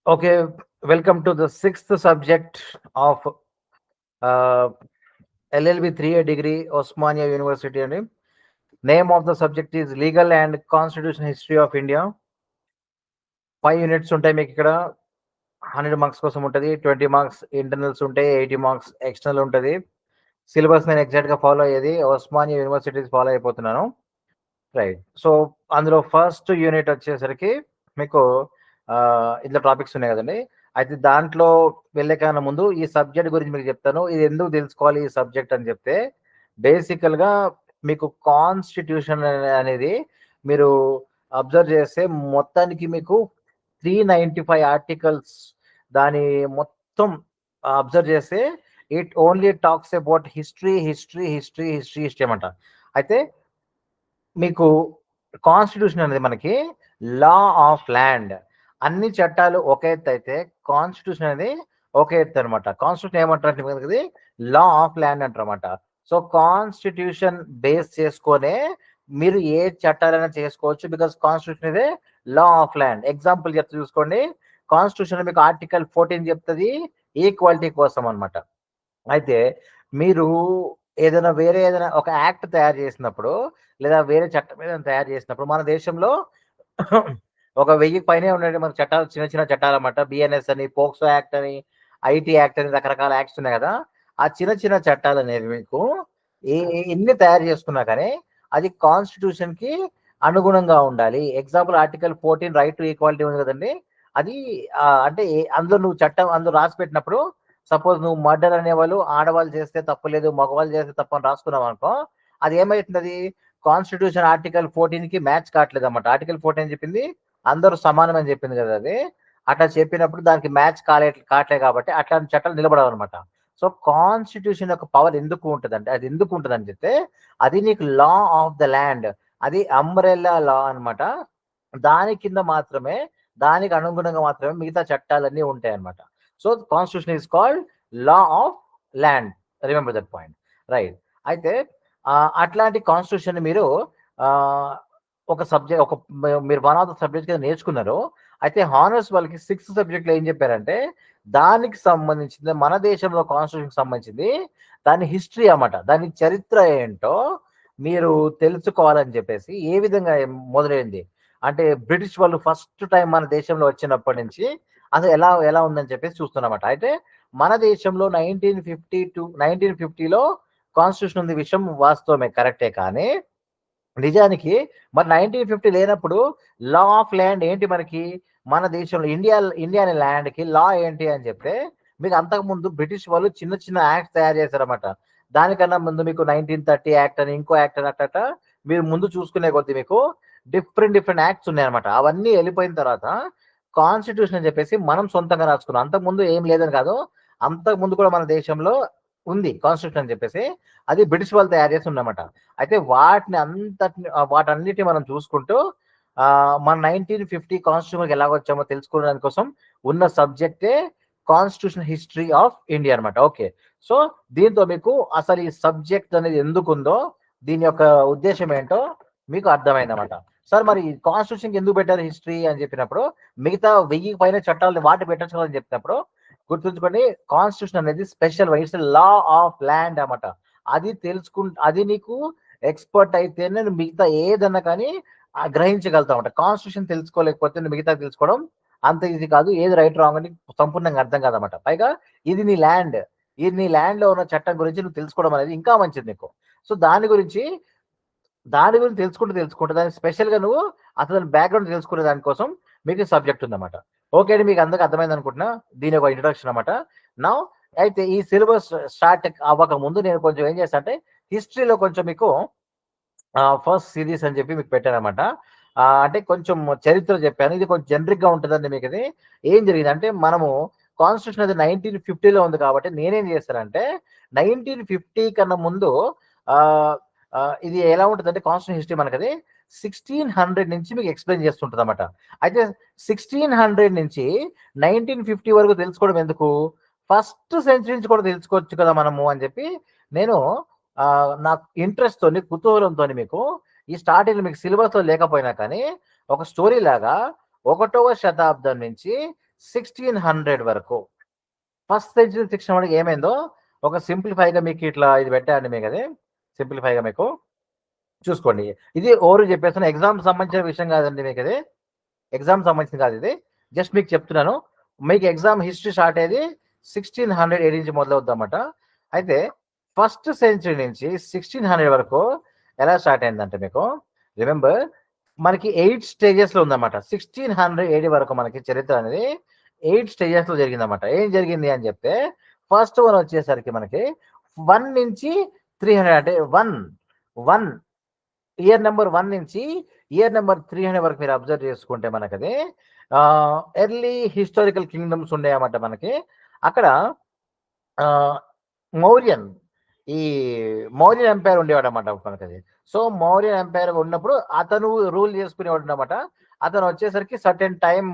Okay, welcome to the sixth subject of uh, LLB 3A degree, Osmania University. And name of the subject is Legal and Constitution History of India. 5 units ఉంటాయి మీకు ఇక్కడ. 100 marks కోసం ఉంటుంది. 20 marks internals ఉంటాయి, 80 marks external ఉంటుంది. Syllabus నేను ఎగ్జాక్ట్గా follow అయ్యేది ఒస్మానియా యూనివర్సిటీస్ ఫాలో అయిపోతున్నాను. రైట్. సో అందులో ఫస్ట్ యూనిట్ వచ్చేసరికి మీకు ఇందులో టాపిక్స్ ఉన్నాయి కదండి. అయితే దాంట్లో వెళ్ళే కన్నా ముందు ఈ సబ్జెక్ట్ గురించి మీకు చెప్తాను. ఇది ఎందుకు తెలుసుకోవాలి ఈ సబ్జెక్ట్ అని చెప్తే, బేసికల్గా మీకు కాన్స్టిట్యూషన్ అనేది మీరు అబ్జర్వ్ చేస్తే మొత్తానికి మీకు 395 ఆర్టికల్స్, దాని మొత్తం అబ్జర్వ్ చేస్తే it only talks about history history history history history అనమాట. అయితే మీకు కాన్స్టిట్యూషన్ అనేది మనకి లా ఆఫ్ ల్యాండ్. అన్ని చట్టాలు ఒక ఎత్తు అయితే కాన్స్టిట్యూషన్ అనేది ఒక ఎత్తు అనమాట. కాన్స్టిట్యూషన్ ఏమంటారు మనకి లా ఆఫ్ ల్యాండ్ అంటారన్నమాట. సో కాన్స్టిట్యూషన్ బేస్ చేసుకొనే మీరు ఏ చట్టాలైనా చేసుకోవచ్చు, బికాస్ కాన్స్టిట్యూషన్ ఇదే లా ఆఫ్ ల్యాండ్. ఎగ్జాంపుల్ చెప్తే చూసుకోండి, కాన్స్టిట్యూషన్ మీకు ఆర్టికల్ 14 చెప్తుంది ఈక్వాలిటీ కోసం అనమాట. అయితే మీరు ఏదైనా ఒక యాక్ట్ తయారు చేసినప్పుడు, లేదా వేరే చట్టం ఏదైనా తయారు చేసినప్పుడు, మన దేశంలో ఒక 1000 పైనే ఉన్నాయి మన చట్టాలు, చిన్న చిన్న చట్టాలు అన్నమాట. బిఎన్ఎస్ అని, పోక్సో యాక్ట్ అని, ఐటీ యాక్ట్ అని రకరకాల యాక్ట్స్ ఉన్నాయి కదా. ఆ చిన్న చిన్న చట్టాలు అనేవి మీకు ఎన్ని తయారు చేసుకున్నా కానీ అది కాన్స్టిట్యూషన్ కి అనుగుణంగా ఉండాలి. Example article 14 right to equality ఉంది కదండి. అది అంటే అందులో నువ్వు చట్టం అందులో రాసి పెట్టినప్పుడు, సపోజ్ నువ్వు మర్డర్ అనేవాళ్ళు ఆడవాళ్ళు చేస్తే తప్పలేదు, మగవాళ్ళు చేస్తే తప్పు అని రాసుకున్నావు అనుకో, అది ఏమవుతుంది? కాన్స్టిట్యూషన్ ఆర్టికల్ 14 కి మ్యాచ్ కావట్లేదు అనమాట. ఆర్టికల్ 14 చెప్పింది అందరూ సమానం అని చెప్పింది కదా. అది అట్లా చెప్పినప్పుడు దానికి మ్యాచ్ కావట్లేదు కాబట్టి అట్లాంటి చట్టాలు నిలబడవు అనమాట. సో కాన్స్టిట్యూషన్ యొక్క పవర్ ఎందుకు ఉంటుంది అంటే, అది ఎందుకు ఉంటుంది అని చెప్తే, అది నీకు లా ఆఫ్ ద ల్యాండ్, అది అంబ్రెల్లా లా అనమాట. దాని కింద మాత్రమే, దానికి అనుగుణంగా మాత్రమే మిగతా చట్టాలన్నీ ఉంటాయి అనమాట. So constitution is called law of land. Remember that point, right. అయితే అట్లాంటి కాన్స్టిట్యూషన్ మీరు ఒక సబ్జెక్ట్, మీరు వన్ ఆఫ్ ద సబ్జెక్ట్ కింద నేర్చుకున్నారు. అయితే హానర్స్ వాళ్ళకి 6th సబ్జెక్ట్లో ఏం చెప్పారంటే, దానికి సంబంధించింది, మన దేశంలో కాన్స్టిట్యూషన్కి సంబంధించింది దాని హిస్టరీ అన్నమాట, దాని చరిత్ర ఏంటో మీరు తెలుసుకోవాలని చెప్పేసి. ఏ విధంగా మొదలైంది అంటే, బ్రిటిష్ వాళ్ళు ఫస్ట్ టైం మన దేశంలో వచ్చినప్పటి నుంచి అసలు ఎలా ఎలా ఉందని చెప్పేసి చూస్తున్నమాట. అయితే మన దేశంలో 1950లో కాన్స్టిట్యూషన్ ఉంది విషయం వాస్తవమే, కరెక్టే. కానీ నిజానికి మరి 1950 లేనప్పుడు లా ఆఫ్ ల్యాండ్ ఏంటి మనకి? మన దేశంలో ఇండియా అనే ల్యాండ్కి లా ఏంటి అని చెప్తే, మీకు అంతకుముందు బ్రిటిష్ వాళ్ళు చిన్న చిన్న యాక్ట్ తయారు చేశారన్నమాట. దానికన్నా ముందు మీకు 1930 యాక్ట్ అని, ఇంకో యాక్ట్ అని, అట్ట మీరు ముందు చూసుకునే కొద్దీ మీకు డిఫరెంట్ యాక్ట్స్ ఉన్నాయన్నమాట. అవన్నీ వెళ్ళిపోయిన తర్వాత కాన్స్టిట్యూషన్ అని చెప్పేసి మనం సొంతంగా రాసుకున్నాం. అంతకుముందు ఏం లేదని కాదు, అంతకుముందు కూడా మన దేశంలో ఉంది కాన్స్టిట్యూషన్ అని చెప్పేసి. అది బ్రిటిష్ వాళ్ళు తయారు చేసి ఉన్నమాట. అయితే వాటన్నిటిని మనం చూసుకుంటూ మన 1950 కాన్స్టిట్యూషన్కి ఎలా వచ్చామో తెలుసుకోవడానికి కోసం ఉన్న సబ్జెక్టే కాన్స్టిట్యూషన్ హిస్టరీ ఆఫ్ ఇండియా అనమాట. ఓకే. సో దీంతో మీకు అసలు ఈ సబ్జెక్ట్ అనేది ఎందుకు ఉందో, దీని యొక్క ఉద్దేశం ఏంటో మీకు అర్థమైందన్నమాట. సార్ మరి కాన్స్టిట్యూషన్కి ఎందుకు పెట్టారు హిస్టరీ అని చెప్పినప్పుడు, మిగతా 1000 పైన చట్టాలని వాటి పెట్టచ్చు అని చెప్పినప్పుడు గుర్తుంచుకోండి, కాన్స్టిట్యూషన్ అనేది special, it's law of land అన్నమాట. అది అది నీకు ఎక్స్పర్ట్ అయితేనే నువ్వు మిగతా ఏదన్నా కానీ గ్రహించగలుగుతావు అనమాట. కాన్స్టిట్యూషన్ తెలుసుకోలేకపోతే నువ్వు మిగతా తెలుసుకోవడం అంత ఈజీ కాదు. ఏది రైట్ రాంగ్ అని సంపూర్ణంగా అర్థం కాదన్నమాట. పైగా ఇది నీ ల్యాండ్, ఇది నీ ల్యాండ్ లో ఉన్న చట్టం గురించి నువ్వు తెలుసుకోవడం అనేది ఇంకా మంచిది నీకు. సో దాని గురించి తెలుసుకుంటే దాని స్పెషల్గా నువ్వు అసలు దాని బ్యాక్గ్రౌండ్ తెలుసుకునే దానికోసం మీకు సబ్జెక్ట్ ఉందన్నమాట. ఓకే అండి, మీకు అందరికి అర్థమైంది అనుకుంటున్నా. దీని ఒక ఇంట్రొడక్షన్ అనమాట. నా అయితే ఈ సిలబస్ స్టార్ట్ అవ్వక ముందు నేను కొంచెం ఏం చేస్తా అంటే, హిస్టరీలో కొంచెం మీకు ఫస్ట్ సిరీస్ అని చెప్పి మీకు పెట్టానమాట. అంటే కొంచెం చరిత్ర చెప్పాను. ఇది కొంచెం జనరిక్ గా ఉంటుందండి మీకు. ఇది ఏం జరిగింది అంటే, మనము కాన్స్టిట్యూషన్ అది 1950లో ఉంది కాబట్టి నేనేం చేస్తానంటే, 1950 కన్నా ముందు ఇది ఎలా ఉంటుంది అంటే, కాన్స్టిట్యూషన్ హిస్టరీ మనకి అది 1600 నుంచి మీకు ఎక్స్ప్లెయిన్ చేస్తుంటుంది అనమాట. అయితే 1600 నుంచి 1950 వరకు తెలుసుకోవడం ఎందుకు? ఫస్ట్ సెంచరీ నుంచి కూడా తెలుసుకోవచ్చు కదా మనము అని చెప్పి నేను నాకు ఇంట్రెస్ట్ తోని, కుతూహలంతో మీకు ఈ స్టార్టింగ్ మీకు సిలబస్ లో లేకపోయినా కానీ ఒక స్టోరీ లాగా 1వ శతాబ్దం నుంచి 1600 వరకు ఫస్ట్ సెంచరీ శిక్షణ మనకి ఏమైందో ఒక సింప్లిఫైగా మీకు ఇట్లా ఇది పెట్టాండి మీకు అది సింప్లిఫైగా మీకు చూసుకోండి. ఇది ఓవర్ చెప్పేస్తాను, ఎగ్జామ్ సంబంధించిన విషయం కాదండి మీకు అది, ఎగ్జామ్ సంబంధించింది కాదు ఇది, జస్ట్ మీకు చెప్తున్నాను. మీకు ఎగ్జామ్ హిస్టరీ స్టార్ట్ అయ్యేది 1680 నుంచి మొదలవుద్దన్నమాట. అయితే ఫస్ట్ సెంచరీ నుంచి 1600 వరకు ఎలా స్టార్ట్ అయిందంటే మీకు రిమెంబర్ మనకి 8 స్టేజెస్ లో ఉందన్నమాట. 1680 వరకు మనకి చరిత్ర అనేది 8 స్టేజెస్ లో జరిగిందన్నమాట. ఏం జరిగింది అని చెప్తే ఫస్ట్ వన్ వచ్చేసరికి మనకి 1 నుంచి 300 అంటే 1 ఇయర్ నెంబర్ 1 నుంచి ఇయర్ నెంబర్ 300 వరకు మీరు అబ్జర్వ్ చేసుకుంటే మనకది ఎర్లీ హిస్టారికల్ కింగ్డమ్స్ ఉండేయన్నమాట. మనకి అక్కడ మౌర్యన్ ఈ మౌర్యన్ ఎంపైర్ ఉండేవాడు అనమాట మనకది. సో మౌర్యన్ ఎంపైర్ ఉన్నప్పుడు అతను రూల్ చేసుకునేవాడు అనమాట. అతను వచ్చేసరికి సర్టెన్ టైం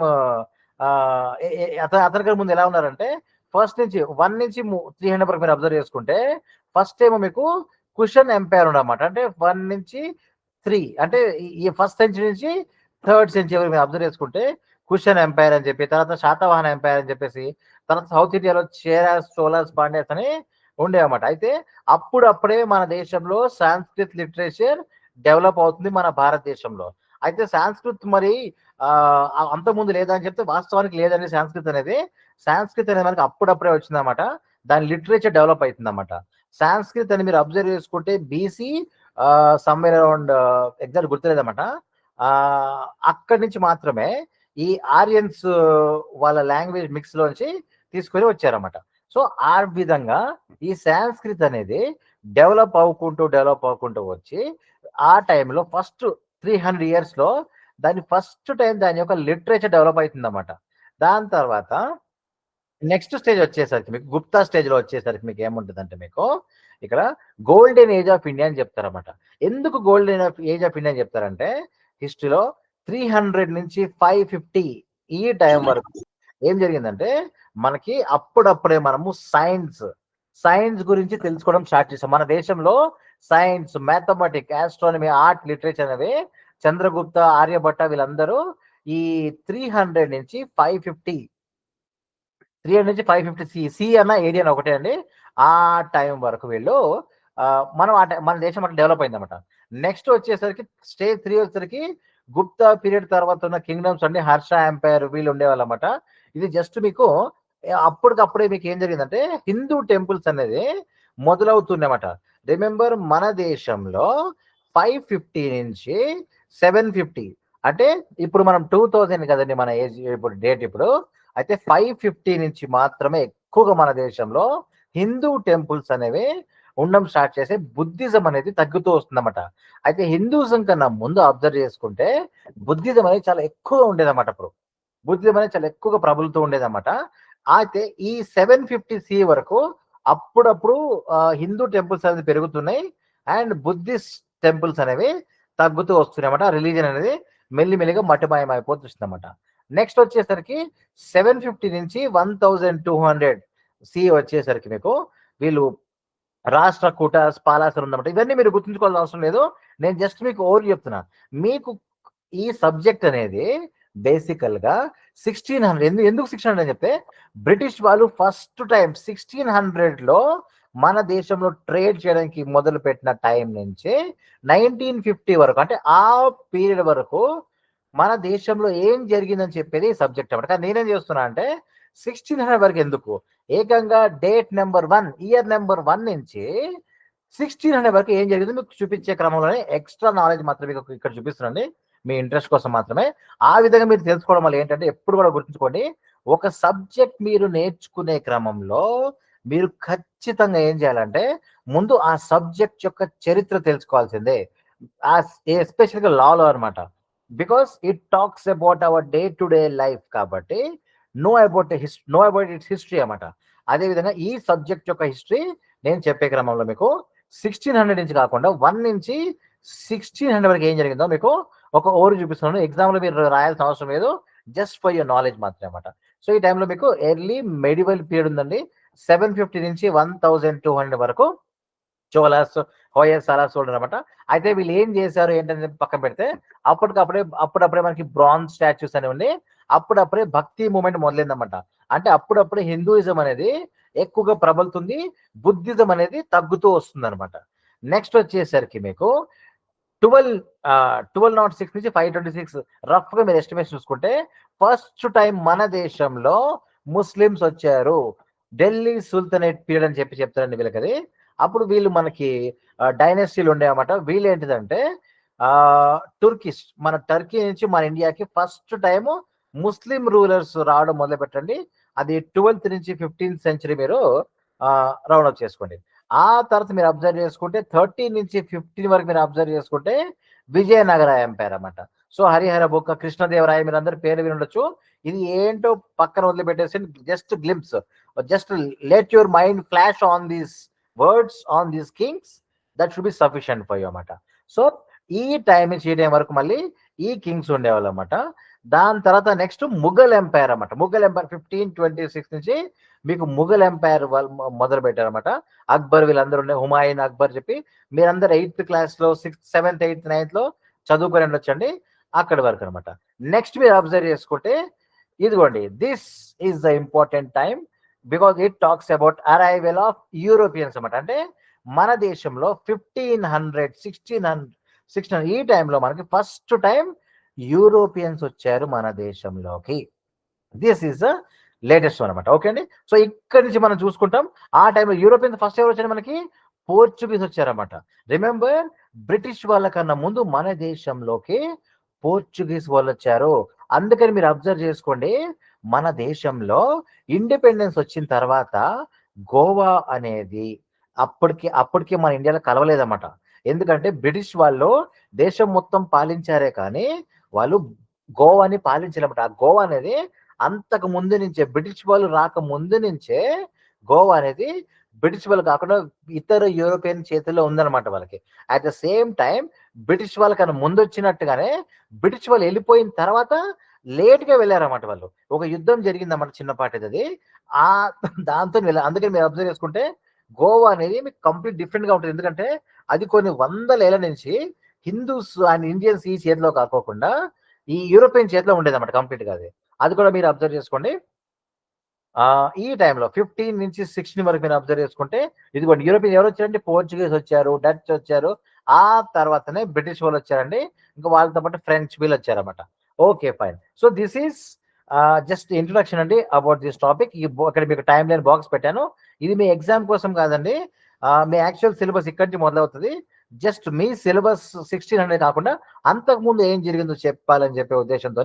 అతనికి ముందు ఎలా ఉన్నారంటే ఫస్ట్ నుంచి 1 నుంచి 300 వరకు మీరు అబ్జర్వ్ చేసుకుంటే ఫస్ట్ ఏమో మీకు కుషన్ ఎంపైర్ ఉండమాట. అంటే 1 నుంచి 3 అంటే ఈ ఫస్ట్ సెంచరీ నుంచి 3rd సెంచరీ వరకు మీరు అబ్జర్వ్ చేసుకుంటే కుషన్ ఎంపైర్ అని చెప్పి, తర్వాత శాతవాహన ఎంపైర్ అని చెప్పేసి, తర్వాత సౌత్ ఇండియాలో చేరాస్, చోళాస్, పాండ్యాస్ అని ఉండేవన్నమాట. అయితే అప్పుడప్పుడే మన దేశంలో సాంస్క్రిత్ లిటరేచర్ డెవలప్ అవుతుంది మన భారతదేశంలో. అయితే సాంస్క్రిత్ మరి అంతకుముందు లేదని చెప్తే వాస్తవానికి లేదండి. సాంస్క్రిత్ అనేది మనకి అప్పుడప్పుడే వచ్చిందన్నమాట. దాని లిటరేచర్ డెవలప్ అవుతుందన్నమాట. సాంస్క్రిత్ అని మీరు అబ్జర్వ్ చేసుకుంటే బీసీ సమ్వేర్ అరౌండ్ ఎగ్జాక్ట్ గుర్తులేదన్నమాట. అక్కడి నుంచి మాత్రమే ఈ ఆరియన్స్ వాళ్ళ లాంగ్వేజ్ మిక్స్ లోంచి తీసుకొని వచ్చారన్నమాట. సో ఆ విధంగా ఈ సాంస్క్రిత్ అనేది డెవలప్ అవ్వుకుంటూ వచ్చి ఆ టైంలో ఫస్ట్ 300 years లో దాని ఫస్ట్ టైం దాని యొక్క లిటరేచర్ డెవలప్ అవుతుందన్నమాట. దాని తర్వాత నెక్స్ట్ స్టేజ్ వచ్చేసరికి మీకు గుప్తా స్టేజ్ లో వచ్చేసరికి మీకు ఏముంటుందంటే మీకు ఇక్కడ గోల్డెన్ ఏజ్ ఆఫ్ ఇండియా అని చెప్తారన్నమాట. ఎందుకు గోల్డెన్ ఏజ్ ఆఫ్ ఇండియా అని చెప్తారంటే హిస్టరీలో 300 నుంచి 550 ఈ టైం వరకు ఏం జరిగిందంటే మనకి అప్పుడప్పుడే మనము సైన్స్ గురించి తెలుసుకోవడం స్టార్ట్ చేసాం. మన దేశంలో science, mathematic, astronomy, art, literature అనేవి చంద్రగుప్త, ఆర్యభట్ట వీళ్ళందరూ ఈ 300 నుంచి 550 సి అన్న ఏడి అని ఒకటే అండి. ఆ టైం వరకు వీళ్ళు మనం మన దేశం అట్లా డెవలప్ అయిందన్నమాట. నెక్స్ట్ వచ్చేసరికి స్టేజ్ 3 వచ్చేసరికి గుప్తా పీరియడ్ తర్వాత ఉన్న కింగ్డమ్స్ అన్ని హర్ష ఎంపైర్ వీళ్ళు ఉండేవాళ్ళు అన్నమాట. ఇది జస్ట్ మీకు అప్పటికప్పుడే మీకు ఏం జరిగిందంటే హిందూ టెంపుల్స్ అనేది మొదలవుతుందన్నమాట. రిమెంబర్ మన దేశంలో 550 నుంచి 750 అంటే ఇప్పుడు మనం 2000 కదండి మన ఏజ్, ఇప్పుడు డేట్ ఇప్పుడు. అయితే 550 నుంచి మాత్రమే ఎక్కువగా మన దేశంలో హిందూ టెంపుల్స్ అనేవి ఉండడం స్టార్ట్ చేసి బుద్ధిజం అనేది తగ్గుతూ వస్తుందన్నమాట. అయితే హిందూజం కన్నా ముందు అబ్జర్వ్ చేసుకుంటే బుద్ధిజం అనేది చాలా ఎక్కువగా ఉండేదన్నమాట. అప్పుడు బుద్ధిజం అనేది చాలా ఎక్కువగా ప్రబలుతూ ఉండేదన్నమాట. అయితే ఈ 750 సి వరకు అప్పుడప్పుడు హిందూ టెంపుల్స్ అనేది పెరుగుతున్నాయి అండ్ బుద్ధిస్ట్ టెంపుల్స్ అనేవి తగ్గుతూ వస్తున్నాయి అన్నమాట. రిలీజన్ అనేది మెల్లిమెల్లిగా మటుమాయమైపోతుంది అన్నమాట. నెక్స్ట్ వచ్చేసరికి 750 నుంచి 1200 సి వచ్చేసరికి మీకు వీళ్ళు రాష్ట్రకూట, పాలాసర్ ఉందన్నమాట. ఇవన్నీ మీరు గుర్తుంచుకోవాల్సిన అవసరం లేదు, నేను జస్ట్ మీకు ఓవర్ చెప్తున్నా. మీకు ఈ సబ్జెక్ట్ అనేది బేసికల్ గా 1600 ఎందుకు 600 అని చెప్తే బ్రిటిష్ వాళ్ళు ఫస్ట్ టైం 1600 లో మన దేశంలో ట్రేడ్ చేయడానికి మొదలు పెట్టిన టైం నుంచి 1950 వరకు అంటే ఆ పీరియడ్ వరకు మన దేశంలో ఏం జరిగిందని చెప్పేది సబ్జెక్ట్ అన్నమాట. కానీ నేనేం చేస్తున్నా అంటే 1600 వరకు ఎందుకు, ఏకంగా డేట్ నెంబర్ 1 ఇయర్ నెంబర్ 1 నుంచి 1600 వరకు ఏం జరిగింది మీకు చూపించే క్రమంలోనే ఎక్స్ట్రా నాలెడ్జ్ మాత్రమే మీకు ఇక్కడ చూపిస్తున్నాండి, మీ ఇంట్రెస్ట్ కోసం మాత్రమే. ఆ విధంగా మీరు తెలుసుకోవడం వల్ల ఏంటంటే ఎప్పుడు కూడా గుర్తుంచుకోండి, ఒక సబ్జెక్ట్ మీరు నేర్చుకునే క్రమంలో మీరు ఖచ్చితంగా ఏం చేయాలంటే ముందు ఆ సబ్జెక్ట్ యొక్క చరిత్ర తెలుసుకోవాల్సిందే, ఎస్పెషల్గా లాలో అనమాట. Because it talks about our day to day life కాబట్టి నో అబౌట్ ఇట్స్ హిస్టరీ అన్నమాట. అదేవిధంగా ఈ సబ్జెక్ట్ యొక్క హిస్టరీ నేను చెప్పే క్రమంలో మీకు 1600 నుంచి కాకుండా 1 నుంచి 1600 వరకు ఏం జరిగిందో మీకు ఒక ఓవర్ చూపిస్తున్నాను. ఎగ్జామ్లో మీరు రాయాల్సిన అవసరం లేదు, జస్ట్ ఫర్ యువర్ నాలెడ్జ్ మాత్రమే అన్నమాట. సో ఈ టైంలో మీకు ఎర్లీ మెడివల్ పీరియడ్ ఉందండి, 750 నుంచి 1200 వరకు చోలాస్, హోయస్, సాలాస్ అనమాట. అయితే వీళ్ళు ఏం చేశారు ఏంటని పక్కన పెడితే అప్పుడప్పుడే మనకి బ్రాంజ్ స్టాచ్యూస్ అనేవి అప్పుడప్పుడే భక్తి మూమెంట్ మొదలైందన్నమాట. అంటే అప్పుడప్పుడే హిందూయిజం అనేది ఎక్కువగా ప్రబలుతుంది, బుద్ధిజం అనేది తగ్గుతూ వస్తుంది అనమాట. నెక్స్ట్ వచ్చేసరికి మీకు 1206 నుంచి 526 రఫ్ గా మీరు ఎస్టిమేషన్ చూసుకుంటే ఫస్ట్ టైం మన దేశంలో ముస్లిమ్స్ వచ్చారు. ఢిల్లీ సుల్తనేట్ పీరియడ్ అని చెప్తారండి వీళ్ళకి అది. అప్పుడు వీళ్ళు మనకి డైనెస్టీలు ఉండేవన్నమాట. వీళ్ళు ఏంటిదంటే టుర్కిష్, మన టర్కీ నుంచి మన ఇండియాకి ఫస్ట్ టైం ముస్లిం రూలర్స్ రావడం మొదలు పెట్టండి. అది 12th నుంచి 15th సెంచరీ మీరు రౌండ్ అప్ చేసుకోండి. ఆ తర్వాత మీరు అబ్జర్వ్ చేసుకుంటే 13 నుంచి 15 వరకు మీరు అబ్జర్వ్ చేసుకుంటే విజయనగర ఎంపైర్ అన్నమాట. సో హరిహర బొక్క, కృష్ణదేవరాయ మీరు అందరి పేరు విని ఉండొచ్చు. ఇది ఏంటో పక్కన వదిలిపెట్టేసి just glimpse, just let your mind flash on these words, on these Kings, that should be sufficient for you అన్నమాట. సో ఈ టైం నుంచి ఈ టైం వరకు మళ్ళీ ఈ కింగ్స్ ఉండేవాళ్ళు అన్నమాట. దాని తర్వాత నెక్స్ట్ ముఘల్ ఎంపైర్ అన్నమాట. ముఘల్ ఎంపైర్ 1526 నుంచి మీకు ముఘల్ ఎంపైర్ వాళ్ళు మొదలు పెట్టారన్నమాట. అక్బర్ వీళ్ళందరూ ఉండే, హుమాయూన్, అక్బర్ చెప్పి మీరందరూ 8th క్లాస్లో 6th 7th 8th 9th లో చదువుకొని ఉండొచ్చండి. అక్కడి వరకు అనమాట. నెక్స్ట్ మీరు అబ్జర్వ్ చేసుకుంటే ఇదిగోండి, this is the important time because it talks about arrival of Europeans అనమాట. అంటే మన దేశంలో 1600 ఈ టైంలో మనకి ఫస్ట్ టైం యూరోపియన్స్ వచ్చారు మన దేశంలోకి. దిస్ ఈస్ ద లేటెస్ట్ అనమాట. ఓకే అండి. సో ఇక్కడి నుంచి మనం చూసుకుంటాం ఆ టైంలో యూరోపియన్స్ ఫస్ట్ ఎవరు వచ్చారు మనకి? పోర్చుగీస్ వచ్చారన్నమాట. రిమెంబర్, బ్రిటిష్ వాళ్ళకన్నా ముందు మన దేశంలోకి పోర్చుగీస్ వాళ్ళు వచ్చారు. అందుకని మీరు అబ్జర్వ్ చేసుకోండి, మన దేశంలో ఇండిపెండెన్స్ వచ్చిన తర్వాత గోవా అనేది అప్పటికి మన ఇండియాలో కలవలేదన్నమాట. ఎందుకంటే బ్రిటిష్ వాళ్ళు దేశం మొత్తం పాలించారే కానీ వాళ్ళు గోవాని పాలించారన్నమాట. ఆ గోవా అనేది అంతకు ముందు నుంచే, బ్రిటిష్ వాళ్ళు రాక ముందు నుంచే గోవా అనేది బ్రిటిష్ వాళ్ళు కాకుండా ఇతర యూరోపియన్ చేతుల్లో ఉందన్నమాట వాళ్ళకి. At the same time British వాళ్ళకన్నా ముందు వచ్చినట్టుగానే బ్రిటిష్ వాళ్ళు వెళ్ళిపోయిన తర్వాత లేట్ గా వెళ్ళారన్నమాట వాళ్ళు. ఒక యుద్ధం జరిగిందన్నమాట చిన్నపాటిది, అది దాంతో వెళ్ళారు. అందుకని మీరు అబ్జర్వ్ చేసుకుంటే గోవా అనేది మీకు కంప్లీట్ డిఫరెంట్ గా ఉంటుంది. ఎందుకంటే అది కొన్ని వందల ఏళ్ల నుంచి హిందూస్ అండ్ ఇండియన్స్ ఈ చేతిలో కాకోకుండా ఈ యూరోపియన్ చేతిలో ఉండేదన్నమాట కంప్లీట్ గా. అది కూడా మీరు అబ్జర్వ్ చేసుకోండి. ఈ టైంలో 15 నుంచి 16 వరకు మీరు అబ్జర్వ్ చేసుకుంటే ఇదిగోండి, యూరోపియన్ ఎవరు వచ్చారంటే పోర్చుగీస్ వచ్చారు, డచ్ వచ్చారు, ఆ తర్వాతనే బ్రిటిష్ వాళ్ళు వచ్చారండి. ఇంకా వాళ్ళతో పాటు ఫ్రెంచ్ వీళ్ళు వచ్చారన్నమాట. Okay fine. So this is just introduction అండి అబౌట్ దిస్ టాపిక్. ఇక్కడ మీకు టైం లైన్ బాక్స్ పెట్టాను. ఇది మీ ఎగ్జామ్ కోసం కాదండి, మీ యాక్చువల్ సిలబస్ ఇక్కడి నుంచి మొదలవుతుంది. జస్ట్ మీ సిలబస్ 1600 కాకుండా అంతకుముందు ఏం జరిగిందో చెప్పాలని చెప్పే ఉద్దేశంతో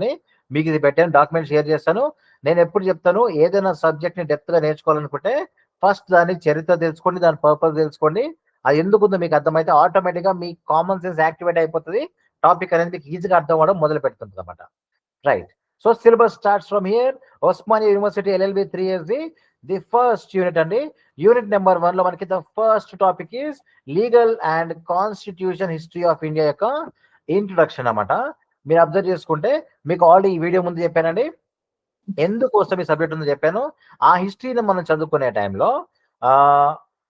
మీకు ఇది పెట్టాను. డాక్యుమెంట్ షేర్ చేస్తాను. నేను ఎప్పుడు చెప్తాను, ఏదైనా సబ్జెక్ట్ ని డెప్త్ గా నేర్చుకోవాలనుకుంటే ఫస్ట్ దాని చరిత్ర తెలుసుకోండి, దాని పర్పస్ తెలుసుకోండి. అది ఎందుకుందో మీకు అర్థమైతే ఆటోమేటిక్ గా మీ కామన్ సెన్స్ యాక్టివేట్ అయిపోతుంది. టాపిక్ అనేది మీకు ఈజీగా అర్థం అవ్వడం మొదలు పెడుతుంది అనమాట. Right. So syllabus starts from here. Osmania university LLB 3 years the first unit అండి. యూనిట్ నెంబర్ 1 లో మనకి the first topic is legal and constitution history of India యొక్క ఇంట్రొడక్షన్ అన్నమాట. మీరు అబ్జర్వ్ చేసుకుంటే మీకు ఆల్రెడీ ఈ వీడియో ముందు చెప్పానండి ఎందుకోసం ఈ సబ్జెక్ట్ ఉందో చెప్పాను. ఆ హిస్టరీని మనం చదువుకునే టైంలో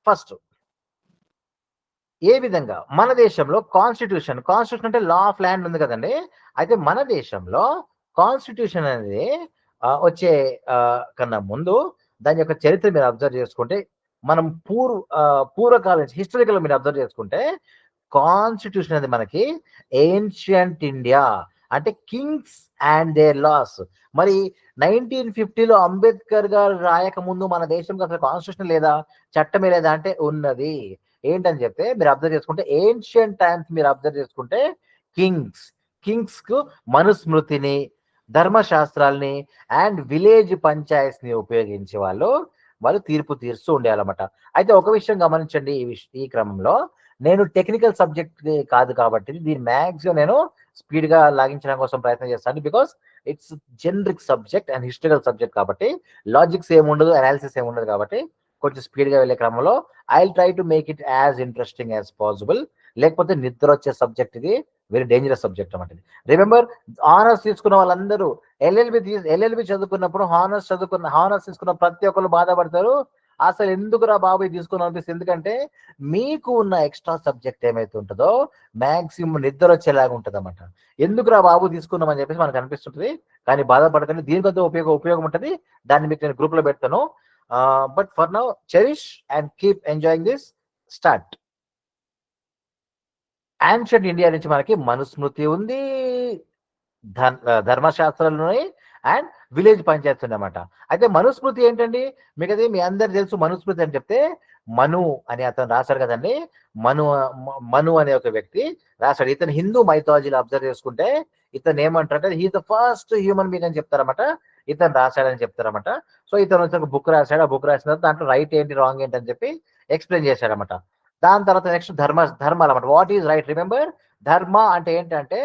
ఫస్ట్ ఏ విధంగా మన దేశంలో కాన్స్టిట్యూషన్ అంటే లా ఆఫ్ ల్యాండ్ ఉంది కదండి. అయితే మన దేశంలో కాన్స్టిట్యూషన్ అనేది వచ్చే కన్నా ముందు దాని యొక్క చరిత్ర మీరు అబ్జర్వ్ చేసుకుంటే మనం పూర్వకాలం నుంచి హిస్టరికల్ మీరు అబ్జర్వ్ చేసుకుంటే కాన్స్టిట్యూషన్ అనేది మనకి ఏన్షియంట్ ఇండియా అంటే కింగ్స్ అండ్ దేర్ లాస్. మరి 1950లో అంబేద్కర్ గారు రాయక ముందు మన దేశంలో అసలు కాన్స్టిట్యూషన్ లేదా, చట్టమే లేదా అంటే ఉన్నది. ఏంటని చెప్తే మీరు అబ్జర్వ్ చేసుకుంటే ఏన్షియంట్ టైమ్స్ మీరు అబ్జర్వ్ చేసుకుంటే కింగ్స్ కు మనుస్మృతిని, ధర్మశాస్త్రాల్ని అండ్ విలేజ్ పంచాయత్స్ ని ఉపయోగించే వాళ్ళు తీర్పు తీరుస్తూ ఉండేవాళ్ళన్నమాట. అయితే ఒక విషయం గమనించండి, ఈ క్రమంలో నేను టెక్నికల్ సబ్జెక్ట్ కాదు కాబట్టి దీని మ్యాక్సిమం నేను స్పీడ్ గా లాగించడం కోసం ప్రయత్నం చేస్తాను. Because it's generic subject and historical subject కాబట్టి లాజిక్స్ ఏముండదు, అనాలిసిస్ ఏముండదు కాబట్టి కొంచెం స్పీడ్ గా వెళ్ళే క్రమంలో I will try to make it as interesting as possible. లేకపోతే నిద్ర వచ్చే సబ్జెక్ట్ ఇది, వెరీ డేంజరస్ సబ్జెక్ట్ అన్నమాట. రిమెంబర్, హానర్స్ తీసుకున్న వాళ్ళందరూ ఎల్ఎల్బి చదువుకున్నప్పుడు హానర్స్ తీసుకున్న ప్రతి ఒక్కరు బాధపడతారు. అసలు ఎందుకురా బాబు ఇది తీసుకుని అనిపిస్తుంది. ఎందుకంటే మీకు ఉన్న ఎక్స్ట్రా సబ్జెక్ట్ ఏమైతే ఉంటుందో మాక్సిమం నిద్ర వచ్చేలాగా ఉంటుంది అన్నమాట. ఎందుకురా బాబు తీసుకున్నామని చెప్పేసి మనకు అనిపిస్తుంటుంది. కానీ బాధపడకండి, దీనికంతా ఉపయోగం ఉంటుంది. దాన్ని మీకు నేను గ్రూప్ లో పెడతాను. But for now cherish and keep enjoying this. Start. Ancient India నుంచి మనకి మనుస్మృతి ఉంది, ధర్మశాస్త్రాలు అండ్ విలేజ్ పంచాయతీ అన్నమాట. అయితే మనుస్మృతి ఏంటండి? మీకు అది మీ అందరు తెలుసు. మనుస్మృతి అని చెప్తే మను అని అతను రాశాడు కదండి. మను అనే ఒక వ్యక్తి రాశాడు. ఇతను హిందూ మైథాలజీలో అబ్జర్వ్ చేసుకుంటే ఇతను ఏమంటారంటే he the first human being అని చెప్తారన్నమాట. ఇతను రాశాడని చెప్తారన్నమాట. సో ఇతను వచ్చి బుక్ రాశాడు. ఆ బుక్ రాసిన తర్వాత దాంట్లో రైట్ ఏంటి రాంగ్ ఏంటి అని చెప్పి ఎక్స్ప్లెయిన్ చేశాడనమాట. దాని తర్వాత నెక్స్ట్ ధర్మాలు అనమాట. What is right? రిమెంబర్, ధర్మ అంటే ఏంటంటే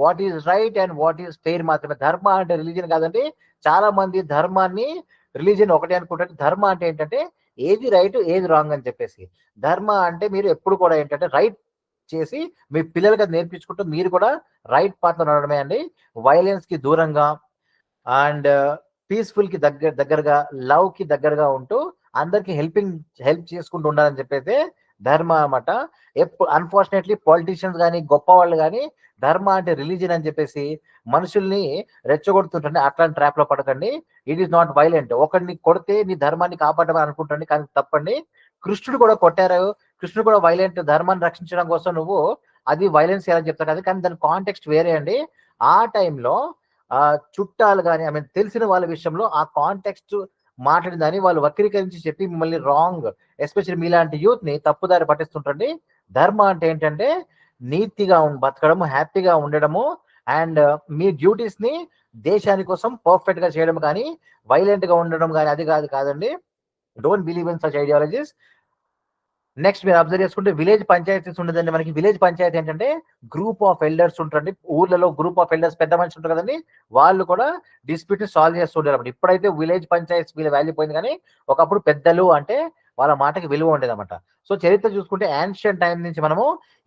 what is right and what is fair మాత్రమే. ధర్మ అంటే రిలీజన్ కాదండి. చాలా మంది ధర్మాన్ని రిలీజన్ ఒకటే అనుకుంటారు. ధర్మ అంటే ఏంటంటే ఏది రైట్ ఏది రాంగ్ అని చెప్పేసి. ధర్మ అంటే మీరు ఎప్పుడు కూడా ఏంటంటే రైట్ చేసి మీ పిల్లలకి అది నేర్పించుకుంటూ మీరు కూడా రైట్ పాత్ లో నడవడమే అండి. వైలెన్స్ కి దూరంగా అండ్ పీస్ఫుల్ కి దగ్గరగా, లవ్ కి దగ్గరగా ఉంటూ అందరికి హెల్ప్ చేసుకుంటూ ఉండాలని చెప్పేసి ధర్మ అన్నమాట. అన్ఫార్చునేట్లీ పొలిటీషియన్స్ కానీ గొప్ప వాళ్ళు కానీ ధర్మ అంటే రిలీజన్ అని చెప్పేసి మనుషుల్ని రెచ్చగొడుతుంటండి. అట్లాంటి ట్రాప్ లో పడకండి. It is not violent. ఒకరిని కొడితే నీ ధర్మాన్ని కాపాడమని అనుకుంటండి, కానీ తప్పండి. కృష్ణుడు కూడా కొట్టారు. కృష్ణుడు కూడా వైలెంట్. ధర్మాన్ని రక్షించడం కోసం నువ్వు అది వైలెన్స్ చేయాలని చెప్తారు కదా, కానీ దాని కాంటెక్స్ట్ వేరే అండి. ఆ టైంలో చుట్టాలు కానీ ఐ మీన్ తెలిసిన వాళ్ళ విషయంలో ఆ కాంటెక్స్ట్ మాట్లాడిందని వాళ్ళు వక్రీకరించి చెప్పి మిమ్మల్ని రాంగ్, ఎస్పెషల్లీ మీలాంటి యూత్ ని తప్పుదారి పట్టిస్తుంటండి. ధర్మ అంటే ఏంటంటే నీతిగా బతకడం, హ్యాపీగా ఉండడము అండ్ మీ డ్యూటీస్ ని దేశాని కోసం పర్ఫెక్ట్ గా చేయడం, కానీ వైలెంట్ గా ఉండడం కానీ అది కాదండి. Don't believe in such ideologies. Next మీరు అబ్జర్వ్ చేసుకుంటే విలేజ్ పంచాయతీస్ ఉండదండి మనకి. విలేజ్ పంచాయతీ ఏంటంటే గ్రూప్ ఆఫ్ ఎల్డర్స్ ఉంటారండి. ఊర్లలో గ్రూప్ ఆఫ్ ఎల్డర్స్, పెద్ద మనుషులు ఉంటారు కదండి, వాళ్ళు కూడా డిస్ప్యూట్ ని సాల్వ్ చేస్తుంటారు. ఇప్పుడైతే విలేజ్ పంచాయతీస్ వీళ్ళ వాల్యూ పోయింది, కానీ ఒకప్పుడు పెద్దలు అంటే వాళ్ళ మాటకి విలువ ఉండేది అనమాట. సో చరిత్ర చూసుకుంటే యాన్షియంట్ టైం నుంచి మనము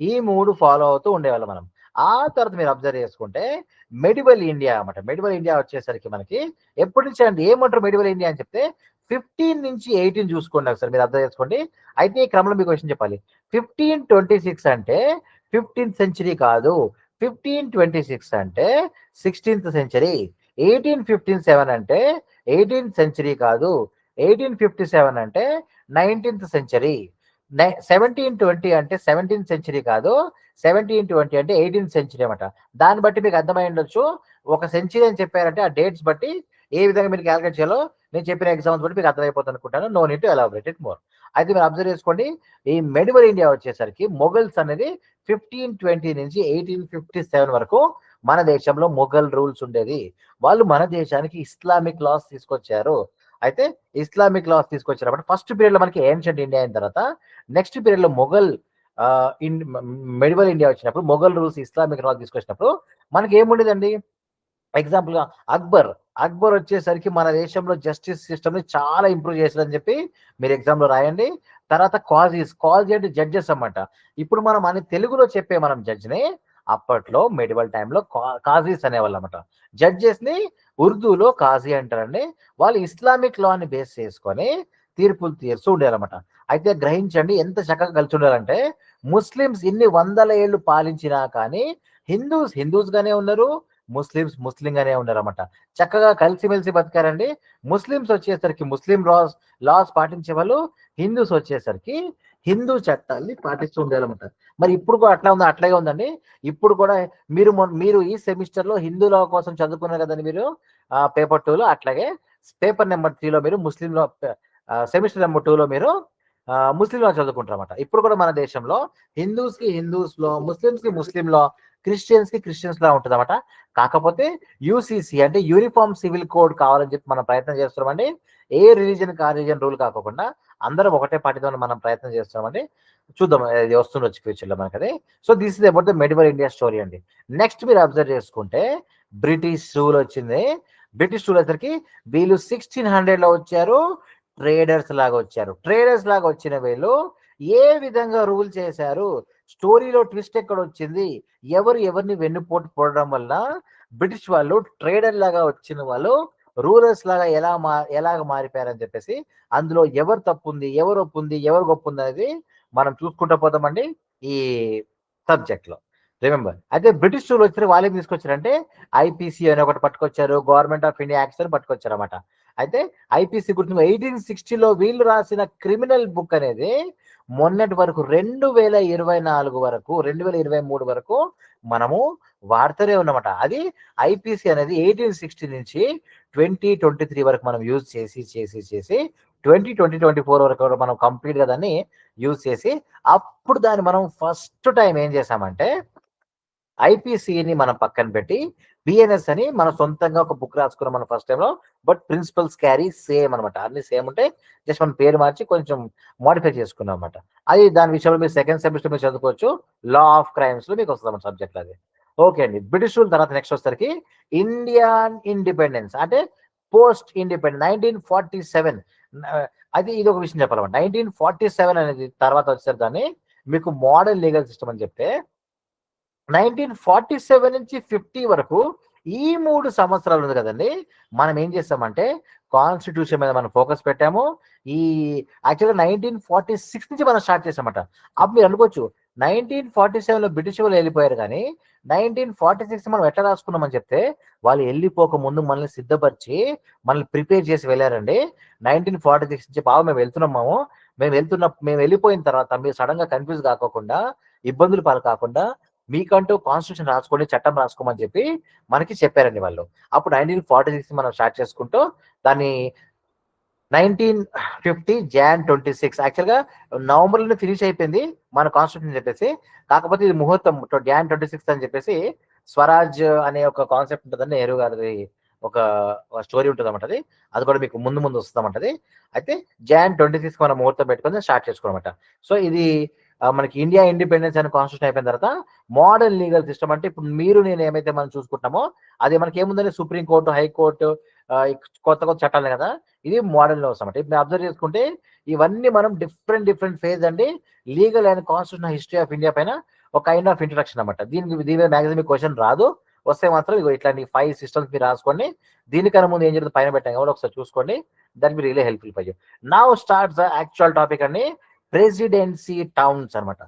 ఈ 3 ఫాలో అవుతూ ఉండేవాళ్ళం మనం. ఆ తర్వాత మీరు అబ్జర్వ్ చేసుకుంటే మెడివల్ ఇండియా అన్నమాట. మెడివల్ ఇండియా వచ్చేసరికి మనకి ఎప్పటి నుంచి అండి ఏమంటారు మెడివల్ ఇండియా అని చెప్తే 15 నుంచి 18 చూసుకోండి ఒకసారి మీరు అబ్జర్వ్ చేసుకోండి. అయితే ఈ క్రమంలో మీకు క్వశ్చన్ చెప్పాలి. 1526 అంటే 15th సెంచరీ కాదు. 1526 అంటే 16th సెంచరీ. 1857 అంటే 18th సెంచరీ కాదు. 1857 అంటే 19th సెంచరీ. 1720 అంటే 17th సెంచరీ కాదు. 1720 అంటే 18th సెంచరీ అనమాట. దాన్ని బట్టి మీకు అర్థమై ఉండొచ్చు. ఒక సెంచరీ అని చెప్పారంటే ఆ డేట్స్ బట్టి ఏ విధంగా మీరు క్యాలిక్యులేట్ చేయాలో నేను చెప్పిన ఎగ్జామ్స్ బట్టి మీకు అర్థమైపోతుంది అనుకుంటాను. No need to elaborate it more. అయితే మీరు అబ్జర్వ్ చేసుకోండి, ఈ మెడివల్ ఇండియా వచ్చేసరికి మొఘల్స్ అనేది 1520 నుంచి 1857 వరకు మన దేశంలో మొఘల్ రూల్స్ ఉండేది. వాళ్ళు మన దేశానికి ఇస్లామిక్ లాస్ తీసుకొచ్చారు. అయితే ఇస్లామిక్ లాస్ తీసుకొచ్చారు. ఫస్ట్ పీరియడ్ లో మనకి ఏన్షియంట్ ఇండియా అయిన తర్వాత నెక్స్ట్ పీరియడ్ లో మొఘల్ మెడివల్ ఇండియా వచ్చినప్పుడు మొఘల్ రూల్స్ ఇస్లామిక్ లాస్ తీసుకొచ్చినప్పుడు మనకి ఏముండేదండి? ఎగ్జాంపుల్ గా అక్బర్ వచ్చేసరికి మన దేశంలో జస్టిస్ సిస్టమ్ ని చాలా ఇంప్రూవ్ చేశారని చెప్పి మీరు ఎగ్జామ్ లో రాయండి. తర్వాత కాజీ అంటే జడ్జెస్ అన్నమాట. ఇప్పుడు మనం మన తెలుగులో చెప్పే మనం జడ్జ్ ని అప్పట్లో మెడివల్ టైంలో కాజీస్ అనేవాళ్ళు అనమాట. జడ్జెస్ ని ఉర్దూలో కాజీ అంటారండి. వాళ్ళు ఇస్లామిక్ లా ని బేస్ చేసుకొని తీర్పులు తీరుస్తూ ఉండేవారన్నమాట. అయితే గ్రహించండి ఎంత చక్కగా కలిసి ఉండాలంటే ముస్లిమ్స్ ఇన్ని వందల ఏళ్ళు పాలించినా కానీ హిందూస్ గానే ఉన్నారు, ముస్లిం గానే ఉన్నారన్నమాట. చక్కగా కలిసిమెలిసి బతికారండి. ముస్లిమ్స్ వచ్చేసరికి ముస్లిం లాస్ పాటించే వాళ్ళు, హిందూస్ వచ్చేసరికి హిందూ చట్టాన్ని పాటిస్తూ ఉండేదన్నమాట. మరి ఇప్పుడు కూడా అట్లా అట్లాగే ఉందండి. ఇప్పుడు కూడా మీరు ఈ సెమిస్టర్ లో హిందూ లా కోసం చదువుకున్నారు కదండి మీరు పేపర్ 2 లో, అట్లాగే పేపర్ నెంబర్ 3 లో మీరు ముస్లిం లా, సెమిస్టర్ నెంబర్ 2 లో మీరు ముస్లిం లా చదువుకుంటారు అనమాట. ఇప్పుడు కూడా మన దేశంలో హిందూస్ కి హిందూస్ లో, ముస్లిమ్స్ కి ముస్లిం లా, క్రిస్టియన్స్ కి క్రిస్టియన్స్ లా ఉంటుంది అనమాట. కాకపోతే యూసీసీ అంటే యూనిఫామ్ సివిల్ కోడ్ కావాలని చెప్పి మనం ప్రయత్నం చేస్తున్నామండి. ఏ రిలీజన్ కి ఆ రిలీజన్ రూల్ కాకుండా అందరం ఒకటే పాటిద్దామని మనం ప్రయత్నం చేస్తున్నామండి. చూద్దాం ఇది వస్తుండొచ్చు ఫ్యూచర్ లో మనకి అది. So this is about the medieval India story అండి. నెక్స్ట్ మీరు అబ్జర్వ్ చేసుకుంటే బ్రిటిష్ రూల్ వచ్చింది. బ్రిటిష్ రూల్ వచ్చరికి వీళ్ళు 1600 లో వచ్చారు. ట్రేడర్స్ లాగా వచ్చిన వీళ్ళు ఏ విధంగా రూల్ చేశారు? స్టోరీలో ట్విస్ట్ ఎక్కడ వచ్చింది? ఎవరిని వెన్నుపోటు పోవడం వల్ల బ్రిటిష్ వాళ్ళు ట్రేడర్ లాగా వచ్చిన వాళ్ళు రూలర్స్ లాగా ఎలాగ మారిపోయారని చెప్పేసి, అందులో ఎవరు తప్పు ఉంది, ఎవరు ఒప్పు ఉంది, ఎవరు గొప్ప ఉంది అనేది మనం చూసుకుంటూ పోతామండి ఈ సబ్జెక్ట్ లో. రిమెంబర్, అయితే బ్రిటిష్ రూల్ వచ్చారు, వాళ్ళు ఏం తీసుకొచ్చారంటే ఐపీసీ అని ఒకటి పట్టుకొచ్చారు, గవర్నమెంట్ ఆఫ్ ఇండియా యాక్ట్స్ అని పట్టుకొచ్చారు అనమాట. అయితే ఐపీసీ గుర్తు 1860లో వీళ్ళు రాసిన క్రిమినల్ బుక్ అనేది మొన్నటి వరకు 2024 వరకు 2023 వరకు మనము వాడుతూనే ఉన్నమాట. అది ఐపీసీ అనేది 1860 నుంచి 2023 వరకు మనం యూజ్ చేసి 2024 వరకు మనం కంప్లీట్ గా దాన్ని యూజ్ చేసి, అప్పుడు దాన్ని మనం ఫస్ట్ టైం ఏం చేసామంటే ఐపీసీని మనం పక్కన పెట్టి బిఎన్ఎస్ అని మనం సొంతంగా ఒక బుక్ రాసుకున్నాం మనం ఫస్ట్ టైంలో. బట్ ప్రిన్సిపల్స్ క్యారీ సేమ్ అనమాట, అన్ని సేమ్ ఉంటాయి, జస్ట్ మనం పేరు మార్చి కొంచెం మోడిఫై చేసుకున్నాం అనమాట. అది దాని విషయంలో మీరు సెకండ్ సెమిస్టర్ మీరు చదువుకోవచ్చు, లా ఆఫ్ క్రైమ్స్ లో మీకు వస్తుంది సబ్జెక్ట్ అది. ఓకే అండి, బ్రిటిష్ రూల్ తర్వాత నెక్స్ట్ వచ్చేసరికి ఇండియన్ ఇండిపెండెన్స్, అంటే పోస్ట్ ఇండిపెండెన్స్ 1947. అది ఇది ఒక విషయం చెప్పాలన్నమాట. 1947 అనేది తర్వాత వచ్చేసరికి దాన్ని మీకు మోడర్న్ లీగల్ సిస్టమ్ అని చెప్తే, 1947 నుంచి 50 వరకు ఈ 3 సంవత్సరాలు ఉంది కదండి, మనం ఏం చేస్తామంటే కాన్స్టిట్యూషన్ మీద మనం ఫోకస్ పెట్టాము. ఈ యాక్చువల్గా 1946 నుంచి మనం స్టార్ట్ చేసామట. అప్పుడు మీరు అనుకోవచ్చు 1947లో బ్రిటిష్ వాళ్ళు వెళ్ళిపోయారు, కానీ 1946 మనం ఎట్లా రాసుకున్నామని చెప్తే, వాళ్ళు వెళ్ళిపోక ముందు మనల్ని సిద్ధపరిచి మనల్ని ప్రిపేర్ చేసి వెళ్ళారండి. 1946 నుంచి బాగా మేము వెళ్తున్నాము, మేము వెళ్ళిపోయిన తర్వాత మీరు సడన్ గా కన్ఫ్యూజ్ కాకుండా, ఇబ్బందులు పాలు కాకుండా మీకంటూ కాన్స్టిట్యూషన్ రాసుకోండి, చట్టం రాసుకోమని చెప్పి మనకి చెప్పారండి వాళ్ళు. అప్పుడు 1946 మనం స్టార్ట్ చేసుకుంటూ దాన్ని 1950 Jan 26 యాక్చువల్గా నవంబర్లోనే ఫినిష్ అయిపోయింది మన కాన్స్టిట్యూషన్ చెప్పేసి. కాకపోతే ఇది ముహూర్తం Jan 26 అని చెప్పేసి స్వరాజ్ అనే ఒక కాన్సెప్ట్ ఉంటుందండి, నెహ్రూ గారిది ఒక స్టోరీ ఉంటుంది అన్నమాట. అది కూడా మీకు ముందు వస్తుందన్నమాట. అయితే Jan 26 మనం ముహూర్తం పెట్టుకొని స్టార్ట్ చేసుకోవాలన్నమాట. సో ఇది మనకి ఇండియా ఇండిపెండెన్స్ అనే కాన్స్టిట్యూషన్ అయిపోయిన తర్వాత మోడర్న్ లీగల్ సిస్టమ్, అంటే ఇప్పుడు మీరు నేను ఏమైతే మనం చూసుకుంటామో అది మనకి ఏముందంటే సుప్రీంకోర్టు, హైకోర్టు, కొత్త చట్టాలు కదా, ఇది మోడర్న్ లాస్ అన్నమాట. ఇప్పుడు అబ్జర్వ్ చేసుకుంటే ఇవన్నీ మనం డిఫరెంట్ ఫేజ్ అండి legal and constitution history of India పైన ఒక కైండ్ ఆఫ్ ఇంట్రడక్షన్ అనమాట. దీని మీద మ్యాక్సిమం క్వశ్చన్ రాదు, వస్తే మాత్రం ఇగో ఇట్లాంటి 5 సిస్టమ్స్ మీరు రాసుకోండి. దీనికన్నా ముందు ఏం జరుగుతుంది పైన పెట్టాం కాబట్టి ఒకసారి చూసుకోండి, దానికి really helpful for you. Now start the actual topic అండి, ప్రెసిడెన్సీ టౌన్స్ అనమాట.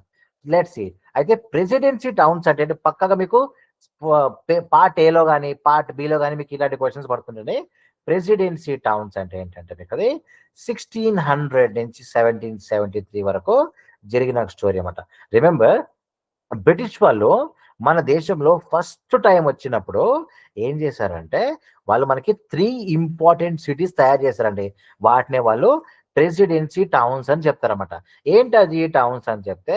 Let's see. అయితే ప్రెసిడెన్సీ టౌన్స్ అంటే పక్కగా మీకు పార్ట్ ఏలో కానీ పార్ట్ బిలో కానీ మీకు ఇలాంటి క్వశ్చన్స్ పడుతుంటండి. ప్రెసిడెన్సీ టౌన్స్ అంటే ఏంటంటే మీకు అది 1600 నుంచి 1773 వరకు జరిగిన స్టోరీ అనమాట. రిమెంబర్, బ్రిటిష్ వాళ్ళు మన దేశంలో ఫస్ట్ టైం వచ్చినప్పుడు ఏం చేశారంటే వాళ్ళు మనకి 3 ఇంపార్టెంట్ సిటీస్ తయారు చేశారండి. వాటినే వాళ్ళు ప్రెసిడెన్సీ టౌన్స్ అని చెప్తారన్నమాట. ఏంటది టౌన్స్ అని చెప్తే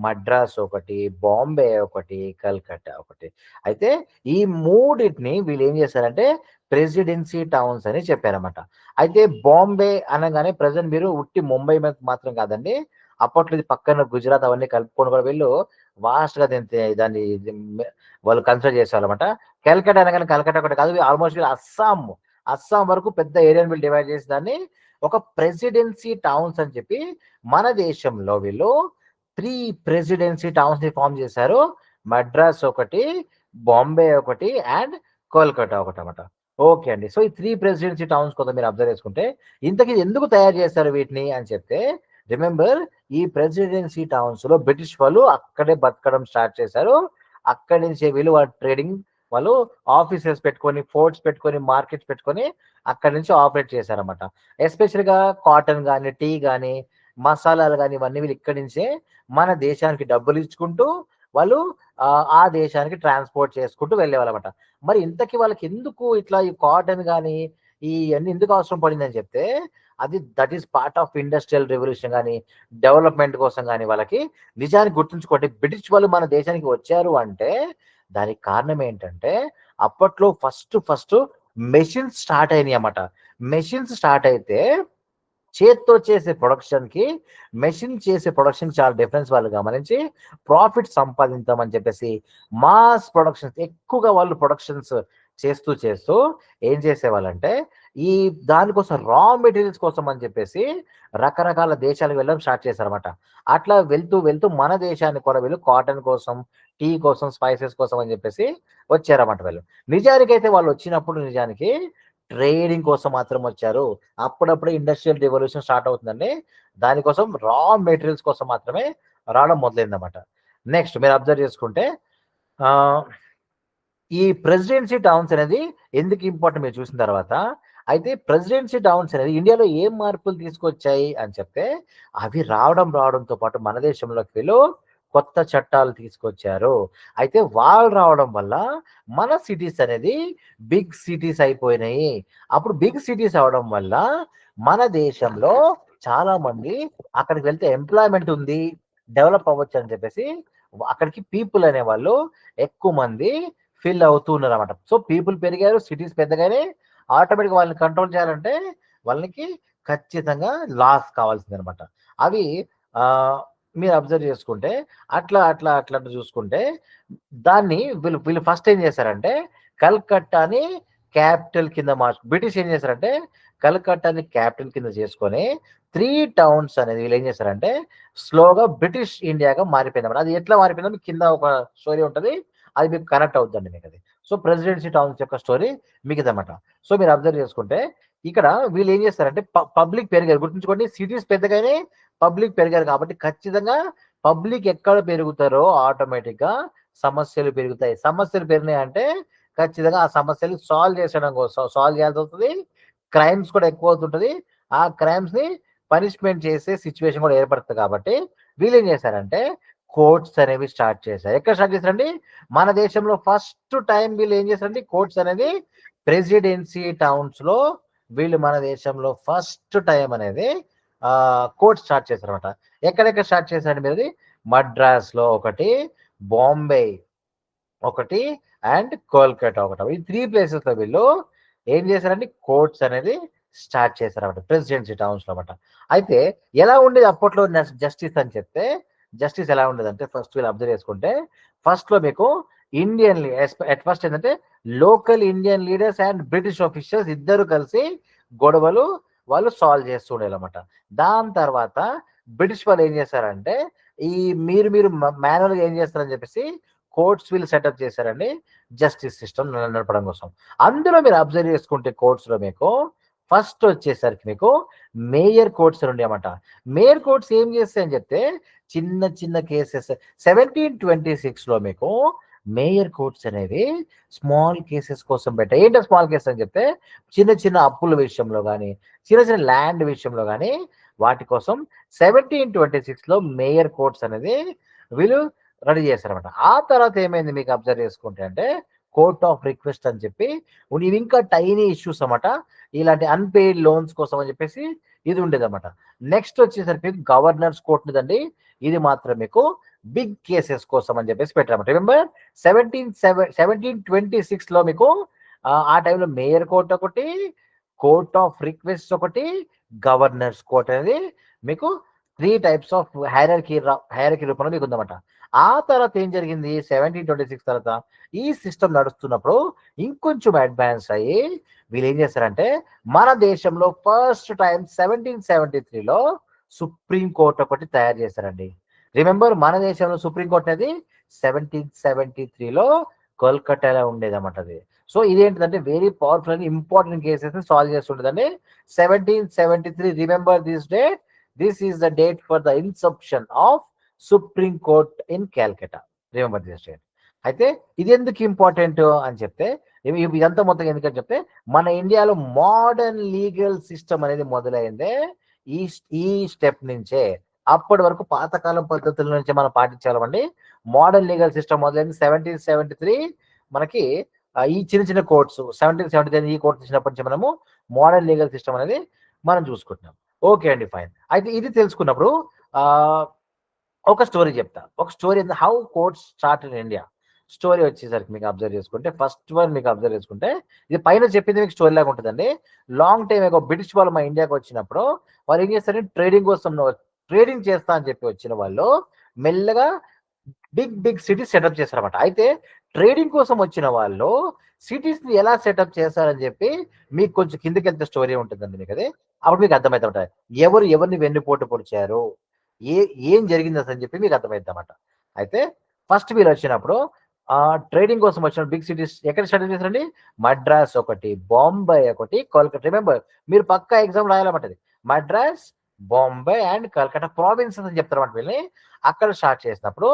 మద్రాస్ ఒకటి, బాంబే ఒకటి, కల్కట్టా ఒకటి. అయితే ఈ మూడింటిని వీళ్ళు ఏం చేశారంటే ప్రెసిడెన్సీ టౌన్స్ అని చెప్పారన్నమాట. అయితే బాంబే అనగానే ప్రజెంట్ మీరు ఉట్టి ముంబై మాత్రం కాదండి, అప్పట్లో ఇది పక్కన గుజరాత్ అవన్నీ కలుపుకొని కూడా వీళ్ళు వాస్ట్ గా దాన్ని వాళ్ళు కన్సిడర్ చేసేవాళ్ళమాట. కల్కట్టా అనగానే కల్కట్టా ఒకటి కాదు, ఆల్మోస్ట్ అస్సాం వరకు పెద్ద ఏరియాని వీళ్ళు డివైడ్ చేసి దాన్ని ఒక ప్రెసిడెన్సీ టౌన్స్ అని చెప్పి మన దేశంలో వీళ్ళు 3 ప్రెసిడెన్సీ టౌన్స్ ని ఫామ్ చేశారు. మద్రాస్ ఒకటి, బాంబే ఒకటి అండ్ కోల్కతా ఒకటి అన్నమాట. ఓకే అండి, సో ఈ 3 ప్రెసిడెన్సీ టౌన్స్ కొంత మీరు అబ్జర్వ్ చేసుకుంటే ఇంతకీ ఎందుకు తయారు చేస్తారు వీటిని అని చెప్తే, రిమెంబర్ ఈ ప్రెసిడెన్సీ టౌన్స్ లో బ్రిటిష్ వాళ్ళు అక్కడే బతకడం స్టార్ట్ చేశారు. అక్కడి నుంచి వీళ్ళు ట్రేడింగ్, వాళ్ళు ఆఫీసెస్ పెట్టుకొని, ఫోర్ట్స్ పెట్టుకొని, మార్కెట్స్ పెట్టుకొని అక్కడి నుంచి ఆపరేట్ చేశారన్నమాట. ఎస్పెషల్గా కాటన్ కానీ, టీ కానీ, మసాలాలు కానీ ఇవన్నీ వీళ్ళు ఇక్కడి నుంచే మన దేశానికి డబ్బులు ఇచ్చుకుంటూ వాళ్ళు ఆ దేశానికి ట్రాన్స్పోర్ట్ చేసుకుంటూ వెళ్ళేవాళ్ళమాట. మరి ఇంతకీ వాళ్ళకి ఎందుకు ఇట్లా ఈ కాటన్ కానీ ఈ అన్ని ఎందుకు అవసరం పడిందని చెప్తే, అది that is part of industrial revolution కానీ డెవలప్మెంట్ కోసం కానీ వాళ్ళకి. నిజానికి గుర్తుంచుకోండి, బ్రిటిష్ వాళ్ళు మన దేశానికి వచ్చారు అంటే దానికి కారణం ఏంటంటే అప్పట్లో ఫస్ట్ మెషిన్స్ స్టార్ట్ అయినాయి అన్నమాట. మెషిన్స్ స్టార్ట్ అయితే చేత్తో చేసే ప్రొడక్షన్ కి మెషిన్ చేసే ప్రొడక్షన్ చాలా డిఫరెన్స్ వాళ్ళు గమనించి ప్రాఫిట్ సంపాదించామని చెప్పేసి మాస్ ప్రొడక్షన్స్ ఎక్కువగా వాళ్ళు ప్రొడక్షన్స్ చేస్తూ ఏం చేసేవాళ్ళంటే ఈ దానికోసం రా మెటీరియల్స్ కోసం అని చెప్పేసి రకరకాల దేశాలకు వెళ్ళడం స్టార్ట్ చేశారన్నమాట. అట్లా వెళ్తూ మన దేశానికి కూడా వీళ్ళు కాటన్ కోసం, టీ కోసం, స్పైసెస్ కోసం అని చెప్పేసి వచ్చారన్నమాట వీళ్ళు. నిజానికైతే వాళ్ళు వచ్చినప్పుడు ట్రేడింగ్ కోసం మాత్రం వచ్చారు. అప్పుడప్పుడే ఇండస్ట్రియల్ రివల్యూషన్ స్టార్ట్ అవుతుందండి. దానికోసం రా మెటీరియల్స్ కోసం మాత్రమే రావడం మొదలైందన్నమాట. నెక్స్ట్ మీరు అబ్జర్వ్ చేసుకుంటే ఈ ప్రెసిడెన్సీ టౌన్స్ అనేది ఎందుకు ఇంపార్టెంట్ మీరు చూసిన తర్వాత, అయితే ప్రెసిడెన్సీ టౌన్స్ అనేది ఇండియాలో ఏం మార్పులు తీసుకొచ్చాయి అని చెప్తే, అవి రావడంతో పాటు మన దేశంలోకి వీళ్ళు కొత్త చట్టాలు తీసుకొచ్చారు. అయితే వాళ్ళు రావడం వల్ల మన సిటీస్ అనేది బిగ్ సిటీస్ అయిపోయినాయి. అప్పుడు బిగ్ సిటీస్ అవడం వల్ల మన దేశంలో చాలా మంది అక్కడికి వెళ్తే ఎంప్లాయ్మెంట్ ఉంది, డెవలప్ అవ్వచ్చు అని చెప్పేసి అక్కడికి పీపుల్ అనేవాళ్ళు ఎక్కువ మంది ఫిల్ అవుతూ ఉన్నారు అనమాట. సో పీపుల్ పెరిగారు, సిటీస్ పెద్దగానే ఆటోమేటిక్గా వాళ్ళని కంట్రోల్ చేయాలంటే వాళ్ళకి ఖచ్చితంగా లాస్ కావాల్సింది అనమాట. అవి మీరు అబ్జర్వ్ చేసుకుంటే అట్లా చూసుకుంటే దాన్ని వీళ్ళు ఫస్ట్ ఏం చేశారంటే కల్కట్టాని క్యాపిటల్ కింద బ్రిటిష్ ఏం చేశారంటే కల్కట్టాని క్యాపిటల్ కింద చేసుకొని 3 టౌన్స్ అనేది వీళ్ళు ఏం చేశారంటే స్లోగా బ్రిటిష్ ఇండియాగా మారిపోయింది అన్నమాట. అది ఎట్లా మారిపోయిందో మీకు కింద ఒక స్టోరీ ఉంటుంది, అది మీకు కనెక్ట్ అవుతుందండి మీకు అది. సో ప్రెసిడెన్సీ టౌన్స్ యొక్క స్టోరీ మీకు ఇదన్నమాట. సో మీరు అబ్జర్వ్ చేసుకుంటే ఇక్కడ వీళ్ళు ఏం చేస్తారంటే పబ్లిక్ పెరిగారు, గుర్తుంచుకోండి సిటీస్ పెద్దగానే పబ్లిక్ పెరిగారు కాబట్టి ఖచ్చితంగా పబ్లిక్ ఎక్కడ పెరుగుతారో ఆటోమేటిక్గా సమస్యలు పెరుగుతాయి. సమస్యలు పెరిగినాయి అంటే ఖచ్చితంగా ఆ సమస్యలు సాల్వ్ చేయాల్సి వస్తుంది. క్రైమ్స్ కూడా ఎక్కువ అవుతుంటది. ఆ క్రైమ్స్ ని పనిష్మెంట్ చేసే సిచ్యువేషన్ కూడా ఏర్పడుతుంది. కాబట్టి వీళ్ళు ఏం చేశారంటే కోర్ట్స్ అనేవి స్టార్ట్ చేశారు. ఎక్కడ స్టార్ట్ చేశారండి? మన దేశంలో ఫస్ట్ టైం వీళ్ళు ఏం చేశారండి కోర్ట్స్ అనేది ప్రెసిడెన్సీ టౌన్స్ లో వీళ్ళు మన దేశంలో ఫస్ట్ టైం అనేది కోర్ట్ స్టార్ట్ చేశారనమాట. ఎక్కడెక్కడ స్టార్ట్ చేశారండి మీరు? మద్రాస్ లో ఒకటి, బాంబే ఒకటి అండ్ కోల్కతా ఒకటి. ఈ 3 ప్లేసెస్ లో వీళ్ళు ఏం చేశారండి కోర్ట్స్ అనేది స్టార్ట్ చేశారన్నమాట ప్రెసిడెన్సీ టౌన్స్ లో అనమాట. అయితే ఎలా ఉండేది అప్పట్లో జస్టిస్ అని చెప్తే, జస్టిస్ ఎలా ఉండేది అంటే ఫస్ట్ వీళ్ళు అబ్జర్వ్ చేసుకుంటే ఫస్ట్ లో మీకు ఇండియన్ అట్ ఫస్ట్ ఏంటంటే local Indian leaders and British officials ఇద్దరు కలిసి గొడవలు వాళ్ళు సాల్వ్ చేస్తుండే అనమాట. దాని తర్వాత బ్రిటిష్ వాళ్ళు ఏం చేశారంటే ఈ మీరు మాన్యువల్గా ఏం చేస్తారని చెప్పేసి కోర్ట్స్ వీళ్ళు సెటప్ చేశారండి జస్టిస్ సిస్టమ్ నడపడం కోసం. అందులో మీరు అబ్జర్వ్ చేసుకుంటే కోర్ట్స్ లో మీకు ఫస్ట్ వచ్చేసరికి మీకు మేయర్ కోర్ట్స్ ఉండే అన్నమాట. మేయర్ కోర్ట్స్ ఏం చేస్తాయని చెప్తే చిన్న చిన్న కేసెస్ 1726 లో మీకు మేయర్ కోర్ట్స్ అనేవి స్మాల్ కేసెస్ కోసం పెట్టాయి. ఏంటో స్మాల్ కేసెస్ అని చెప్తే చిన్న చిన్న అప్పుల విషయంలో కానీ చిన్న చిన్న ల్యాండ్ విషయంలో కానీ వాటి కోసం 1726 లో మేయర్ కోర్ట్స్ అనేది వీళ్ళు రెడీ చేశారనమాట. ఆ తర్వాత ఏమైంది మీకు అబ్జర్వ్ చేసుకుంటే అంటే కోర్ట్ ఆఫ్ రిక్వెస్ట్ అని చెప్పి ఇవి ఇంకా టైనీ ఇష్యూస్ అన్నమాట. ఇలాంటి అన్పెయిడ్ లోన్స్ కోసం అని చెప్పేసి ఇది ఉండేది అనమాట. నెక్స్ట్ వచ్చేసరికి గవర్నర్స్ కోర్ట్ ఉందండి. ఇది మాత్రం మీకు బిగ్ కేసెస్ కోసం అని చెప్పేసి పెట్టారన్నమాట. రిమెంబర్ 1726 లో మీకు ఆ టైంలో మేయర్ కోర్ట్ ఒకటి, కోర్ట్ ఆఫ్ రిక్వెస్ట్ ఒకటి, గవర్నర్స్ కోర్ట్ అనేది మీకు 3 టైప్స్ ఆఫ్ హైరార్కీ రూపంలో మీకు ఉందన్నమాట. ఆ తర్వాత ఏం జరిగింది 1726 తర్వాత ఈ సిస్టమ్ నడుస్తున్నప్పుడు ఇంకొంచెం అడ్వాన్స్ అయ్యి వీళ్ళు ఏం చేస్తారంటే మన దేశంలో ఫస్ట్ టైం 1773లో సుప్రీం కోర్ట్ ఒకటి తయారు చేశారండి. రిమెంబర్ మన దేశంలో సుప్రీం కోర్ట్ అనేది 1773లో కోల్కతాలో ఉండేది అన్నమాట అది. సో ఇదేంటంటే very powerful and important cases ని సాల్వ్ చేస్తుంటదండి. 1773 remember this date, this is the date for the inception of supreme court in Calcutta. Remember this date. అయితే ఇది ఎందుకు ఇంపార్టెంట్ అని చెప్తే ఇదంతా మొత్తం ఎందుకని చెప్తే మన ఇండియాలో మోడర్న్ లీగల్ సిస్టమ్ అనేది మొదలైందే ఈ స్టెప్ నుంచే. అప్పటి వరకు పాతకాలం పద్ధతుల నుంచి మనం పాటించాలండి. మోడర్న్ లీగల్ సిస్టమ్ మొదలైంది 1773. మనకి ఈ చిన్న చిన్న కోర్ట్స్ 1773 ఈ కోర్టు వచ్చినప్పటి నుంచి మనము మోడర్న్ లీగల్ సిస్టమ్ అనేది మనం చూసుకుంటున్నాం. ఓకే అండి, ఫైన్. అయితే ఇది తెలుసుకున్నప్పుడు ఒక స్టోరీ చెప్తా. ఒక story how courts start in India. Story వచ్చేసరికి మీకు అబ్జర్వ్ చేసుకుంటే ఫస్ట్ వన్ మీకు అబ్జర్వ్ చేసుకుంటే ఇది పైన చెప్పింది మీకు స్టోరీ లాగా ఉంటుందండి. లాంగ్ టైం ఏగో బ్రిటిష్ వాళ్ళు మా ఇండియాకి వచ్చినప్పుడు వాళ్ళు ఏం చేస్తారంటే ట్రేడింగ్ కోసం ట్రేడింగ్ చేస్తా అని చెప్పి వచ్చిన వాళ్ళు మెల్లగా బిగ్ సిటీస్ సెటప్ చేస్తారన్నమాట. అయితే ట్రేడింగ్ కోసం వచ్చిన వాళ్ళు సిటీస్ ని ఎలా సెటప్ చేస్తారని చెప్పి మీకు కొంచెం కిందకి వెళ్తే స్టోరీ ఉంటుందండి మీకు. అది అప్పుడు మీకు అర్థమవుతా ఉంటాయి ఎవరిని వెన్నుపోటు పొడిచారు, ఏం జరిగింది అసలు అని చెప్పి మీకు అర్థమైంది అన్నమాట. అయితే ఫస్ట్ వీళ్ళు వచ్చినప్పుడు ట్రేడింగ్ కోసం వచ్చిన బిగ్ సిటీస్ ఎక్కడ స్టడీ చేశారండి? మద్రాస్ ఒకటి, బాంబే ఒకటి, కోల్కతా. రిమెంబర్, మీరు పక్కా ఎగ్జామ్ రాయాలన్నమాట. మద్రాస్, బాంబే అండ్ కల్కటా ప్రావిన్సెస్ అని చెప్తారన్నమాట వీళ్ళని. అక్కడ స్టార్ట్ చేసినప్పుడు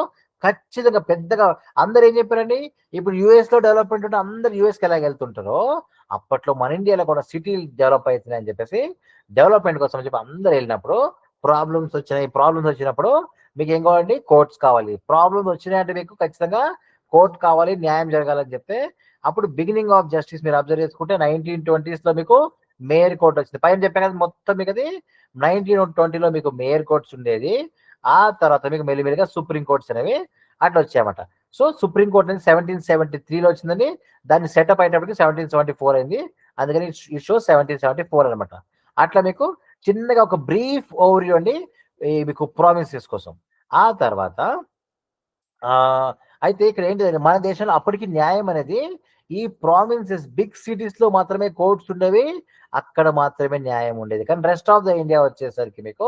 ఖచ్చితంగా పెద్దగా అందరు ఏం చెప్పారండి, ఇప్పుడు యుఎస్ లో డెవలప్మెంట్ ఉంటే అందరు యుఎస్కి ఎలా వెళ్తుంటారో అప్పట్లో మన ఇండియాలో కూడా సిటీలు డెవలప్ అవుతున్నాయని చెప్పేసి డెవలప్మెంట్ కోసం చెప్పి అందరు వెళ్ళినప్పుడు ప్రాబ్లమ్స్ వచ్చినప్పుడు మీకు ఏం కావాలండి? కోర్ట్స్ కావాలి. ప్రాబ్లమ్స్ వచ్చినాయంటే మీకు ఖచ్చితంగా కోర్ట్ కావాలి, న్యాయం జరగాలని చెప్తే అప్పుడు బిగినింగ్ ఆఫ్ జస్టిస్ మీరు అబ్జర్వ్ చేసుకుంటే 1920s లో మీకు మేయర్ కోర్ట్ వచ్చింది. పైన చెప్పాను కదా మొత్తం మీకు అది 1920లో మీకు మేయర్ కోర్ట్స్ ఉండేది. ఆ తర్వాత మీకు మెల్లిమెల్లిగా సుప్రీం కోర్ట్స్ అనేవి అట్లా వచ్చాయన్నమాట. సో సుప్రీం కోర్ట్ అనేది 1773లో వచ్చిందండి. దాన్ని సెటప్ అయినప్పటికీ 1774 అయింది. అందుకని ఈ షో 1774 అనమాట. అట్లా మీకు చిన్నగా ఒక బ్రీఫ్ ఓవర్వ్యూ అండి మీకు ప్రావిన్సెస్ కోసం. ఆ తర్వాత అయితే ఇక్కడ ఏంటిదంటే మన దేశంలో అప్పటికి న్యాయం అనేది ఈ ప్రావిన్సెస్ బిగ్ సిటీస్ లో మాత్రమే కోర్ట్స్ ఉండేవి, అక్కడ మాత్రమే న్యాయం ఉండేది. కానీ రెస్ట్ ఆఫ్ ద ఇండియా వచ్చేసరికి మీకు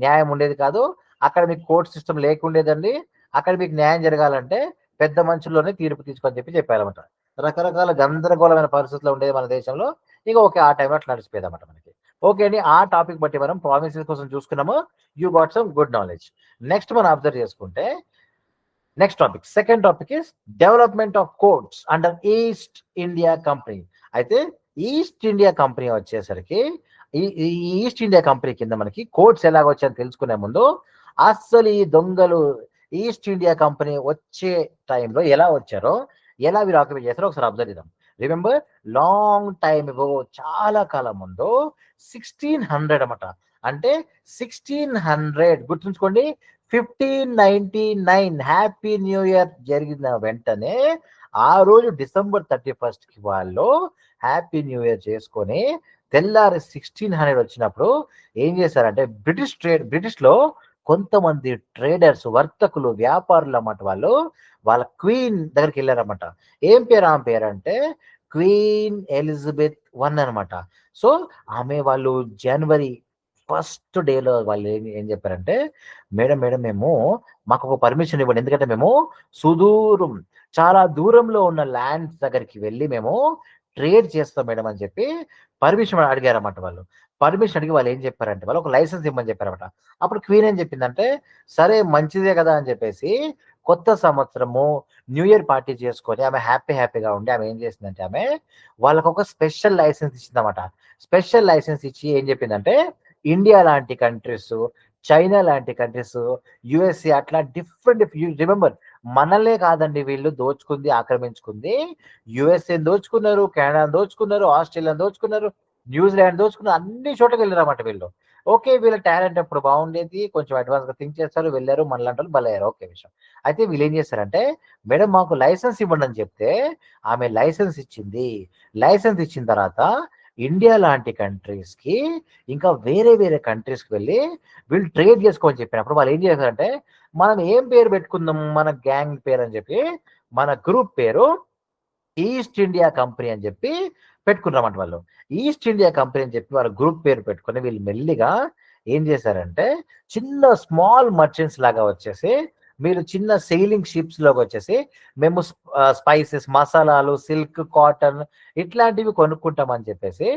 న్యాయం ఉండేది కాదు. అక్కడ మీకు కోర్ట్ సిస్టమ్ లేకుండేదండి. అక్కడ మీకు న్యాయం జరగాలంటే పెద్ద మనుషుల్లోనే తీర్పు తీసుకొని చెప్పారన్నమాట. రకరకాల గందరగోళమైన పరిస్థితులు ఉండేది మన దేశంలో. ఇక ఓకే, ఆ టైంలో అట్లా నడిచిపోయేది అన్నమాట మనకి. ఓకే అండి, ఆ టాపిక్ బట్టి మనం ప్రావిన్సెస్ కోసం చూసుకున్నాము. You got some good knowledge. Next మనం అబ్జర్వ్ చేసుకుంటే next topic, second topic is development of courts under East India company. అయితే ఈస్ట్ ఇండియా కంపెనీ వచ్చేసరికి ఈ ఈస్ట్ ఇండియా కంపెనీ కింద మనకి కోర్ట్స్ ఎలాగ వచ్చాయని తెలుసుకునే ముందు అస్సలు ఈ దొంగలు ఈస్ట్ ఇండియా కంపెనీ వచ్చే టైంలో ఎలా వచ్చారో, ఎలా వీరు ఆక్యుపై చేశారో ఒకసారి అబ్జర్వ్ చేద్దాం. రిమెంబర్, లాంగ్ టైమ్ ఎగో, చాలా కాలం ముందు 1600 అన్నమాట. అంటే 1600 గుర్తుంచుకోండి. 1599 హ్యాపీ న్యూ ఇయర్ జరిగిన వెంటనే ఆ రోజు December 31st కి వాళ్ళు హ్యాపీ న్యూ ఇయర్ చేసుకొని తెల్లారి 1600 వచ్చినప్పుడు ఏం చేశారంటే బ్రిటిష్ లో కొంతమంది ట్రేడర్స్, వర్తకులు, వ్యాపారులు అన్నమాట, వాళ్ళు వాళ్ళ క్వీన్ దగ్గరికి వెళ్ళారన్నమాట. ఏం పేరు ఆమె పేరు అంటే క్వీన్ ఎలిజబెత్ I అనమాట. సో ఆమె వాళ్ళు జనవరి ఫస్ట్ డేలో వాళ్ళు ఏం చెప్పారంటే, మేడం మేము మాకు ఒక పర్మిషన్ ఇవ్వండి, ఎందుకంటే మేము సుదూరం చాలా దూరంలో ఉన్న ల్యాండ్స్ దగ్గరికి వెళ్ళి మేము ట్రేడ్ చేస్తాం మేడం అని చెప్పి పర్మిషన్ అడిగారన్నమాట. వాళ్ళు పర్మిషన్ అడిగి వాళ్ళు ఏం చెప్పారంటే వాళ్ళు ఒక లైసెన్స్ ఇవ్వమని చెప్పారన్నమాట. అప్పుడు క్వీన్ ఏం చెప్పిందంటే సరే మంచిదే కదా అని చెప్పేసి కొత్త సంవత్సరము న్యూ ఇయర్ పార్టీ చేసుకొని ఆమె హ్యాపీగా ఉండి ఆమె ఏం చేసిందంటే ఆమె వాళ్ళకు ఒక స్పెషల్ లైసెన్స్ ఇచ్చిందన్నమాట. స్పెషల్ లైసెన్స్ ఇచ్చి ఏం చెప్పిందంటే ఇండియా లాంటి కంట్రీస్, చైనా లాంటి కంట్రీస్, యుఎస్ఏ అట్లా డిఫరెంట్ రిమెంబర్, మనలే కాదండి వీళ్ళు దోచుకుంది, ఆక్రమించుకుంది. యుఎస్ఏ దోచుకున్నారు, కెనడా దోచుకున్నారు, ఆస్ట్రేలియా దోచుకున్నారు, న్యూజిలాండ్ దోచుకున్నారు, అన్ని చోట్లకి వెళ్ళారన్నమాట వీళ్ళు. ఓకే, వీళ్ళ టాలెంట్ అప్పుడు బాగుండేది, కొంచెం అడ్వాన్స్ గా థింక్ చేస్తారు, వెళ్ళారు, మనలాంటి వాళ్ళు బలయ్యారు. ఓకే విషయం. అయితే వీళ్ళు ఏం చేస్తారంటే మేడం మాకు లైసెన్స్ ఇవ్వండి అని చెప్తే ఆమె లైసెన్స్ ఇచ్చింది. లైసెన్స్ ఇచ్చిన తర్వాత ఇండియా లాంటి కంట్రీస్ కి ఇంకా వేరే కంట్రీస్కి వెళ్ళి వీళ్ళు ట్రేడ్ చేసుకోని చెప్పినప్పుడు వాళ్ళు ఏం చేశారంటే మనం ఏం పేరు పెట్టుకుందాం మన గ్యాంగ్ పేరు అని చెప్పి మన గ్రూప్ పేరు ఈస్ట్ ఇండియా కంపెనీ అని చెప్పి పెట్టుకున్నామంట. వాళ్ళు ఈస్ట్ ఇండియా కంపెనీ అని చెప్పి వాళ్ళ గ్రూప్ పేరు పెట్టుకుని వీళ్ళు మెల్లిగా ఏం చేశారంటే చిన్న స్మాల్ మర్చెంట్స్ లాగా వచ్చేసి మీరు చిన్న సెయిలింగ్ షిప్స్ లోకి వచ్చేసి మేము స్పైసెస్, మసాలాలు, సిల్క్, కాటన్ ఇట్లాంటివి కొనుక్కుంటామని చెప్పేసి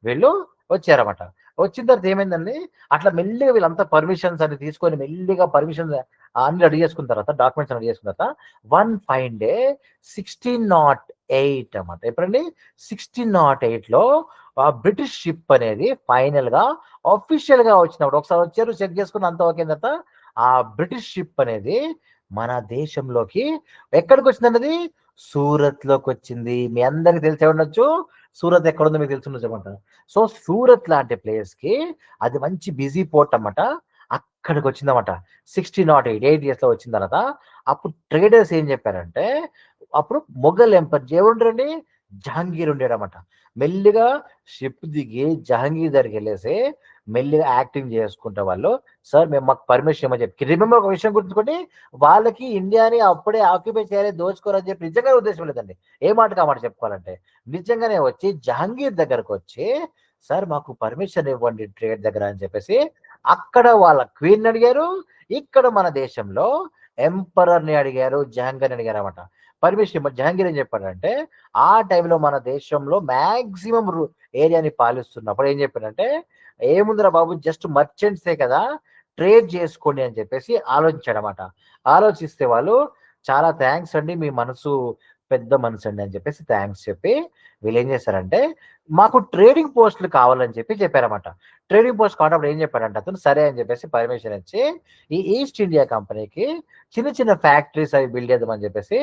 వీళ్ళు వచ్చారన్నమాట. వచ్చిన తర్వాత ఏమైందండి, అట్లా మెల్లిగా వీళ్ళంతా పర్మిషన్స్ అని తీసుకొని మెల్లిగా పర్మిషన్స్ అన్ని రెడీ చేసుకున్న తర్వాత, డాక్యుమెంట్స్ రెడీ చేసుకున్న తర్వాత వన్ ఫైన్ డే 1608 అన్నమాట. ఎప్పుడండి 1608లో బ్రిటిష్ షిప్ అనేది ఫైనల్ గా అఫీషియల్ గా వచ్చినప్పుడు ఒకసారి వచ్చారు, చెక్ చేసుకుని అంత ఓకే తర్వాత ఆ బ్రిటిష్ షిప్ అనేది మన దేశంలోకి ఎక్కడికి వచ్చిందన్నది సూరత్ లోకి వచ్చింది. మీ అందరికి తెలిసే ఉండొచ్చు సూరత్ ఎక్కడ ఉందో మీకు తెలిసి ఉండొచ్చు అనమాట. సో సూరత్ లాంటి ప్లేస్ కి అది మంచి బిజీ పోర్ట్ అన్నమాట. అక్కడికి వచ్చిందన్నమాట 1608 ఇయర్స్ లో వచ్చిన తర్వాత అప్పుడు ట్రేడర్స్ ఏం చెప్పారంటే అప్పుడు మొఘల్ ఎంపైర్ ఎవరుంటారండి, జహాంగీర్ ఉండేడన్నమాట. మెల్లిగా షిప్ దిగి జహాంగీర్ దగ్గరికి వెళ్ళేసి మెల్లిగా యాక్టింగ్ చేసుకుంటే వాళ్ళు సార్ మేము మాకు పర్మిషన్ ఇవ్వమని చెప్పి రిమెంబర్ ఒక విషయం గుర్తుంచుకోండి, వాళ్ళకి ఇండియాని అప్పుడే ఆక్యుపై చేయాలి, దోచుకోవాలని చెప్పి నిజంగా ఉద్దేశం లేదండి. ఏ మాట కామాట చెప్పుకోవాలంటే నిజంగానే వచ్చి జహాంగీర్ దగ్గరకు వచ్చి సార్ మాకు పర్మిషన్ ఇవ్వండి ట్రేడ్ దగ్గర అని చెప్పేసి అక్కడ వాళ్ళ క్వీన్ అడిగారు, ఇక్కడ మన దేశంలో ఎంపరర్ ని అడిగారు, జహాంగీర్ అడిగారు అనమాట. పర్మిషన్ జహాంగీర్ ఏం చెప్పాడంటే, ఆ టైంలో మన దేశంలో మ్యాక్సిమం ఏరియాని పాలిస్తున్నప్పుడు ఏం చెప్పాడంటే, ఏముందిరా బాబు జస్ట్ మర్చెంట్సే కదా, ట్రేడ్ చేసుకోండి అని చెప్పేసి ఆలోచించాడనమాట. ఆలోచిస్తే వాళ్ళు చాలా థ్యాంక్స్ అండి, మీ మనసు పెద్ద మనసు అండి అని చెప్పేసి థ్యాంక్స్ చెప్పి వీళ్ళు ఏం చేశారంటే, మాకు ట్రేడింగ్ పోస్టులు కావాలని చెప్పారన్నమాట. ట్రేడింగ్ పోస్ట్ కావాలన్నప్పుడు ఏం చెప్పాడంటే అతను, సరే అని చెప్పేసి పర్మిషన్ ఇచ్చి ఈ ఈస్ట్ ఇండియా కంపెనీకి చిన్న చిన్న ఫ్యాక్టరీస్ అవి బిల్డ్ చేద్దామని చెప్పేసి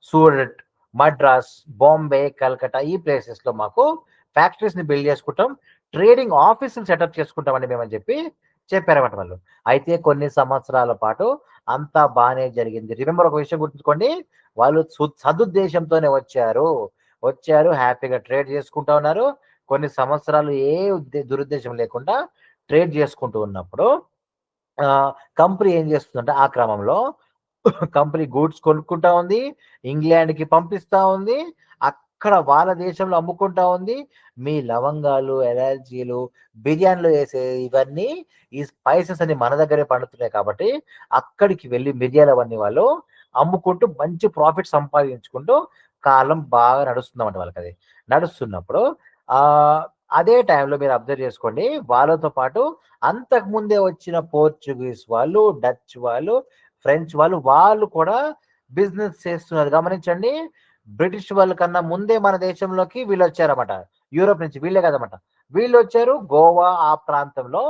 సూరత్, మద్రాస్, బాంబే, కల్కటా ఈ ప్లేసెస్ లో మాకు ఫ్యాక్టరీస్ ని బిల్డ్ చేసుకుంటాం, ట్రేడింగ్ ఆఫీసులు సెటప్ చేసుకుంటామని మేమని చెప్పారన్నమాట వాళ్ళు. అయితే కొన్ని సంవత్సరాల పాటు అంతా బాగానే జరిగింది. రిమెంబర్ ఒక విషయం గుర్తుంచుకోండి, వాళ్ళు సదుద్దేశంతోనే వచ్చారు హ్యాపీగా ట్రేడ్ చేసుకుంటా ఉన్నారు. కొన్ని సంవత్సరాలు ఏ దురుద్దేశం లేకుండా ట్రేడ్ చేసుకుంటూ ఉన్నప్పుడు కంపెనీ ఏం చేస్తుందంటే ఆ క్రమంలో కంపెనీ గూడ్స్ కొనుక్కుంటా ఉంది, ఇంగ్లాండ్కి పంపిస్తా ఉంది, అక్కడ వాళ్ళ దేశంలో అమ్ముకుంటా ఉంది. మీ లవంగాలు, ఎలర్జీలు, బిర్యానీలో వేసే ఇవన్నీ ఈ స్పైసెస్ అన్ని మన దగ్గరే పండుతున్నాయి కాబట్టి అక్కడికి వెళ్ళి మిరియాలు అవన్నీ వాళ్ళు అమ్ముకుంటూ మంచి ప్రాఫిట్ సంపాదించుకుంటూ కాలం బాగా నడుస్తుందన్నమాట వాళ్ళకి. అది నడుస్తున్నప్పుడు అదే టైంలో మీరు అబ్జర్వ్ చేసుకోండి, వాళ్ళతో పాటు అంతకు ముందే వచ్చిన పోర్చుగీస్ వాళ్ళు, డచ్ వాళ్ళు, ఫ్రెంచ్ వాళ్ళు కూడా బిజినెస్ చేస్తున్నారు. గమనించండి, బ్రిటిష్ వాళ్ళ కన్నా ముందే మన దేశంలోకి వీళ్ళు వచ్చారన్నమాట. యూరోప్ నుంచి వీళ్ళే కదన్నమాట, వీళ్ళు వచ్చారు గోవా ఆ ప్రాంతంలో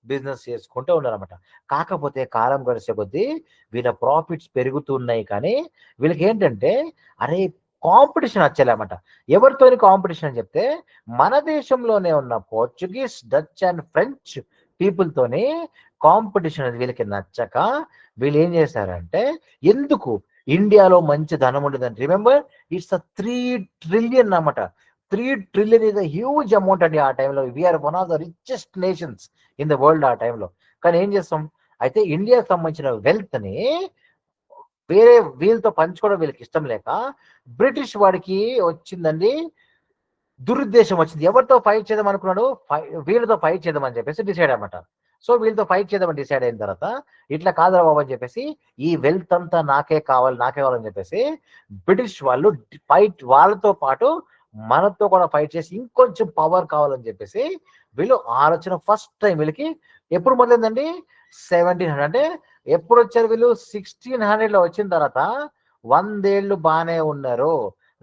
బిజినెస్ చేసుకుంటూ ఉన్నారన్నమాట. కాకపోతే కాలం గడిచే కొద్దీ వీళ్ళ ప్రాఫిట్స్ పెరుగుతున్నాయి, కానీ వీళ్ళకి ఏంటంటే అరే కాంపిటీషన్ వచ్చేలామాట. ఎవరితోని కాంపిటీషన్ అని చెప్తే మన దేశంలోనే ఉన్న పోర్చుగీస్, డచ్ అండ్ ఫ్రెంచ్ పీపుల్తోని కాంపిటీషన్ అనేది వీళ్ళకి నచ్చక వీళ్ళు ఏం చేశారంటే, ఎందుకు ఇండియాలో మంచి ధనం ఉండదని. రిమెంబర్, ఇట్స్ 3 ట్రిలియన్ అన్నమాట. 3 trillion is a huge amount అండి ఆ టైంలో. We are one of the richest nations in the world ఆ టైంలో. కానీ ఏం చేస్తాం, అయితే ఇండియాకి సంబంధించిన వెల్త్ ని వేరే వీళ్ళతో పంచుకోవడం వీళ్ళకి ఇష్టం లేక బ్రిటిష్ వాడికి వచ్చిందండి దురుద్దేశం వచ్చింది. ఎవరితో ఫైట్ చేద్దాం అనుకున్నాడు, వీళ్ళతో ఫైట్ చేద్దామని చెప్పేసి డిసైడ్ అన్నమాట. సో వీళ్ళతో ఫైట్ చేద్దామని డిసైడ్ అయిన తర్వాత ఇట్లా కాదురా బాబు అని చెప్పేసి, ఈ వెల్త్ అంతా నాకే కావాలని చెప్పేసి బ్రిటిష్ వాళ్ళు ఫైట్, వాళ్ళతో పాటు మనతో కూడా ఫైట్ చేసి ఇంకొంచెం పవర్ కావాలని చెప్పేసి వీళ్ళు ఆలోచన ఫస్ట్ టైం వీళ్ళకి ఎప్పుడు మొదలైందండి, 1700. అంటే ఎప్పుడు వచ్చారు వీళ్ళు, 1600 లో వచ్చిన తర్వాత 100 ఏళ్ళు బాగానే ఉన్నారు.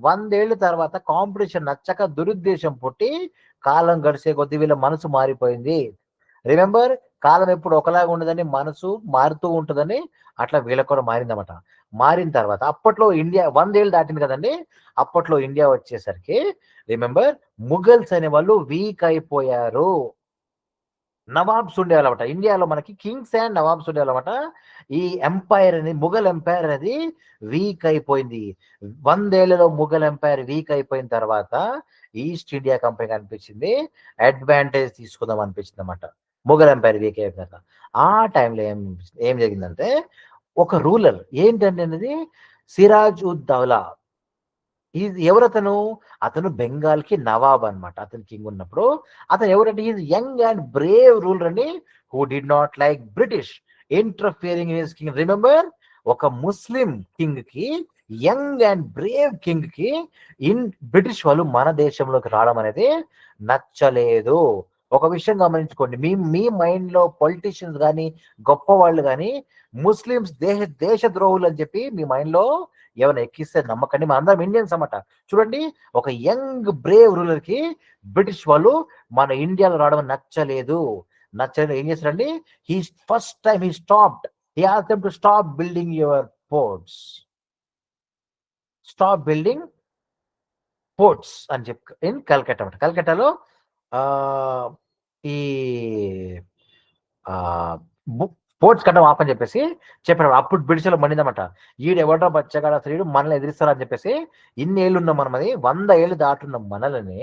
100 ఏళ్ళ తర్వాత కాంపిటీషన్ నచ్చక దురుద్దేశం పుట్టి కాలం గడిచే కొద్దీ వీళ్ళ మనసు మారిపోయింది. రిమెంబర్, కాలం ఎప్పుడు ఒకలాగా ఉండదని, మనసు మారుతూ ఉంటుందని, అట్లా వీళ్ళకి కూడా మారిందన్నమాట. మారిన తర్వాత అప్పట్లో ఇండియా 100 ఏళ్ళు దాటింది కదండి, అప్పట్లో ఇండియా వచ్చేసరికి రిమెంబర్ ముఘల్స్ అనే వాళ్ళు వీక్ అయిపోయారు. నవాబ్స్ ఉండేవాళ్ళమాట ఇండియాలో, మనకి కింగ్స్ అండ్ నవాబ్స్ ఉండేవాళ్ళమాట. ఈ ఎంపైర్ అని, ముఘల్ ఎంపైర్ అనేది వీక్ అయిపోయింది. 100 ఏళ్లలో ముఘల్ ఎంపైర్ వీక్ అయిపోయిన తర్వాత ఈస్ట్ ఇండియా కంపెనీ అనిపించింది అడ్వాంటేజ్ తీసుకుందాం అనిపించింది అన్నమాట. ముఘల్ ఎంపైర్ వీక్ అయిపోయిన ఆ టైంలో ఏం జరిగిందంటే, ఒక రూలర్ ఏంటంటే అనేది సిరాజ్ ఉద్ దౌలా. ఎవరతను, అతను బెంగాల్ కి నవాబ్ అనమాట. అతను కింగ్ ఉన్నప్పుడు అతను ఎవరంటే, is young and brave ruler అండి, who did not like British interfering in his king. Remember, ఒక ముస్లిం కింగ్ కి, యంగ్ అండ్ బ్రేవ్ కింగ్ కి బ్రిటిష్ వాళ్ళు మన దేశంలోకి రావడం అనేది నచ్చలేదు. ఒక విషయం గమనించుకోండి, మీ మైండ్ లో పొలిటీషియన్స్ కానీ, గొప్ప వాళ్ళు కానీ ముస్లిమ్స్ దేశ ద్రోహులు అని చెప్పి మీ మైండ్ లో ఏమైనా ఎక్కిస్తే నమ్మకండి. మన అందరం ఇండియన్స్ అన్నమాట. చూడండి, ఒక యంగ్ బ్రేవ్ రూలర్ కి బ్రిటిష్ వాళ్ళు మన ఇండియాలో రావడం నచ్చలేదు. ఏం చేశారండి, he first time he stopped, he asked them to stop building your ports, stop building ports అని చెప్పి ఇన్ కల్కట్టా అన్నమాట. కల్కట్టాలో ఈ పోర్ట్స్ కట్టడం ఆపని చెప్పేసి చెప్పాడు. అప్పుడు బ్రిటిష్లో మండిందన్నమాట, ఈడెవడో బచ్చగాడ స్త్రీడు మనల్ని ఎదిరిస్తారని చెప్పేసి. ఇన్ని ఏళ్ళు ఉన్నాం మనం, అది 100 ఏళ్ళు దాటున్న మనలని,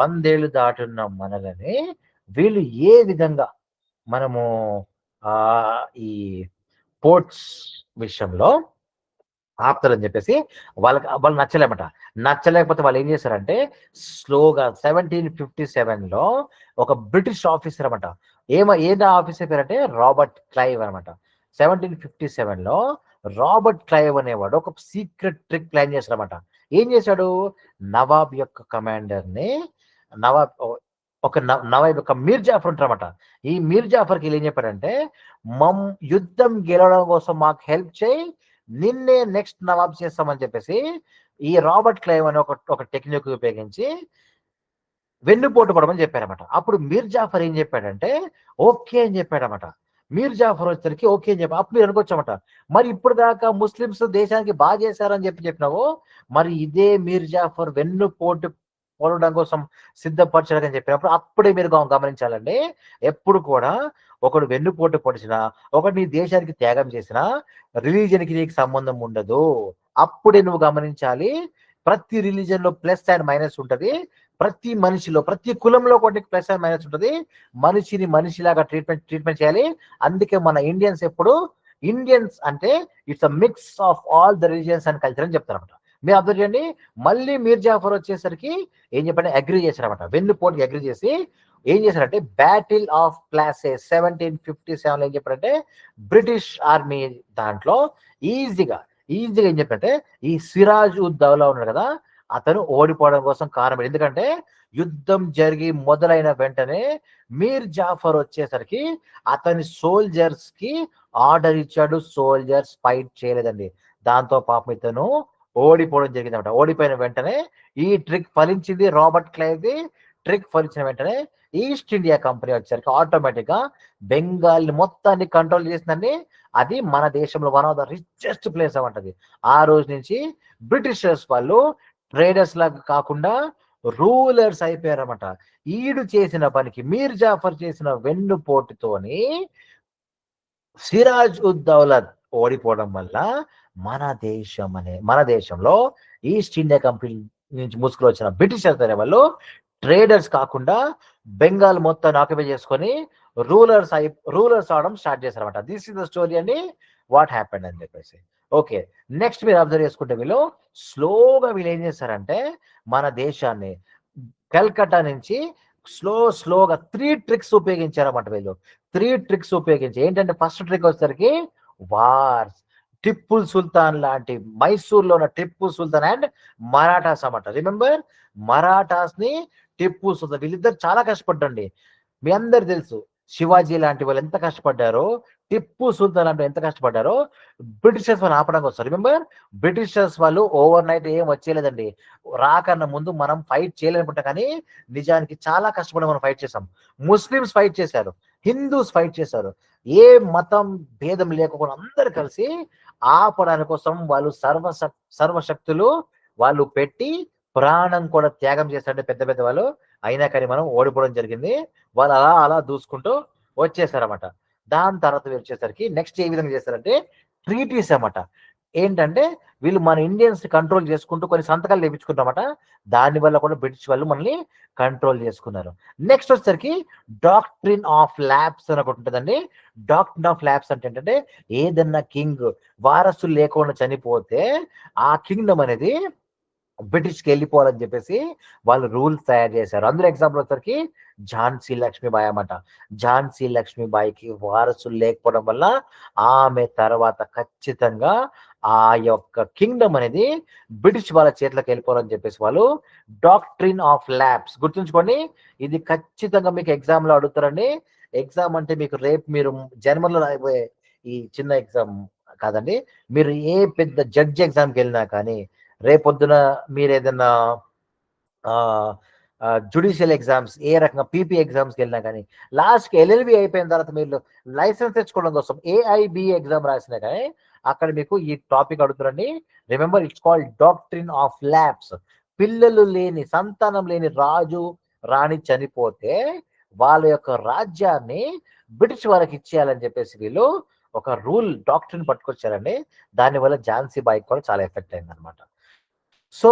100 ఏళ్ళు దాటున్న మనలని వీళ్ళు ఏ విధంగా మనము ఈ పోర్ట్స్ విషయంలో ఆపుతారని చెప్పేసి వాళ్ళు నచ్చలేకపోతే వాళ్ళు ఏం చేశారంటే, స్లోగా 1757లో ఒక బ్రిటిష్ ఆఫీసర్ అనమాట, ఏదో ఆఫీసర్ పేరు అంటే రాబర్ట్ క్లైవ్ అనమాట. 1757లో రాబర్ట్ క్లైవ్ అనేవాడు ఒక సీక్రెట్ ట్రిక్ ప్లాన్ చేశాడనమాట. ఏం చేశాడు, నవాబ్ యొక్క కమాండర్ని, నవాబ్ నవాబ్ యొక్క మీర్ జాఫర్ ఉంటారన్నమాట. ఈ మీర్ జాఫర్కి ఏం చెప్పాడంటే, యుద్ధం గెలవడం కోసం మాకు హెల్ప్ చేయి, నిన్నే నెక్స్ట్ నవాబ్ చేస్తామని చెప్పేసి ఈ రాబర్ట్ క్లైవ్ అనే ఒక టెక్నిక్ ఉపయోగించి వెన్నుపోటు పడమని చెప్పారన్నమాట. అప్పుడు మీర్ జాఫర్ ఏం చెప్పాడంటే ఓకే అని చెప్పాడన్నమాట. మీర్ జాఫర్ వచ్చేసరికి ఓకే అని చెప్పి అప్పుడు మీరు అనుకోవచ్చమాట, మరి ఇప్పుడు దాకా ముస్లిమ్స్ దేశానికి బాగా చేశారని చెప్పినావు, మరి ఇదే మీర్ జాఫర్ వెన్నుపోటు పొడడం కోసం సిద్ధపరచడానికి చెప్పినప్పుడు అప్పుడే మీరు గమనించాలండి, ఎప్పుడు కూడా ఒకడు వెన్నుపోటు పొడిచినా, ఒకటి నీ దేశానికి త్యాగం చేసినా రిలీజన్కి నీకు సంబంధం ఉండదు. అప్పుడే నువ్వు గమనించాలి, ప్రతి రిలీజన్ లో ప్లస్ అండ్ మైనస్ ఉంటది, ప్రతి మనిషిలో ప్రతి కులంలో కొన్ని ప్లస్ అండ్ మైనస్ ఉంటుంది. మనిషిని మనిషిలాగా ట్రీట్మెంట్ చేయాలి. అందుకే మన ఇండియన్స్ ఎప్పుడు ఇండియన్స్ అంటే it's a mix of all the religions and culture అని చెప్తారన్నమాట. మీరు అబ్జర్వ్ చేయండి. మళ్ళీ మీర్ జాఫర్ వచ్చేసరికి ఏం చెప్పండి, అగ్రి చేశారన్నమాట. వెన్నుపోటుకి అగ్రి చేసి ఏం చేశారంటే బ్యాటిల్ ఆఫ్ ప్లాసెస్ 1757 ఏం చెప్పారంటే బ్రిటిష్ ఆర్మీ దాంట్లో ఈజీగా ఏం చెప్పారంటే ఈ సిరాజ్ ఉద్ దౌలా ఉన్నాడు కదా, అతను ఓడిపోవడం కోసం కారణం. ఎందుకంటే యుద్ధం జరిగి మొదలైన వెంటనే మీర్ జాఫర్ వచ్చేసరికి అతని సోల్జర్స్ కి ఆర్డర్ ఇచ్చాడు, సోల్జర్స్ ఫైట్ చేయలేదండి. దాంతో పాపం ఇతను ఓడిపోవడం జరిగింది అనమాట. ఓడిపోయిన వెంటనే ఈ ట్రిక్ ఫలించింది, రాబర్ట్ క్లైవ్ది ట్రిక్ ఫలించిన వెంటనే ఈస్ట్ ఇండియా కంపెనీ వచ్చేసరికి ఆటోమేటిక్ గా బెంగాల్ మొత్తాన్ని కంట్రోల్ చేసిందండి. అది మన దేశంలో one of the richest place అవంటది. ఆ రోజు నుంచి బ్రిటిషర్స్ వాళ్ళు ట్రేడర్స్ లాగా కాకుండా రూలర్స్ అయిపోయారన్నమాట. ఈడు చేసిన పనికి, మీర్ జాఫర్ చేసిన వెన్నుపోటుతోని సిరాజ్ ఉద్ దౌలత్ ఓడిపోవడం వల్ల మన దేశంలో ఈస్ట్ ఇండియా కంపెనీ నుంచి ముసుగులు వచ్చిన బ్రిటిషర్స్ అనే వాళ్ళు ట్రేడర్స్ కాకుండా బెంగాల్ మొత్తాన్ని ఆక్యుపై చేసుకొని రూలర్స్ అవడం స్టార్ట్ చేశారన్నమాట. దిస్ ఇస్ ద స్టోరీ అండి, వాట్ హ్యాపెండ్ అని చెప్పేసి. ఓకే, నెక్స్ట్ మీరు అబ్జర్వ్ చేసుకుంటే వీళ్ళు స్లోగా ఏం చేస్తారంటే మన దేశాన్ని కల్కట్టా నుంచి స్లోగా 3 ట్రిక్స్ ఉపయోగించారన్నమాట. వీళ్ళు 3 ట్రిక్స్ ఉపయోగించి ఏంటంటే ఫస్ట్ ట్రిక్ వచ్చేసరికి వార్స్. టిప్పు సుల్తాన్ లాంటి మైసూర్లో ఉన్న టిప్పు సుల్తాన్ అండ్ మరాఠాస్ అన్నమాట. రిమెంబర్, మరాఠాస్ ని టిప్పు సుల్తాన్ వీళ్ళిద్దరు చాలా కష్టపడ్డండి. మీ అందరు తెలుసు శివాజీ లాంటి వాళ్ళు ఎంత కష్టపడ్డారో, టిప్పు సుల్తాన్ లాంటి ఎంత కష్టపడ్డారో బ్రిటిషర్స్ వాళ్ళు ఆపడానికి వస్తారు. రిమెంబర్, బ్రిటిషర్స్ వాళ్ళు ఓవర్ నైట్ ఏం వచ్చేలేదండి. రాకన్నా ముందు మనం ఫైట్ చేయలేనుకుంటాం, కానీ నిజానికి చాలా కష్టపడి మనం ఫైట్ చేసాం. ముస్లిమ్స్ ఫైట్ చేశారు, హిందూస్ ఫైట్ చేశారు, ఏ మతం భేదం లేకుండా అందరు కలిసి ఆపడానికి కోసం వాళ్ళు సర్వశక్తులు వాళ్ళు పెట్టి ప్రాణం కూడా త్యాగం చేస్తారంటే పెద్ద పెద్ద వాళ్ళు. అయినా కానీ మనం ఓడిపోవడం జరిగింది. వాళ్ళు అలా దూసుకుంటూ వచ్చేసారన్నమాట. దాని తర్వాత వచ్చేసరికి నెక్స్ట్ ఏ విధంగా చేస్తారంటే ట్రీటీస్ అన్నమాట. ఏంటంటే వీళ్ళు మన ఇండియన్స్ కంట్రోల్ చేసుకుంటూ కొన్ని సంతకాలు లేపించుకుంటామట. దాని వల్ల కూడా బ్రిటిష్ వాళ్ళు మనల్ని కంట్రోల్ చేసుకున్నారు. నెక్స్ట్ వచ్చేసరికి డాక్ట్రిన్ ఆఫ్ ల్యాబ్స్ అని ఒకటి ఉంటుందండి. డాక్ట్రిన్ ఆఫ్ ల్యాబ్స్ అంటే ఏంటంటే ఏదన్నా కింగ్ వారసులు లేకుండా చనిపోతే ఆ కింగ్డమ్ అనేది బ్రిటిష్కి వెళ్ళిపోవాలని చెప్పేసి వాళ్ళు రూల్స్ తయారు చేశారు. అందులో ఎగ్జాంపుల్ వచ్చేసరికి ఝాన్సీ లక్ష్మీబాయి అన్నమాట. ఝాన్సీ లక్ష్మీబాయికి వారసులు లేకపోవడం వల్ల ఆమె తర్వాత ఖచ్చితంగా ఆ యొక్క కింగ్డమ్ అనేది బ్రిటిష్ వాళ్ళ చేతిలోకి వెళ్ళిపోవాలని చెప్పేసి వాళ్ళు డాక్ట్రిన్ ఆఫ్ ల్యాబ్స్. గుర్తుంచుకోండి, ఇది ఖచ్చితంగా మీకు ఎగ్జామ్ లో అడుగుతారండి. ఎగ్జామ్ అంటే మీకు రేపు మీరు జనవరిలో రాయబోయే ఈ చిన్న ఎగ్జామ్ కాదండి. మీరు ఏ పెద్ద జడ్జి ఎగ్జామ్కి వెళ్ళినా కానీ, రేపొద్దున మీరు ఏదైనా జుడిషియల్ ఎగ్జామ్స్, ఏ రకంగా పీపీ ఎగ్జామ్స్కి వెళ్ళినా కానీ, లాస్ట్కి ఎల్ఎల్బి అయిపోయిన తర్వాత మీరు లైసెన్స్ తెచ్చుకోవడం కోసం ఏఐబి ఎగ్జామ్ రాసినా కానీ అక్కడ మీకు ఈ టాపిక్ అడుగుతారండి. Remember, it's called doctrine of lapse. పిల్లలు లేని, సంతానం లేని రాజు రాణి చనిపోతే వాళ్ళ యొక్క రాజ్యాన్ని బ్రిటిష్ వాళ్ళకి ఇచ్చేయాలని చెప్పేసి వీళ్ళు ఒక రూల్ డాక్ట్రిన్ పట్టుకొచ్చారండి. దానివల్ల ఝాన్సీ బాయి కూడా చాలా ఎఫెక్ట్ అయింది అనమాట. సో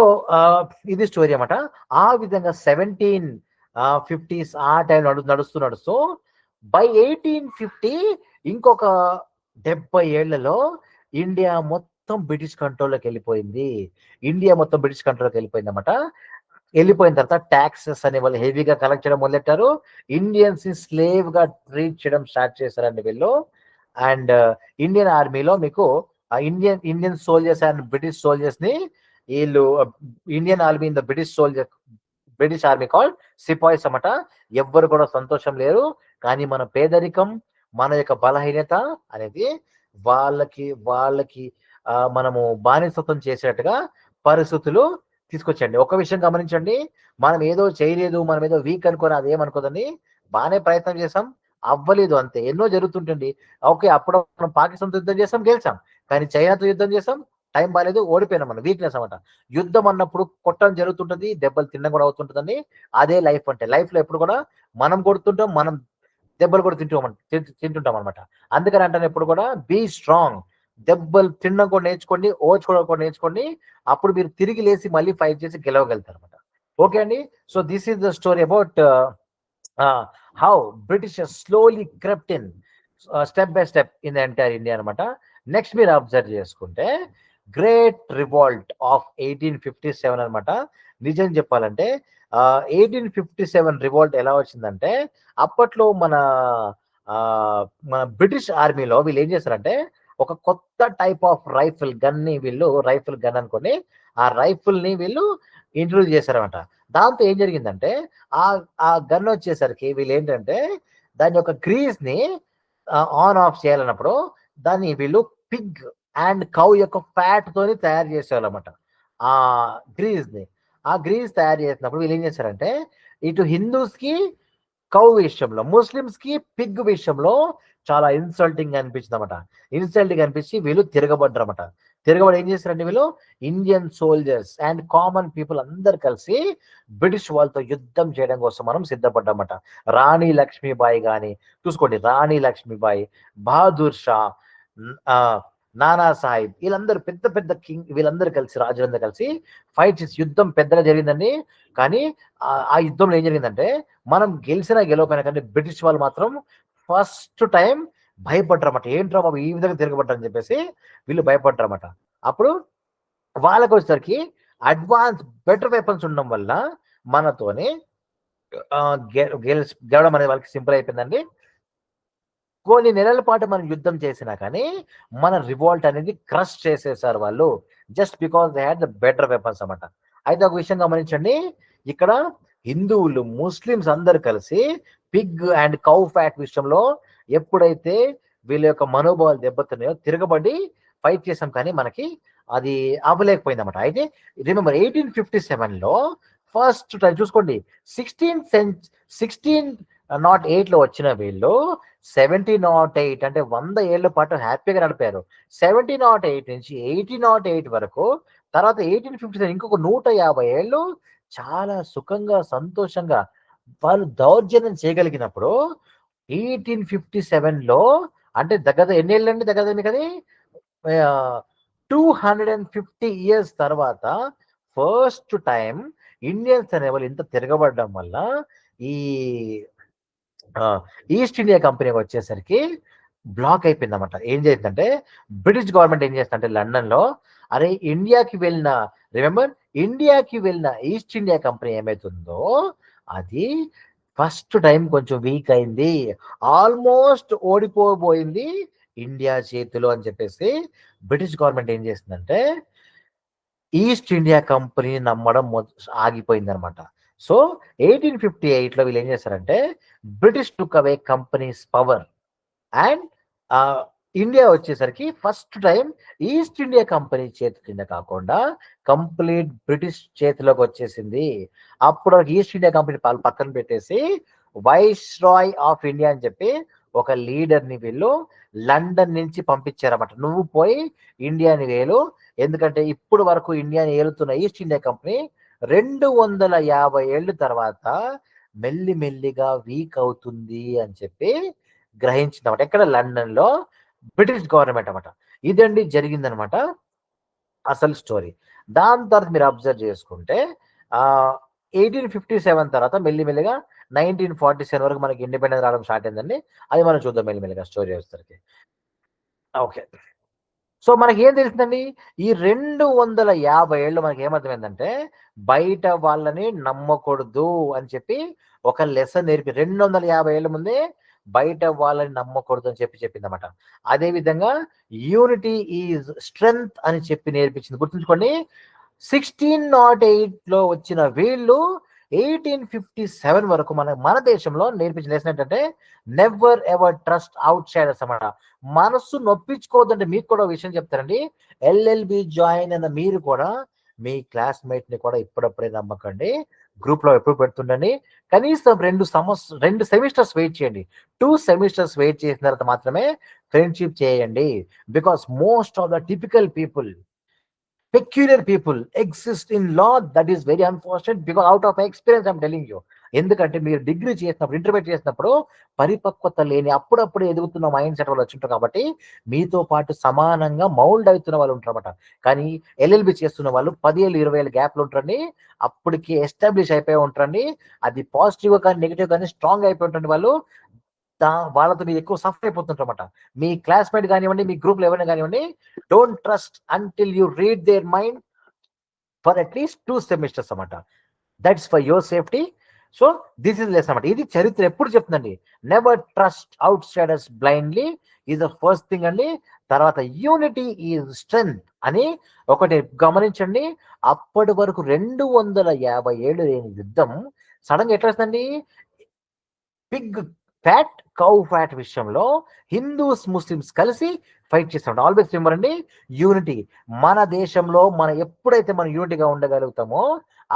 ఇది స్టోరీ అన్నమాట. ఆ విధంగా 1750s ఆ టైం నడుస్తూ బై 1850 ఇంకొక 70 ఏళ్లలో ఇండియా మొత్తం బ్రిటిష్ కంట్రోల్లోకి వెళ్ళిపోయింది. అనమాట. వెళ్ళిపోయిన తర్వాత ట్యాక్సెస్ అనే వాళ్ళు హెవీగా కలెక్ట్ చేయడం మొదలెట్టారు. ఇండియన్స్ ని స్లేవ్ గా ట్రీట్ చేయడం స్టార్ట్ చేశారండి వీళ్ళు. అండ్ ఇండియన్ ఆర్మీలో మీకు Indian soldiers and British soldiers ని వీళ్ళు Indian army in the British army call sepoys అన్నమాట. ఎవ్వరు కూడా సంతోషం లేరు. కానీ మన పేదరికం, మన యొక్క బలహీనత అనేది వాళ్ళకి మనము బానిసత్వం చేసేట్టుగా పరిస్థితులు తీసుకొచ్చండి. ఒక విషయం గమనించండి, మనం ఏదో చేయలేదు, మనం ఏదో వీక్ అనుకోని అదేమనుకోదండి, బాగానే ప్రయత్నం చేసాం, అవ్వలేదు అంతే. ఎన్నో జరుగుతుంటుంది. ఓకే, అప్పుడు మనం పాకిస్తాన్తో యుద్ధం చేసాం, గెలిచాం. కానీ చైనాతో యుద్ధం చేసాం, టైం బాగాలేదు, ఓడిపోయినాం. మనం వీక్నెస్ అనమాట. యుద్ధం అన్నప్పుడు కొట్టడం జరుగుతుంటది, దెబ్బలు తినడం కూడా అవుతుంటుందండి. అదే లైఫ్ అంటే. లైఫ్ లో ఎప్పుడు కూడా మనం కొడుతుంటాం, మనం దెబ్బలు కూడా తింటుంటాం అనమాట. అందుకని అంటాను ఎప్పుడు కూడా బీ స్ట్రాంగ్. దెబ్బలు తినడం కూడా నేర్చుకోండి, ఓచుకోవడం కూడా నేర్చుకోండి. అప్పుడు మీరు తిరిగి లేచి మళ్ళీ ఫైట్ చేసి గెలవగలుగుతారు అనమాట. ఓకే అండి. So this is the story about how British slowly crept in step by step in the entire India అనమాట. నెక్స్ట్ మీరు అబ్జర్వ్ చేసుకుంటే గ్రేట్ రివాల్ట్ ఆఫ్ 1857 అనమాట. నిజం చెప్పాలంటే 1857 రివాల్ట్ ఎలా వచ్చిందంటే, అప్పట్లో మన బ్రిటిష్ ఆర్మీలో వీళ్ళు ఏం చేస్తారంటే, ఒక కొత్త టైప్ ఆఫ్ రైఫిల్ గన్ ని రైఫిల్ గన్ అనుకొని ఆ రైఫిల్ ని వీళ్ళు ఇంట్రొడ్యూస్ చేశారనమాట. దాంతో ఏం జరిగిందంటే, ఆ ఆ గన్ వచ్చేసరికి వీళ్ళు ఏంటంటే దాని యొక్క గ్రీజ్ ని ఆన్ ఆఫ్ చేయాలన్నప్పుడు దాన్ని వీళ్ళు పిగ్ అండ్ కౌ యొక్క ఫ్యాట్ తోని తయారు చేసేవాళ్ళన్నమాట. ఆ గ్రీజ్ ని ఆ గ్రీజ్ తయారు చేసినప్పుడు వీళ్ళు ఏం చేశారంటే, ఇటు హిందూస్ కి కౌ విషయంలో, ముస్లిమ్స్ కి పిగ్ విషయంలో చాలా ఇన్సల్టింగ్ అనిపించింది అనమాట. ఇన్సల్టింగ్ అనిపించి వీళ్ళు తిరగబడ్డారన్నమాట. తిరగబడి ఏం చేశారంటే, వీళ్ళు Indian soldiers and common people అందరు కలిసి బ్రిటిష్ వాళ్ళతో యుద్ధం చేయడం కోసం మనం సిద్ధపడ్డామట. రాణి లక్ష్మీబాయి కానీ చూసుకోండి, రాణి లక్ష్మీబాయి, బహదూర్ షా, నానా సాహిబ్, వీళ్ళందరూ పెద్ద పెద్ద కింగ్, వీళ్ళందరూ కలిసి, రాజులందరూ కలిసి ఫైట్ చేసి యుద్ధం పెద్దగా జరిగిందండి. కానీ ఆ యుద్ధంలో ఏం జరిగిందంటే, మనం గెలిచినా గెలవపోయినా కానీ బ్రిటిష్ వాళ్ళు మాత్రం ఫస్ట్ టైం భయపడ్డారన్నమాట. ఏంట్రా బాబు ఈ విధంగా తిరగబడ్డారని చెప్పేసి వీళ్ళు భయపడ్డారన్నమాట. అప్పుడు వాళ్ళకి వచ్చేసరికి అడ్వాన్స్ బెటర్ వెపన్స్ ఉండడం వల్ల మనతోని గెలవడం అనేది వాళ్ళకి సింపుల్ అయిపోయిందండి. కొన్ని నెలల పాటు మనం యుద్ధం చేసినా కానీ మన రివాల్ట్ అనేది క్రష్ చేసేసారు వాళ్ళు, just because they had the better weapons అన్నమాట. అయితే ఒక విషయం గమనించండి, ఇక్కడ హిందువులు, ముస్లిమ్స్ అందరు కలిసి పిగ్ అండ్ కౌ ఫ్యాట్ విషయంలో ఎప్పుడైతే వీళ్ళ యొక్క మనోభావాలు దెబ్బతున్నాయో తిరగబడి ఫైట్ చేసాం, కానీ మనకి అది అవ్వలేకపోయింది అనమాట. అయితే రిమెంబర్ 1857లో ఫస్ట్ టైం చూసుకోండి, 1608 లో వచ్చిన వీళ్ళు 1708 అంటే 100 ఏళ్ల పాటు హ్యాపీగా నడిపారు. 1708 నుంచి 1808 వరకు, తర్వాత 1857 ఇంకొక 150 ఏళ్ళు చాలా సుఖంగా సంతోషంగా వాళ్ళు దౌర్జన్యం చేయగలిగినప్పుడు 1857లో అంటే దగ్గర ఎన్ని ఏళ్ళు అండి, దగ్గర మీకు అది 250 ఇయర్స్ తర్వాత ఫస్ట్ టైం ఇండియన్స్ అనే వాళ్ళు ఇంత తిరగబడడం వల్ల ఈ ఈస్ట్ ఇండియా కంపెనీ వచ్చేసరికి బ్లాక్ అయిపోయింది అనమాట. ఏం చేసిందంటే, బ్రిటిష్ గవర్నమెంట్ ఏం చేస్తుందంటే లండన్ లో, అరే ఇండియాకి వెళ్ళిన ఈస్ట్ ఇండియా కంపెనీ ఏమైతుందో అది ఫస్ట్ టైం కొంచెం వీక్ అయింది, ఆల్మోస్ట్ ఓడిపోబోయింది ఇండియా చేతిలో అని చెప్పేసి బ్రిటిష్ గవర్నమెంట్ ఏం చేసిందంటే ఈస్ట్ ఇండియా కంపెనీని నమ్మడం ఆగిపోయింది అనమాట. సో 1858లో వీళ్ళు ఏం చేశారంటే, British took away company's power and India వచ్చేసరికి first time East India company చేతి కింద కాకుండా కంప్లీట్ బ్రిటిష్ చేతిలోకి వచ్చేసింది. అప్పుడు ఈస్ట్ ఇండియా కంపెనీ పక్కన పెట్టేసి వైస్ రాయ్ ఆఫ్ ఇండియా అని చెప్పి ఒక లీడర్ని వీళ్ళు లండన్ నుంచి పంపించారన్నమాట. నువ్వు పోయి ఇండియాని వేలు, ఎందుకంటే ఇప్పుడు వరకు ఇండియాని ఏలుతున్న ఈస్ట్ ఇండియా కంపెనీ 250 ఏళ్ళ తర్వాత మెల్లిమెల్లిగా వీక్ అవుతుంది అని చెప్పి గ్రహించిందన్నమాట. ఎక్కడ? లండన్ లో బ్రిటిష్ గవర్నమెంట్ అనమాట. ఇదండి జరిగిందనమాట అసలు స్టోరీ. దాని తర్వాత మీరు అబ్జర్వ్ చేసుకుంటే 1857 తర్వాత మెల్లిమెల్లిగా 1947 వరకు మనకి ఇండిపెండెన్స్ రావడం స్టార్ట్ అయిందండి. అది మనం చూద్దాం మెల్లిమెల్లిగా స్టోరీ వచ్చేసరికి. ఓకే. సో మనకి ఏం తెలిసిందండి, ఈ 250 ఏళ్ళు మనకి ఏమర్థమైందంటే బయట వాళ్ళని నమ్మకూడదు అని చెప్పి ఒక లెసన్ నేర్పి 250 ఏళ్ళ ముందే బయట వాళ్ళని నమ్మకూడదు అని చెప్పింది అనమాట. అదే విధంగా యూనిటీ ఈజ్ స్ట్రెంగ్త్ అని చెప్పి నేర్పించింది. గుర్తుంచుకోండి, 1608 లో వచ్చిన వీళ్ళు 1857 వరకు మన దేశంలో నేర్పించిన లెసన్ ఏంటంటే never ever trust out Zydus అన్నమాట. మనసు నొప్పించుకోవద్దంటే మీకు కూడా విషయం చెప్తారండి. ఎల్ఎల్బి జాయిన్ అయిన మీరు కూడా మీ క్లాస్మేట్ ని కూడా ఇప్పుడప్పుడే నమ్మకండి. గ్రూప్ లో ఎప్పుడు పెడుతుండండి. కనీసం 2 సెమిస్టర్స్ వెయిట్ చేయండి. 2 సెమిస్టర్స్ వెయిట్ చేసిన తర్వాత మాత్రమే ఫ్రెండ్షిప్ చేయండి. Because most of the typical people, peculiar people exist in law. That is very unfortunate because out of my experience I'm telling you. ఎందుకంటే మీరు డిగ్రీ చేసినప్పుడు, ఇంటర్మీడియట్ చేసినప్పుడు పరిపక్వత లేని అప్పుడప్పుడు ఎదుగుతున్న మైండ్ సెట్ వాళ్ళు వచ్చింటారు కాబట్టి మీతో పాటు సమానంగా మౌల్డ్ అవుతున్న వాళ్ళు ఉంటారన్నమాట. కానీ ఎల్ఎల్బి చేస్తున్న వాళ్ళు 10 ఏళ్ళు 20 ఏళ్ళ గ్యాప్లు ఉంటారండి. అప్పటికి ఎస్టాబ్లిష్ అయిపోయి ఉంటారండి. అది పాజిటివ్ కానీ నెగిటివ్ కానీ స్ట్రాంగ్ అయిపోయి ఉంటుంది వాళ్ళు. వాళ్ళతో మీరు ఎక్కువ సఫర్ అయిపోతుంటారన్నమాట. మీ క్లాస్మేట్ కానివ్వండి, మీ గ్రూప్ లో ఎవరైనా కానివ్వండి, don't trust until you read their mind for at least 2 semesters అన్నమాట. That's for your safety. So this is less అన్నమాట. ఇది చరిత్ర ఎప్పుడు చెప్తుందండి, never trust outsiders blindly is the first thing అండి. తర్వాత యూనిటీ ఈజ్ స్ట్రెంగ్త్ అని ఒకటి గమనించండి. అప్పటి వరకు 250 ఏళ్ళు లేని యుద్ధం సడన్ గా ఎట్లా వస్తుందండి, పిగ్ ఫ్యాట్, కౌ ఫ్యాట్ విషయంలో హిందూస్ ముస్లిమ్స్ కలిసి ఫైట్ చేస్తాం. ఆల్వేస్ రిమెంబర్ అండి, యూనిటీ. మన దేశంలో ఎప్పుడైతే మనం యూనిటీగా ఉండగలుగుతామో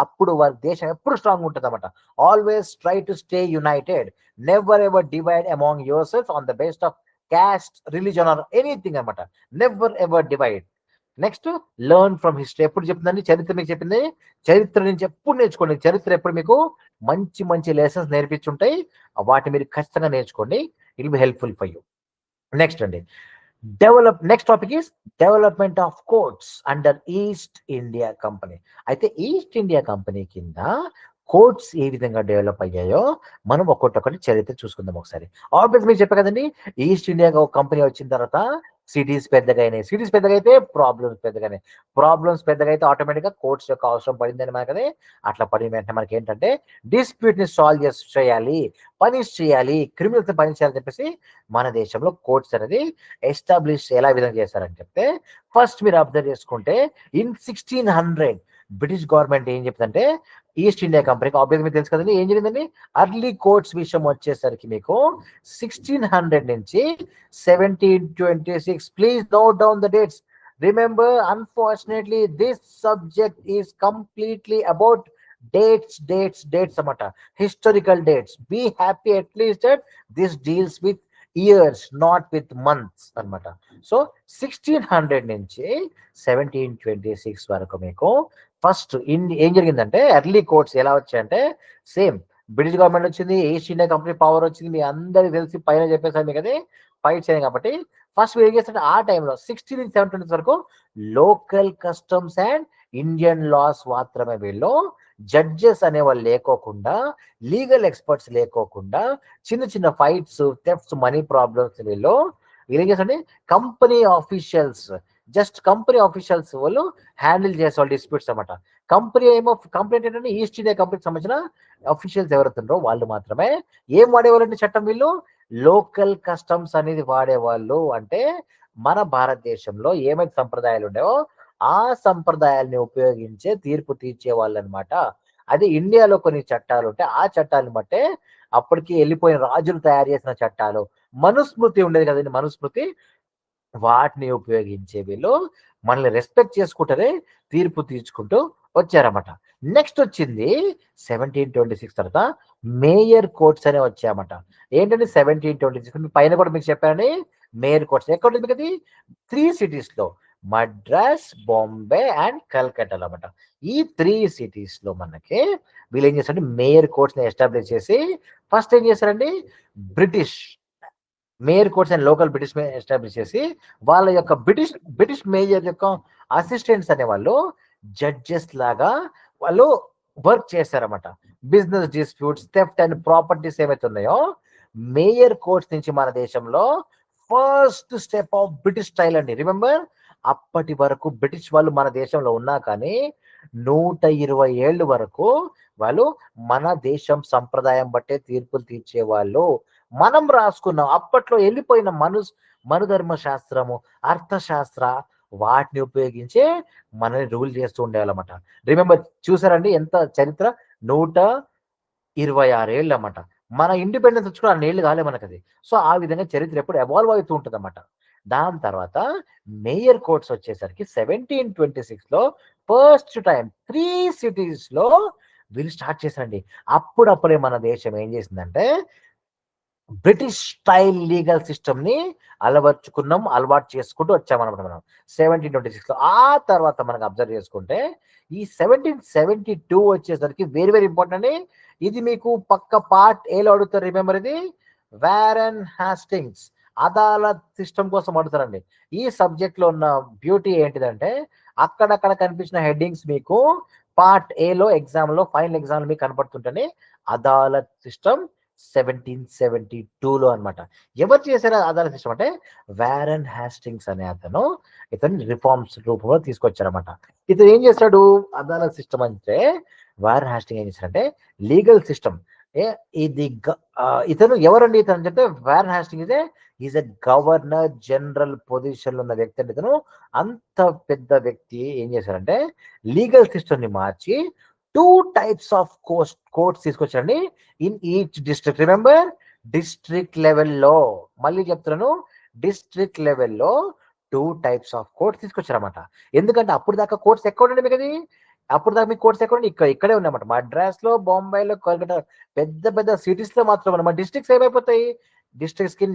అప్పుడు వారి దేశం ఎప్పుడు స్ట్రాంగ్ ఉంటుంది అన్నమాట. Always try to stay united, never ever divide among yourself on the based of caste, religion or anything అన్నమాట. Never ever divide. Next, learn from history. ఎప్పుడు చెప్తుందండి, చరిత్ర మీకు చెప్పింది. చరిత్ర నుంచి ఎప్పుడు నేర్చుకోండి. చరిత్ర ఎప్పుడు మీకు మంచి మంచి లెసన్స్ నేర్పించుంటాయి. వాటిని మీరు ఖచ్చితంగా నేర్చుకోండి. It will be helpful for you. Next అండి, next topic is development of courts under East India company. అయితే ఈస్ట్ ఇండియా కంపెనీ కింద కోర్ట్స్ ఏ విధంగా డెవలప్ అయ్యాయో మనం ఒక్కొక్కటి చరిత్ర చూసుకుందాం ఒకసారి. ఆబ్వియస్ మీకు చెప్పా కదండి, ఈస్ట్ ఇండియా కంపెనీ వచ్చిన తర్వాత సిటీస్ పెద్దగా అయినాయి. సిటీస్ పెద్దగా అయితే ప్రాబ్లమ్స్ పెద్దగా అయితే ఆటోమేటిక్గా కోర్ట్స్ యొక్క అవసరం పడిందని మనకదే. అట్లా పడిన వెంటనే మనకి ఏంటంటే డిస్ప్యూట్ ని సాల్వ్ చేయాలి, పనిష్ చేయాలి, క్రిమినల్స్ పనిష్ చేయాలని చెప్పేసి మన దేశంలో కోర్ట్స్ అనేది ఎస్టాబ్లిష్ ఎలా విధంగా చేశారని చెప్తే, ఫస్ట్ మీరు అబ్జర్వ్ చేసుకుంటే ఇన్ 1600 బ్రిటిష్ గవర్నమెంట్ ఏం చెప్తుందంటే ఈస్ట్ ఇండియా కంపెనీకి, ఆబ్వియస్ మీకు తెలుసు కదండి ఏం జరిగిందండి, అర్లీ కోర్ట్స్ విషయం వచ్చేసరికి మీకు 1600 నుంచి 1726. Please note down the dates. Remember, unfortunately this subject is completely about dates అన్నమాట, historical dates. Be happy at least that this deals with years, not with months అన్నమాట. సో 1600 నుంచి 1726 వరకు మీకు ఫస్ట్ ఏం జరిగిందంటే, ఎర్లీ కోర్ట్స్ ఎలా వచ్చాయంటే, సేమ్ బ్రిటిష్ గవర్నమెంట్ వచ్చింది, ఈస్ట్ ఇండియా కంపెనీ పవర్ వచ్చింది, మీ అందరికి తెలిసి పైన చెప్పేసారు మీకు అది ఫైట్ చేయడం. కాబట్టి ఫస్ట్ ఏం చేస్తుంటే ఆ టైంలో 16 నుంచి 17 వరకు local customs and Indian loss మాత్రమే. వీళ్ళు జడ్జెస్ అనేవాళ్ళు లేకోకుండా, లీగల్ ఎక్స్పర్ట్స్ లేకోకుండా, చిన్న చిన్న ఫైట్స్, థెఫ్ట్స్, మనీ ప్రాబ్లమ్స్ వీళ్ళు ఏం చేస్తారంటే company officials, just company officials వాళ్ళు హ్యాండిల్ చేసేవాళ్ళు డిస్ప్యూట్స్ అన్నమాట. కంప్లైంట్ ఏంటంటే ఈస్ట్ ఇండియా కంపెనీకి సంబంధించిన అఫీషియల్స్ ఎవరుతుండ్రో వాళ్ళు మాత్రమే ఏం వాడేవాళ్ళంటే చట్టం, వీళ్ళు లోకల్ కస్టమ్స్ అనేది వాడేవాళ్ళు. అంటే మన భారతదేశంలో ఏమైతే సంప్రదాయాలు ఉండేవో ఆ సంప్రదాయాల్ని ఉపయోగించే తీర్పు తీర్చే వాళ్ళు అనమాట. అది ఇండియాలో కొన్ని చట్టాలు ఉంటే ఆ చట్టాలను బట్టే అప్పటికి వెళ్ళిపోయిన రాజులు తయారు చేసిన చట్టాలు, మనుస్మృతి ఉండేది కదండి, మనుస్మృతి, వాటిని ఉపయోగించే వీళ్ళు మనల్ని రెస్పెక్ట్ చేసుకుంటారే తీర్పు తీర్చుకుంటూ వచ్చారన్నమాట. నెక్స్ట్ వచ్చింది 1726 తర్వాత మేయర్ కోర్ట్స్ అనే వచ్చాయన్నమాట. ఏంటంటే 1726 పైన కూడా మీకు చెప్పానని, మేయర్ కోర్ట్స్ ఎక్కడ ఉంది మీకు అది 3 సిటీస్ లో, మద్రాస్, బాంబే అండ్ కల్కట్టా అన్నమాట. ఈ 3 సిటీస్ లో మనకి వీళ్ళు ఏం చేస్తారంటే మేయర్ కోర్ట్స్ ని ఎస్టాబ్లిష్ చేసి ఫస్ట్ ఏం చేశారండి, British mayor courts and local British establish చేసి వాళ్ళ యొక్క బ్రిటిష్ మేయర్ యొక్క అసిస్టెంట్స్ అనే వాళ్ళు జడ్జెస్ లాగా వాళ్ళు వర్క్ చేశారన్నమాట. Business disputes, theft and properties ఏవైతే ఉన్నాయో మేయర్ కోర్ట్స్ నుంచి మన దేశంలో first step of British style అండి. రిమెంబర్, అప్పటి వరకు బ్రిటిష్ వాళ్ళు మన దేశంలో ఉన్నా కానీ 120 ఏళ్ళు వరకు వాళ్ళు మన దేశం సంప్రదాయం బట్టే తీర్పులు తీర్చేవాళ్ళు. మనం రాసుకున్నాం అప్పట్లో వెళ్ళిపోయిన మనుధర్మ శాస్త్రము, అర్థశాస్త్ర వాటిని ఉపయోగించే మనల్ని రూల్ చేస్తూ ఉండేవాళ్ళమాట. రిమెంబర్ చూసారండి ఎంత చరిత్ర, 126 ఏళ్ళు అన్నమాట. మన ఇండిపెండెన్స్ వచ్చి కూడా 2 ఏళ్ళు కాలే మనకు అది. సో ఆ విధంగా చరిత్ర ఎప్పుడు ఎవాల్వ్ అవుతూ ఉంటుంది అన్నమాట. దాని తర్వాత మేయర్ కోర్ట్స్ వచ్చేసరికి 1726లో ఫస్ట్ టైం 3 సిటీస్లో వీళ్ళు స్టార్ట్ చేశారండి. అప్పుడప్పుడే మన దేశం ఏం చేసిందంటే బ్రిటిష్ స్టైల్ లీగల్ సిస్టమ్ ని అలవాటు చేసుకుంటూ వచ్చామన్నమాట మనం 1726లో. ఆ తర్వాత మనకు అబ్జర్వ్ చేసుకుంటే ఈ 1772 వచ్చేసరికి వెరీ వెరీ ఇంపార్టెంట్ అండి. ఇది మీకు పక్క పార్ట్ ఏలో అడుగుతారు. రిమెంబర్, ఇది వారెన్ హాస్టింగ్స్ అదాలత్ సిస్టమ్ కోసం అడుగుతారండి. ఈ సబ్జెక్ట్ లో ఉన్న బ్యూటీ ఏంటిదంటే అక్కడక్కడ కనిపించిన హెడ్డింగ్స్ మీకు పార్ట్ ఏలో ఎగ్జామ్ లో ఫైనల్ ఎగ్జామ్ మీకు కనపడుతుంటేనే అదాలత్ సిస్టమ్ 1772లో అనమాట. ఎవరు చేశారు అదాలత్ సిస్టమ్ అంటే వారెన్ హాస్టింగ్స్ అనే అతను ఇతను రిఫార్మ్స్ రూపంలో తీసుకొచ్చారన్నమాట. ఇతను ఏం చేశాడు అదాలత్ సిస్టమ్ అంటే, వారెన్ హాస్టింగ్ ఏం చేశారంటే లీగల్ సిస్టమ్ ఇది ఇతను ఎవరండి ఇతను అంటే Warren hastening is a governor general position లో ఉన్న వ్యక్తి అంటే ఇతను అంత పెద్ద వ్యక్తి ఏం చేశారంటే లీగల్ సిస్టమ్ ని మార్చి 2 టైప్స్ ఆఫ్ కోర్ట్స్ తీసుకొచ్చారండి in each district. Remember, district లెవెల్లో, మళ్ళీ చెప్తున్నాను, డిస్ట్రిక్ట్ లెవెల్లో 2 టైప్స్ ఆఫ్ కోర్ట్స్ తీసుకొచ్చారన్నమాట. ఎందుకంటే అప్పుడు దాకా కోర్ట్స్ ఎక్కడ ఉండండి మీకు, అది అప్పుడు దాకా మీకు కోర్ట్స్ ఎక్కడ ఇక్కడే ఉన్నాయన్నమాట. మద్రాస్ లో, బొంబాయిలో, కోల్కతా పెద్ద పెద్ద సిటీస్ లో మాత్రం మన డిస్ట్రిక్ట్స్ ఏమైపోతాయి, డిస్ట్రిక్ట్స్ కి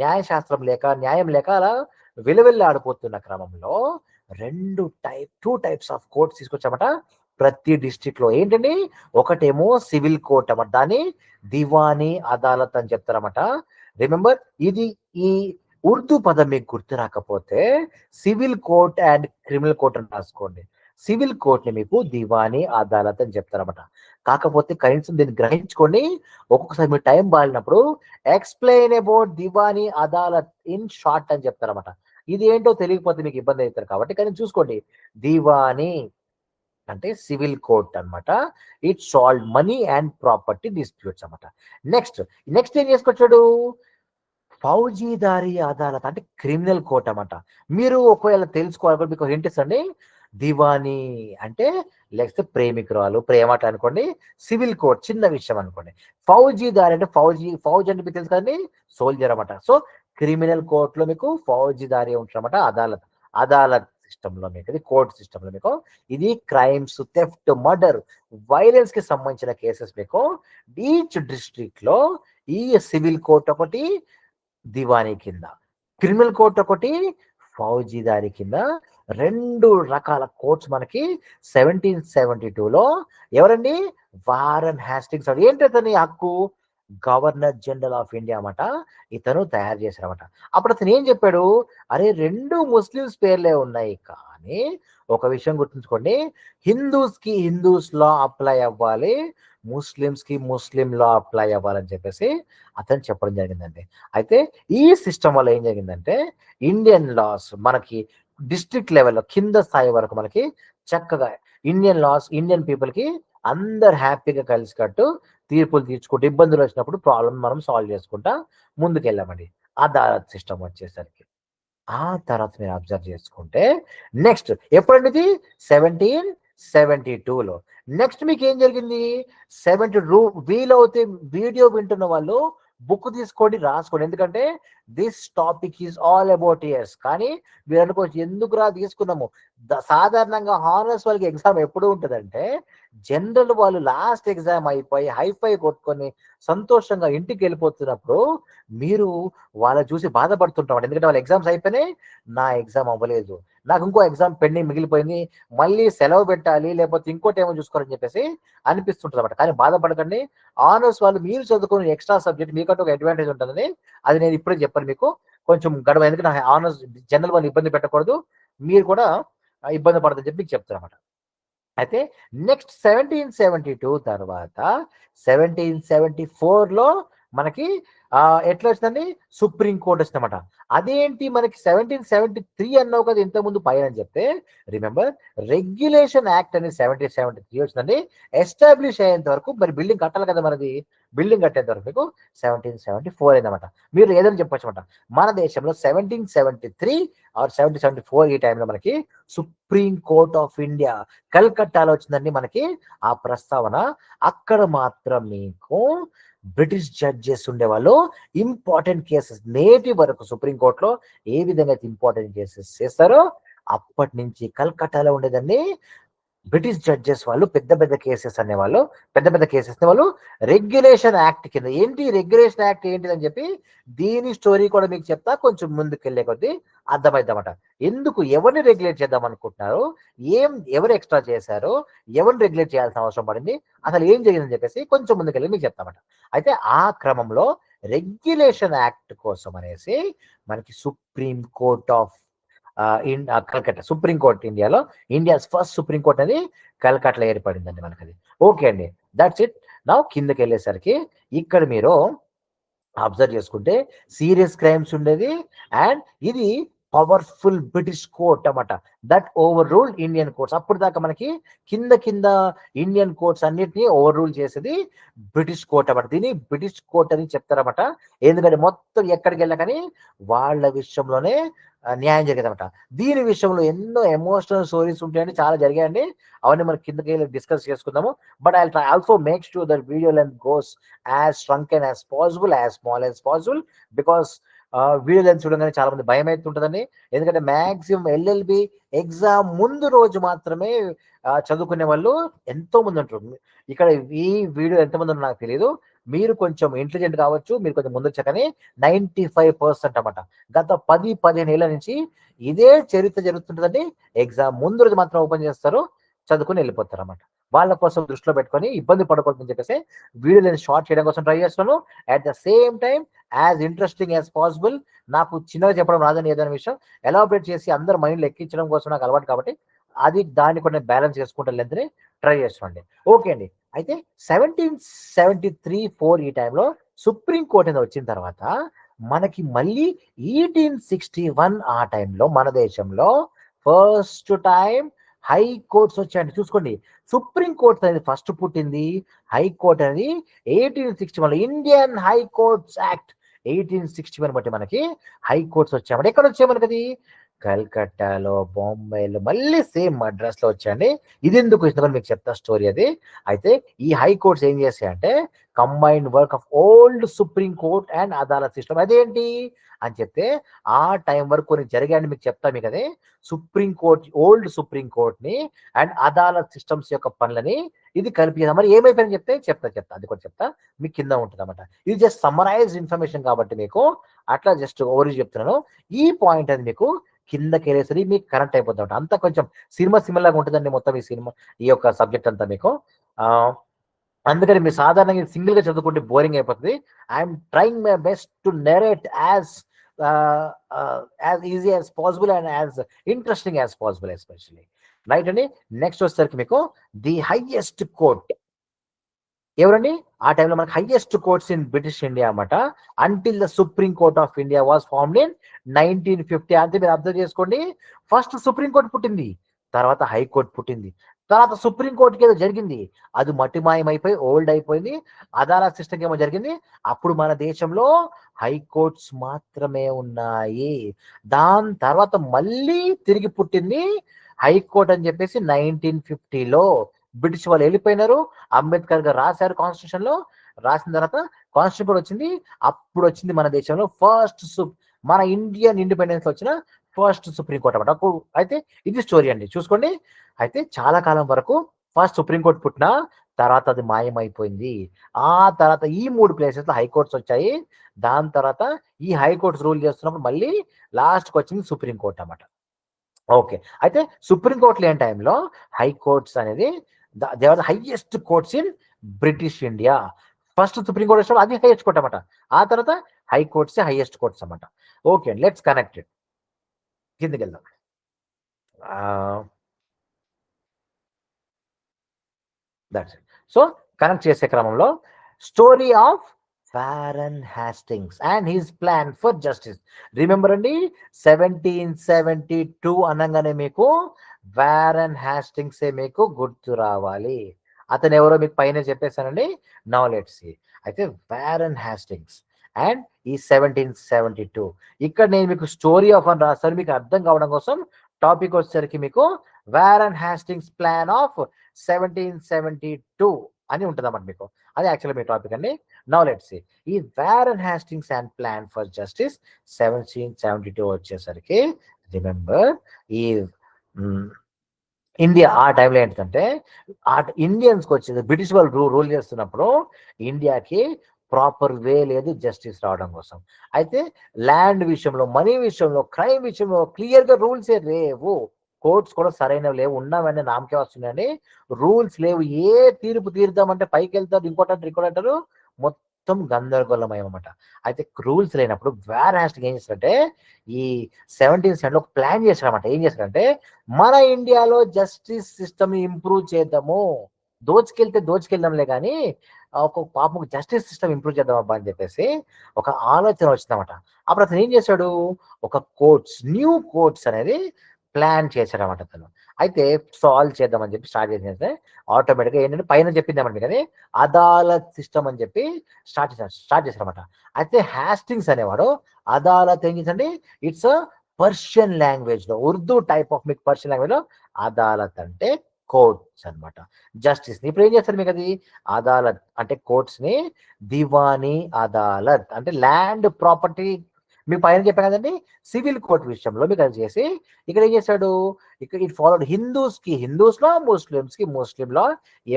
న్యాయశాస్త్రం లేక న్యాయం లేక అలా విలువెల్లి ఆడిపోతున్న క్రమంలో 2 టైప్స్ ఆఫ్ కోర్ట్స్ తీసుకొచ్చామట ప్రతి డిస్ట్రిక్ట్ లో. ఏంటండి, ఒకటేమో సివిల్ కోర్ట్ అన్నమాట, దాన్ని దివానీ అదాలత్ అని చెప్తారన్నమాట. రిమెంబర్, ఇది ఈ ఉర్దూ పదం మీకు గుర్తు రాకపోతే civil court and criminal court అని రాసుకోండి. సివిల్ కోర్ట్ ని మీకు దివానీ అదాలత్ అని చెప్తారన్నమాట. కాకపోతే కనీసం దీన్ని గ్రహించుకోండి, ఒక్కొక్కసారి మీరు టైం బాలినప్పుడు explain about Diwani Adalat in short అని చెప్తారన్నమాట. ఇది ఏంటో తెలియకపోతే మీకు ఇబ్బంది అవుతారు కాబట్టి కానీ చూసుకోండి, దివానీ అంటే సివిల్ కోర్ట్ అన్నమాట. It solve money and property disputes అన్నమాట. నెక్స్ట్ ఏం చేసుకొచ్చాడు, ఫౌజీదారీ అదాలత్ అంటే క్రిమినల్ కోర్ట్ అన్నమాట. మీరు ఒకవేళ తెలుసుకోవాలి మీకు హింట్ ఇస్తండి, దివానీ అంటే లేకపోతే ప్రేమికురాలు, ప్రేమట అనుకోండి, సివిల్ కోర్ట్ చిన్న విషయం అనుకోండి. ఫౌజీదారి అంటే ఫౌజ్ అంటే మీకు తెలుసు కదండి, సోల్జర్ అన్నమాట. సో క్రిమినల్ కోర్ట్ లో మీకు ఫౌజీదారి ఉంటారన్నమాట. అదాలత్ సిస్టమ్ లో మీకు, ఇది కోర్ట్ సిస్టమ్ లో మీకు ఇది క్రైమ్స్, థెఫ్ట్, మర్డర్, వైలెన్స్ కి సంబంధించిన కేసెస్ మీకు ఈచ్ డిస్ట్రిక్ట్ లో ఈ సివిల్ కోర్ట్ ఒకటి దివానీ కింద, క్రిమినల్ కోర్ట్ ఒకటి ఫౌజీదారి కింద 2 రకాల కోర్ట్స్ మనకి 1772లో ఎవరండి, వారెన్ హాస్టింగ్స్. ఏంటి అతని హక్కు, గవర్నర్ జనరల్ ఆఫ్ ఇండియా అన్నమాట, ఇతను తయారు చేశారన్నమాట. అప్పుడు అతను ఏం చెప్పాడు, అరే 2 ముస్లిమ్స్ పేర్లే ఉన్నాయి కానీ ఒక విషయం గుర్తుంచుకోండి, హిందూస్ లా అప్లై అవ్వాలి, ముస్లిమ్స్ కి ముస్లిం లా అప్లై అవ్వాలని చెప్పేసి అతను చెప్పడం జరిగిందండి. అయితే ఈ సిస్టమ్ వల్ల ఏం జరిగిందంటే ఇండియన్ లాస్ మనకి డిస్ట్రిక్ట్ లెవెల్లో కింద స్థాయి వరకు మనకి చక్కగా ఇండియన్ పీపుల్ కి అందరు హ్యాపీగా కలిసికట్టు తీర్పులు తీర్చుకుంటూ ఇబ్బందులు వచ్చినప్పుడు ప్రాబ్లం మనం సాల్వ్ చేసుకుంటా ముందుకెళ్ళామండి. అదాలత్ సిస్టమ్ వచ్చేసరికి ఆ తర్వాత మీరు అబ్జర్వ్ చేసుకుంటే నెక్స్ట్ ఎప్పుడండి, 1772లో. నెక్స్ట్ మీకు ఏం జరిగింది, వీలవుతే వీడియో వింటున్న వాళ్ళు బుక్ తీసుకోండి, రాసుకోండి. ఎందుకంటే this topic is all about years. కానీ మీరు అనుకోవచ్చు ఎందుకు తీసుకున్నాము, సాధారణంగా హానర్స్ వాళ్ళకి ఎగ్జామ్ ఎప్పుడు ఉంటుందంటే జనరల్ వాళ్ళు లాస్ట్ ఎగ్జామ్ అయిపోయి హైఫై కొట్టుకొని సంతోషంగా ఇంటికి వెళ్ళిపోతున్నప్పుడు మీరు వాళ్ళని చూసి బాధపడుతుంటాం. ఎందుకంటే వాళ్ళ ఎగ్జామ్స్ అయిపోయినాయి, నా ఎగ్జామ్ అవ్వలేదు, నాకు ఇంకో ఎగ్జామ్ పెండింగ్ మిగిలిపోయింది, మళ్ళీ సెలవు పెట్టాలి లేకపోతే ఇంకోటి ఏమో చూసుకోవాలని చెప్పేసి అనిపిస్తుంటుంది అన్నమాట. కానీ బాధపడకండి, ఆనర్స్ వాళ్ళు మీరు చదువుకుని ఎక్స్ట్రా సబ్జెక్ట్ మీకంటే ఒక అడ్వాంటేజ్ ఉంటుందని అది నేను ఇప్పుడే చెప్పాను మీకు, కొంచెం గడవ. ఎందుకంటే ఆనర్స్ జనరల్ వాళ్ళు ఇబ్బంది పెట్టకూడదు, మీరు కూడా ఇబ్బంది పడదని చెప్పి మీకు చెప్తాను అన్నమాట. అయితే నెక్స్ట్ 1772 తర్వాత 1774లో మనకి ఎట్లా వచ్చిందండి, సుప్రీం కోర్ట్ వచ్చిందన్నమాట. అదేంటి మనకి 1773 అన్నావు కదా ఇంతకుముందు పైన అని చెప్తే, రిమెంబర్ రెగ్యులేషన్ యాక్ట్ అనేది 1773 వచ్చిందండి. ఎస్టాబ్లిష్ అయ్యేంత వరకు మరి బిల్డింగ్ కట్టాలి కదా, మనది బిల్డింగ్ కట్టేంత వరకు మీకు 1774 అయిందన్నమాట. మీరు ఏదైనా చెప్పొచ్చు అనమాట. మన దేశంలో 1773 ఆర్ 1774 ఈ టైంలో మనకి సుప్రీం కోర్ట్ ఆఫ్ ఇండియా కల్కట్టాలో వచ్చిందండి మనకి ఆ ప్రస్తావన. అక్కడ మాత్రం మీకు బ్రిటిష్ జడ్జెస్ ఉండేవాళ్ళు. ఇంపార్టెంట్ కేసెస్ నేటి వరకు సుప్రీంకోర్టులో ఏ విధంగా అయితే ఇంపార్టెంట్ కేసెస్ చేస్తారో అప్పటి నుంచి కల్కట్టాలో ఉండేదాన్ని బ్రిటిష్ జడ్జెస్ వాళ్ళు పెద్ద పెద్ద కేసెస్ అనేవాళ్ళు. పెద్ద పెద్ద కేసెస్ వాళ్ళు రెగ్యులేషన్ యాక్ట్ కింద. ఏంటి రెగ్యులేషన్ యాక్ట్ ఏంటిదని చెప్పి దీని స్టోరీ కూడా మీకు చెప్తా, కొంచెం ముందుకు వెళ్ళే కొద్దీ అర్థమైద్దామట. ఎందుకు ఎవరిని రెగ్యులేట్ చేద్దాం అనుకుంటున్నారు, ఎవరు ఎక్స్ట్రా చేశారు, ఎవరిని రెగ్యులేట్ చేయాల్సిన అవసరం పడింది, అసలు ఏం జరిగిందని చెప్పేసి కొంచెం ముందుకెళ్ళి మీకు చెప్తామట. అయితే ఆ క్రమంలో రెగ్యులేషన్ యాక్ట్ కోసం అనేసి మనకి supreme court of Calcutta, supreme court ఇండియాలో ఇండియాస్ ఫస్ట్ సుప్రీం కోర్ట్ అనేది కల్కట్టాలో ఏర్పడిందండి మనకి అది. ఓకే అండి, దట్స్ ఇట్. నా కిందకి వెళ్ళేసరికి ఇక్కడ మీరు అబ్జర్వ్ చేసుకుంటే సీరియస్ క్రైమ్స్ ఉండేది, అండ్ ఇది పవర్ఫుల్ బ్రిటిష్ కోర్ట్ అన్నమాట, that over rule Indian courts. అప్పుడు దాకా మనకి కింద కింద ఇండియన్ కోర్ట్స్ అన్నిటిని ఓవర్ రూల్ చేసేది బ్రిటిష్ కోర్ట్ అన్నమాట. దీన్ని బ్రిటిష్ కోర్ట్ అని చెప్తారన్నమాట. ఎందుకంటే మొత్తం ఎక్కడికి వెళ్ళకని వాళ్ళ విషయంలోనే న్యాయం జరిగేదన్నమాట. దీని విషయంలో ఎన్నో ఎమోషనల్ స్టోరీస్ ఉంటాయండి, చాలా జరిగాయండి. అవన్నీ మనం కిందకి వెళ్ళి డిస్కస్ చేసుకుందాము. But I try also make sure that video length goes as shrunken as possible, as small as possible, because video lens చూడగానే చాలా మంది భయం అవుతుంటుందండి. ఎందుకంటే మాక్సిమం ఎల్ఎల్బి ఎగ్జామ్ ముందు రోజు మాత్రమే చదువుకునే వాళ్ళు ఎంతో మంది ఉంటారు. ఇక్కడ ఈ వీడియో ఎంతమంది ఉన్నారు నాకు తెలియదు. మీరు కొంచెం ఇంటెలిజెంట్ కావచ్చు, మీరు కొంచెం ముందు వచ్చాకని 95% అన్నమాట. గత 10-15 ఏళ్ల నుంచి ఇదే చరిత్ర జరుగుతుంటుందండి. ఎగ్జామ్ ముందు రోజు మాత్రం ఓపెన్ చేస్తారు, చదువుకుని వెళ్ళిపోతారు అన్నమాట. వాళ్ళ కోసం దృష్టిలో పెట్టుకొని ఇబ్బంది పడకూడదని చెప్పేసి వీడియో నేను షార్ట్ చేయడం కోసం ట్రై చేస్తున్నాను. At the same time as interesting as possible. నాకు చిన్నగా చెప్పడం రాదని ఏదైనా విషయం ఎలాబరేట్ చేసి అందరు మైండ్లో ఎక్కించడం కోసం నాకు అలవాటు కాబట్టి అది దాన్ని కొన్ని బ్యాలెన్స్ చేసుకుంటా లెంత్ని ట్రై చేస్తుండే. ఓకే అండి, అయితే 1773-4 ఈ టైంలో సుప్రీం కోర్ట్ అనేది వచ్చిన తర్వాత మనకి మళ్ళీ 1861 ఆ టైంలో మన దేశంలో ఫస్ట్ టైం హై కోర్ట్స్ వచ్చాయండి. చూసుకోండి, సుప్రీం కోర్ట్ అనేది ఫస్ట్ పుట్టింది, హైకోర్ట్ అనేది 1861 ఇండియన్ హైకోర్ట్స్ యాక్ట్ 1861 బట్టి మనకి హైకోర్ట్స్ వచ్చామండి. ఎక్కడ వచ్చాయి మనకి అది కల్కట్టాలో, బొంబాయిలో, మళ్ళీ సేమ్ మద్రాస్ లో వచ్చాయండి. ఇది ఎందుకు వచ్చిందని మీకు చెప్తా స్టోరీ అది. అయితే ఈ హైకోర్ట్స్ ఏం చేస్తాయంటే combined work of old supreme court and Adalat system. అదేంటి అని చెప్తే ఆ టైం వరకు కొన్ని జరిగాయని మీకు చెప్తా. మీకు అదే supreme court, old supreme court ని అండ్ అదాలత్ సిస్టమ్స్ యొక్క పనులని ఇది కలిపి మరి ఏమైపోయిందని చెప్తా అది కూడా చెప్తా, మీకు కింద ఉంటుంది అనమాట. ఇది జస్ట్ సమ్మరైజ్ ఇన్ఫర్మేషన్ కాబట్టి మీకు అట్లా జస్ట్ ఓవర్ చెప్తున్నాను. ఈ పాయింట్ అది మీకు కిందకి వెళ్ళేసరి మీకు కరెక్ట్ అయిపోతుంది అనమాట. అంతా కొంచెం సినిమాలాగా ఉంటుందండి మొత్తం ఈ యొక్క సబ్జెక్ట్ అంతా మీకు. అందుకని మీరు సాధారణంగా సింగిల్ గా చదువుకుంటే బోరింగ్ అయిపోతుంది. I'm trying my best to narrate as easy as possible and as interesting as possible especially. Right అండి. నెక్స్ట్ వచ్చేసరికి మీకు ది హైయెస్ట్ కోర్ట్ ఎవరండి ఆ టైంలో మనకి highest courts in British India అన్నమాట. Until the supreme court of India was formed in 1950. అంతే మీరు అబ్జర్వ్ చేసుకోండి, ఫస్ట్ సుప్రీం కోర్ట్ పుట్టింది, తర్వాత హైకోర్టు పుట్టింది, తర్వాత సుప్రీం కోర్టుకి ఏదో జరిగింది, అది మట్టిమాయమైపోయి ఓల్డ్ అయిపోయింది. అదాలత్ సిస్టమ్ ఏమో జరిగింది. అప్పుడు మన దేశంలో హైకోర్ట్స్ మాత్రమే ఉన్నాయి. దాని తర్వాత మళ్ళీ తిరిగి పుట్టింది హైకోర్టు అని చెప్పేసి 1950లో. బ్రిటిష్ వాళ్ళు వెళ్ళిపోయినారు, అంబేద్కర్ గారు రాశారు కాన్స్టిట్యూషన్ లో, రాసిన తర్వాత కాన్స్టిట్యూషన్ కూడా వచ్చింది. అప్పుడు వచ్చింది మన దేశంలో ఫస్ట్ మన ఇండియన్ ఇండిపెండెన్స్ వచ్చిన ఫస్ట్ సుప్రీం కోర్ట్ అన్నమాట. అయితే ఇది స్టోరీ అండి, చూసుకోండి. అయితే చాలా కాలం వరకు ఫస్ట్ సుప్రీం కోర్ట్ పుట్టిన తర్వాత అది మాయమైపోయింది. ఆ తర్వాత ఈ 3 ప్లేసెస్ లో హైకోర్ట్స్ వచ్చాయి. దాని తర్వాత ఈ హైకోర్ట్స్ రూల్ చేస్తున్నప్పుడు మళ్ళీ లాస్ట్కి వచ్చింది సుప్రీం కోర్ట్ అన్నమాట. ఓకే, అయితే సుప్రీం కోర్ట్ లేని టైంలో హైకోర్ట్స్ అనేది they are the highest courts in British India. First supreme court వచ్చినప్పుడు అది హైయెస్ట్ కోర్ట్ అన్నమాట. ఆ తర్వాత హైకోర్ట్స్ హైయెస్ట్ కోర్ట్స్ అన్నమాట. ఓకే, లెట్స్ కనెక్టెడ్, కిందకి వెళ్దాం. That's it. సో కనెక్ట్ చేసే క్రమంలో story of Warren Hastings and his plan for justice. Remember అండి 1772 అనగానే మీకు వారన్ హ్యాస్టింగ్స్ మీకు గుర్తు రావాలి. అతను ఎవరో మీకు పైన చెప్పేశానండి. Now let's see. అయితే వారన్ హ్యాస్టింగ్స్ అండ్ ఈ 1772 ఇక్కడ నేను మీకు స్టోరీ ఆఫ్ అని రాస్తాను మీకు అర్థం కావడం కోసం. టాపిక్ వచ్చేసరికి మీకు వారన్ హ్యాస్టింగ్స్ ప్లాన్ ఆఫ్ 1772 అని ఉంటుంది అన్నమాట మీకు. అది యాక్చువల్గా మీ టాపిక్ అండి. Now let's see. ఈ Warren Hastings and plan for justice 1772 వచ్చేసరికి రిమెంబర్ ఈ ఇండియా ఆ టైంలో ఏంటంటే ఆ ఇండియన్స్కి వచ్చేది బ్రిటిష్ వాళ్ళు రూల్ చేస్తున్నప్పుడు ఇండియాకి ప్రాపర్ వే లేదు జస్టిస్ రావడం కోసం. అయితే ల్యాండ్ విషయంలో, మనీ విషయంలో, క్రైమ్ విషయంలో క్లియర్గా రూల్సే లేవు. కోర్ట్స్ కూడా సరైనవి లేవు. ఉన్నవన్నీ నామకే వస్తున్నాయండి. రూల్స్ లేవు. ఏ తీర్పు తీరుద్దామంటే పైకి వెళ్తారు, ఇంకోటి అంటారు. మొత్తం గందరగోళమయం అన్నమాట. అయితే రూల్స్ లేనప్పుడు వారన్ హ్యాస్టింగ్స్ ఏం చేస్తారంటే ఈ 1770 ఒక ప్లాన్ చేశారన్నమాట. ఏం చేశారంటే మన ఇండియాలో జస్టిస్ సిస్టమ్ ఇంప్రూవ్ చేద్దాము, దోచుకెళ్దాంలే కానీ ఒక పాపం జస్టిస్ సిస్టమ్ ఇంప్రూవ్ చేద్దాం అబ్బా అని చెప్పేసి ఒక ఆలోచన వచ్చిందన్నమాట. అప్పుడు అతను ఏం చేశాడు, ఒక న్యూ కోర్ట్స్ అనేది ప్లాన్ చేశాడన్నమాట అతను. అయితే సాల్వ్ చేద్దామని చెప్పి స్టార్ట్ చేసేస్తే ఆటోమేటిక్గా ఏంటంటే పైన చెప్పిందామండి కానీ అదాలత్ సిస్టమ్ అని చెప్పి స్టార్ట్ చేశారన్నమాట. అయితే హ్యాస్టింగ్స్ అనేవాడు అదాలత్ ఏం చేసండి, ఇట్స్ పర్షియన్ లాంగ్వేజ్ లో, ఉర్దూ టైప్ ఆఫ్ మీకు పర్షియన్ లాంగ్వేజ్ లో అదాలత్ అంటే కోర్ట్స్ అనమాట. జస్టిస్ ఇప్పుడు ఏం చేస్తారు మీకు అది అదాలత్ అంటే కోర్ట్స్ ని దివానీ అదాలత్ అంటే ల్యాండ్ ప్రాపర్టీ మీకు పైన చెప్పాను కదండి. సివిల్ కోర్ట్ విషయంలో మీకు అది చేసి ఇక్కడ ఏం చేశాడు, ఇక్కడ ఇట్ ఫాలోడ్ హిందూస్ లో ముస్లిం లో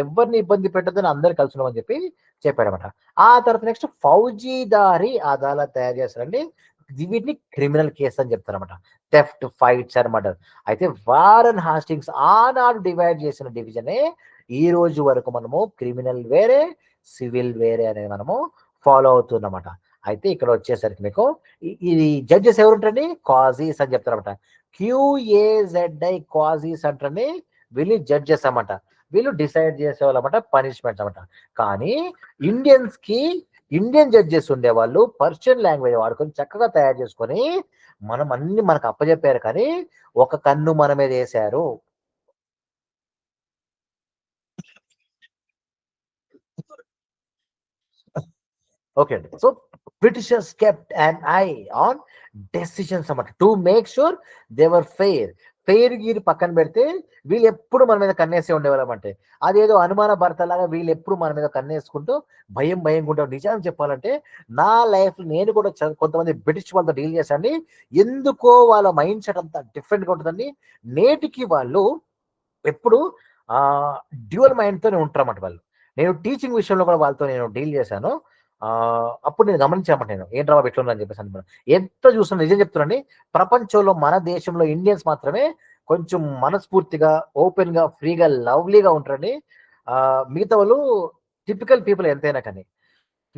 ఎవరిని ఇబ్బంది పెట్టదని అందరు కలిసి ఉన్నామని చెప్పి చెప్పాడనమాట. ఆ తర్వాత నెక్స్ట్ ఫౌజీదారీ అదాలత్ తయారు చేస్తారండి. వీటిని క్రిమినల్ కేసు అని చెప్తారనమాట. Theft, fights and murder. అయితే వారన్ హాస్టింగ్స్ ఆనాడు డివైడ్ చేసిన డివిజనే ఈ రోజు వరకు మనము క్రిమినల్ వేరే, సివిల్ వేరే అనేది మనము ఫాలో అవుతున్నమాట. అయితే ఇక్కడ వచ్చేసరికి మీకు ఇది జడ్జెస్ ఎవరు ఉంటారండి, కాజీస్ అని చెప్తారన్నమాట. QAZI కాజీస్ అంటారండి. వీళ్ళు జడ్జెస్ అన్నమాట. వీళ్ళు డిసైడ్ చేసేవాళ్ళు అన్నమాట పనిష్మెంట్స్ అన్నమాట. కానీ ఇండియన్ జడ్జెస్ ఉండేవాళ్ళు పర్షియన్ లాంగ్వేజ్ వాడుకొని చక్కగా తయారు చేసుకొని మనకు అప్పచెప్పారు. కానీ ఒక కన్ను మన మీద వేశారు. ఓకే అండి. So Britishers kept an eye on decisions అన్నమాట to make sure they were fair గీరి పక్కన పెడితే వీళ్ళు ఎప్పుడు మన మీద కన్నేసే ఉండేవాళ్ళం. అంటే అదేదో అనుమాన భర్తలాగా వీళ్ళు ఎప్పుడు మన మీద కన్నేసుకుంటూ భయం ఉంటాం. నిజాన్ని చెప్పాలంటే నా లైఫ్ నేను కూడా కొంతమంది బ్రిటిష్ వాళ్ళతో డీల్ చేశాండి. ఎందుకో వాళ్ళ మైండ్ సెట్ అంతా డిఫరెంట్గా ఉంటుందండి. నేటికి వాళ్ళు ఎప్పుడు డ్యూయల్ మైండ్తోనే ఉంటారన్నమాట వాళ్ళు. నేను టీచింగ్ విషయంలో కూడా వాళ్ళతో నేను డీల్ చేశాను. అప్పుడు నేను గమనించామంట, నేను ఏంట్రా బాబు ఎట్లున్నా అని చెప్పేసి అనుకున్నాను. ఎంత చూస్తున్నా నిజం చెప్తున్నాండి, ప్రపంచంలో మన దేశంలో ఇండియన్స్ మాత్రమే కొంచెం మనస్ఫూర్తిగా, ఓపెన్ గా, ఫ్రీగా, లవ్లీగా ఉంటారండి. మిగతా వాళ్ళు టిపికల్ పీపుల్ ఎంతైనా కానీ.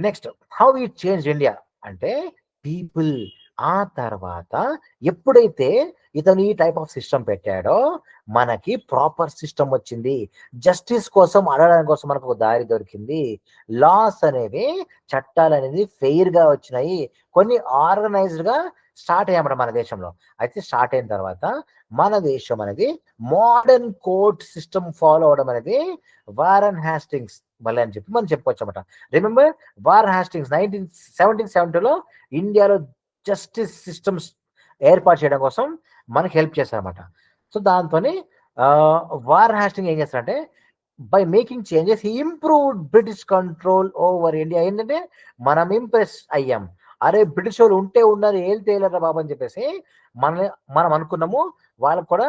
Next how it change India అంటే పీపుల్. ఆ తర్వాత ఎప్పుడైతే ఇతను ఈ టైప్ ఆఫ్ సిస్టమ్ పెట్టాడో మనకి ప్రాపర్ సిస్టమ్ వచ్చింది. జస్టిస్ కోసం అడగడానికి కోసం మనకు ఒక దారి దొరికింది. లాస్ అనేవి, చట్టాలు అనేది ఫెయిర్ గా వచ్చినాయి. కొన్ని ఆర్గనైజ్డ్ గా స్టార్ట్ అయ్యామట మన దేశంలో. అయితే స్టార్ట్ అయిన తర్వాత మన దేశం అనేది మోడర్న్ కోర్ట్ సిస్టమ్ ఫాలో అవడం అనేది వారన్ హ్యాస్టింగ్స్ వల్ల అని చెప్పి మనం చెప్పుకోవచ్చు అనమాట. రిమెంబర్ వారన్ హ్యాస్టింగ్స్ 1770లో ఇండియాలో జస్టిస్ సిస్టమ్స్ ఏర్పాటు చేయడం కోసం మనకి హెల్ప్ చేశారన్నమాట. సో దాంతోనే వారన్ హ్యాస్టింగ్ ఏం చేస్తారంటే by making changes he improved British control over India. ఏంటంటే మనం ఇంప్రెస్ అయ్యాం, అరే బ్రిటిష్ వాళ్ళు ఉంటే ఉన్నారు ఏం తేలరా బాబు అని చెప్పేసి మనం అనుకున్నాము. వాళ్ళకు కూడా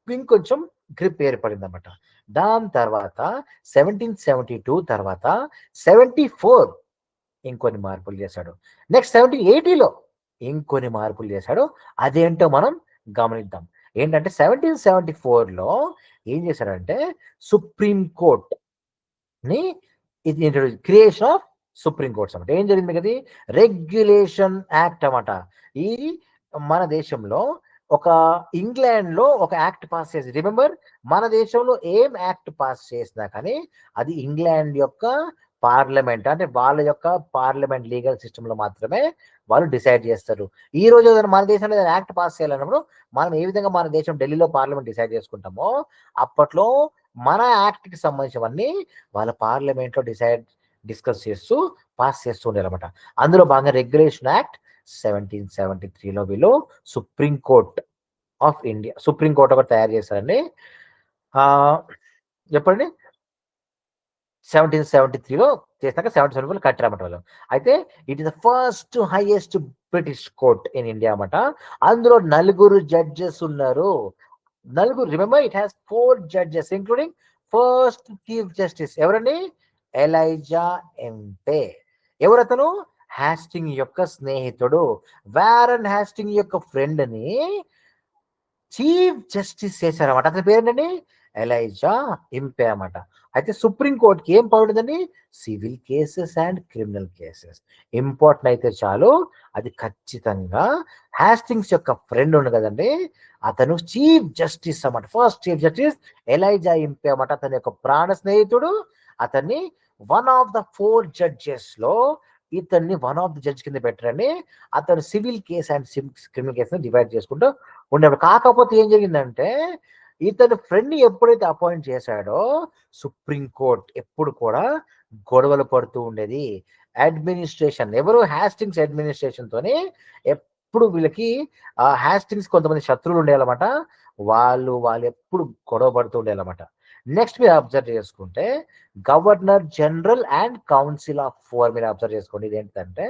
ఇంకొంచెం గ్రిప్ ఏర్పడింది అనమాట. దాని తర్వాత 1772 తర్వాత 74 ఇంకొన్ని మార్పులు చేశాడు. నెక్స్ట్ 1780లో ఇంకొన్ని మార్పులు చేశాడు. అదేంటో మనం గమనిద్దాం. ఏంటంటే 1774లో ఏం చేశాడంటే సుప్రీం కోర్ట్ ని క్రియేషన్ ఆఫ్ సుప్రీం కోర్ట్స్ అన్నమాట. ఏం జరిగింది కదా, రెగ్యులేషన్ యాక్ట్ అన్నమాట. ఇది మన దేశంలో ఒక ఇంగ్లాండ్ లో ఒక యాక్ట్ పాస్ చేసి, రిమెంబర్ మన దేశంలో ఏం యాక్ట్ పాస్ చేసినా కానీ అది ఇంగ్లాండ్ యొక్క పార్లమెంట్ అంటే వాళ్ళ యొక్క పార్లమెంట్ లీగల్ సిస్టంలో మాత్రమే వాళ్ళు డిసైడ్ చేస్తారు. ఈ రోజు ఏదైనా మన దేశంలో ఏదైనా యాక్ట్ పాస్ చేయాలన్నప్పుడు మనం ఏ విధంగా మన దేశం ఢిల్లీలో పార్లమెంట్ డిసైడ్ చేసుకుంటామో అప్పట్లో మన యాక్ట్కి సంబంధించినవన్నీ వాళ్ళ పార్లమెంట్లో డిస్కస్ చేస్తూ పాస్ చేస్తూ ఉండాలన్నమాట. అందులో భాగంగా రెగ్యులేషన్ యాక్ట్ 1773లో వీళ్ళు సుప్రీంకోర్ట్ ఆఫ్ ఇండియా సుప్రీంకోర్ట్ ఒకటి తయారు చేశారండి. చెప్పండి 1773లో చేసినాక 1774లో కట్టారన్నమాట వాళ్ళు. అయితే it is the first highest British court in India అన్నమాట. అందులో 4 జడ్జెస్ ఉన్నారు. Remember it has 4 judges including first chief justice ఎవరండి? Elijah Impey. ఎవరతను? హ్యాస్టింగ్ యొక్క స్నేహితుడు. వారన్ హ్యాస్టింగ్ యొక్క ఫ్రెండ్ ని చీఫ్ జస్టిస్ చేశారన్నమాట. అతని పేరేంటండి? ఎలైజా ఇంపే అన్నమాట. అయితే సుప్రీంకోర్టుకి ఏం పవర్ ఉందండి? Civil cases and criminal cases. Important అయితే చాలు, అది ఖచ్చితంగా హ్యాస్టింగ్స్ యొక్క ఫ్రెండ్ ఉండు కదండి, అతను చీఫ్ జస్టిస్ అన్నమాట. ఫస్ట్ చీఫ్ జస్టిస్ ఎలైజా ఇంపే అన్నమాట. అతని యొక్క ప్రాణ స్నేహితుడు. అతన్ని 1 ఆఫ్ ద 4 జడ్జెస్ లో ఇతన్ని 1 ఆఫ్ ద జడ్జ్ కింద పెట్టరండి. అతను civil case and criminal case divide చేసుకుంటూ ఉండేవాడు. కాకపోతే ఏం జరిగిందంటే ఇతను ఫ్రెండ్ ఎప్పుడైతే అపాయింట్ చేశాడో సుప్రీంకోర్ట్ ఎప్పుడు కూడా గొడవలు పడుతూ ఉండేది. అడ్మినిస్ట్రేషన్ ఎవరు? హ్యాస్టింగ్స్ అడ్మినిస్ట్రేషన్ తోని ఎప్పుడు వీళ్ళకి హ్యాస్టింగ్స్ కొంతమంది శత్రువులు ఉండేయాలన్నమాట. వాళ్ళు ఎప్పుడు గొడవ పడుతూ ఉండేయాలన్నమాట. నెక్స్ట్ మీరు అబ్జర్వ్ చేసుకుంటే governor general and council of 4 మీరు అబ్జర్వ్ చేసుకోండి. ఇది ఏంటంటే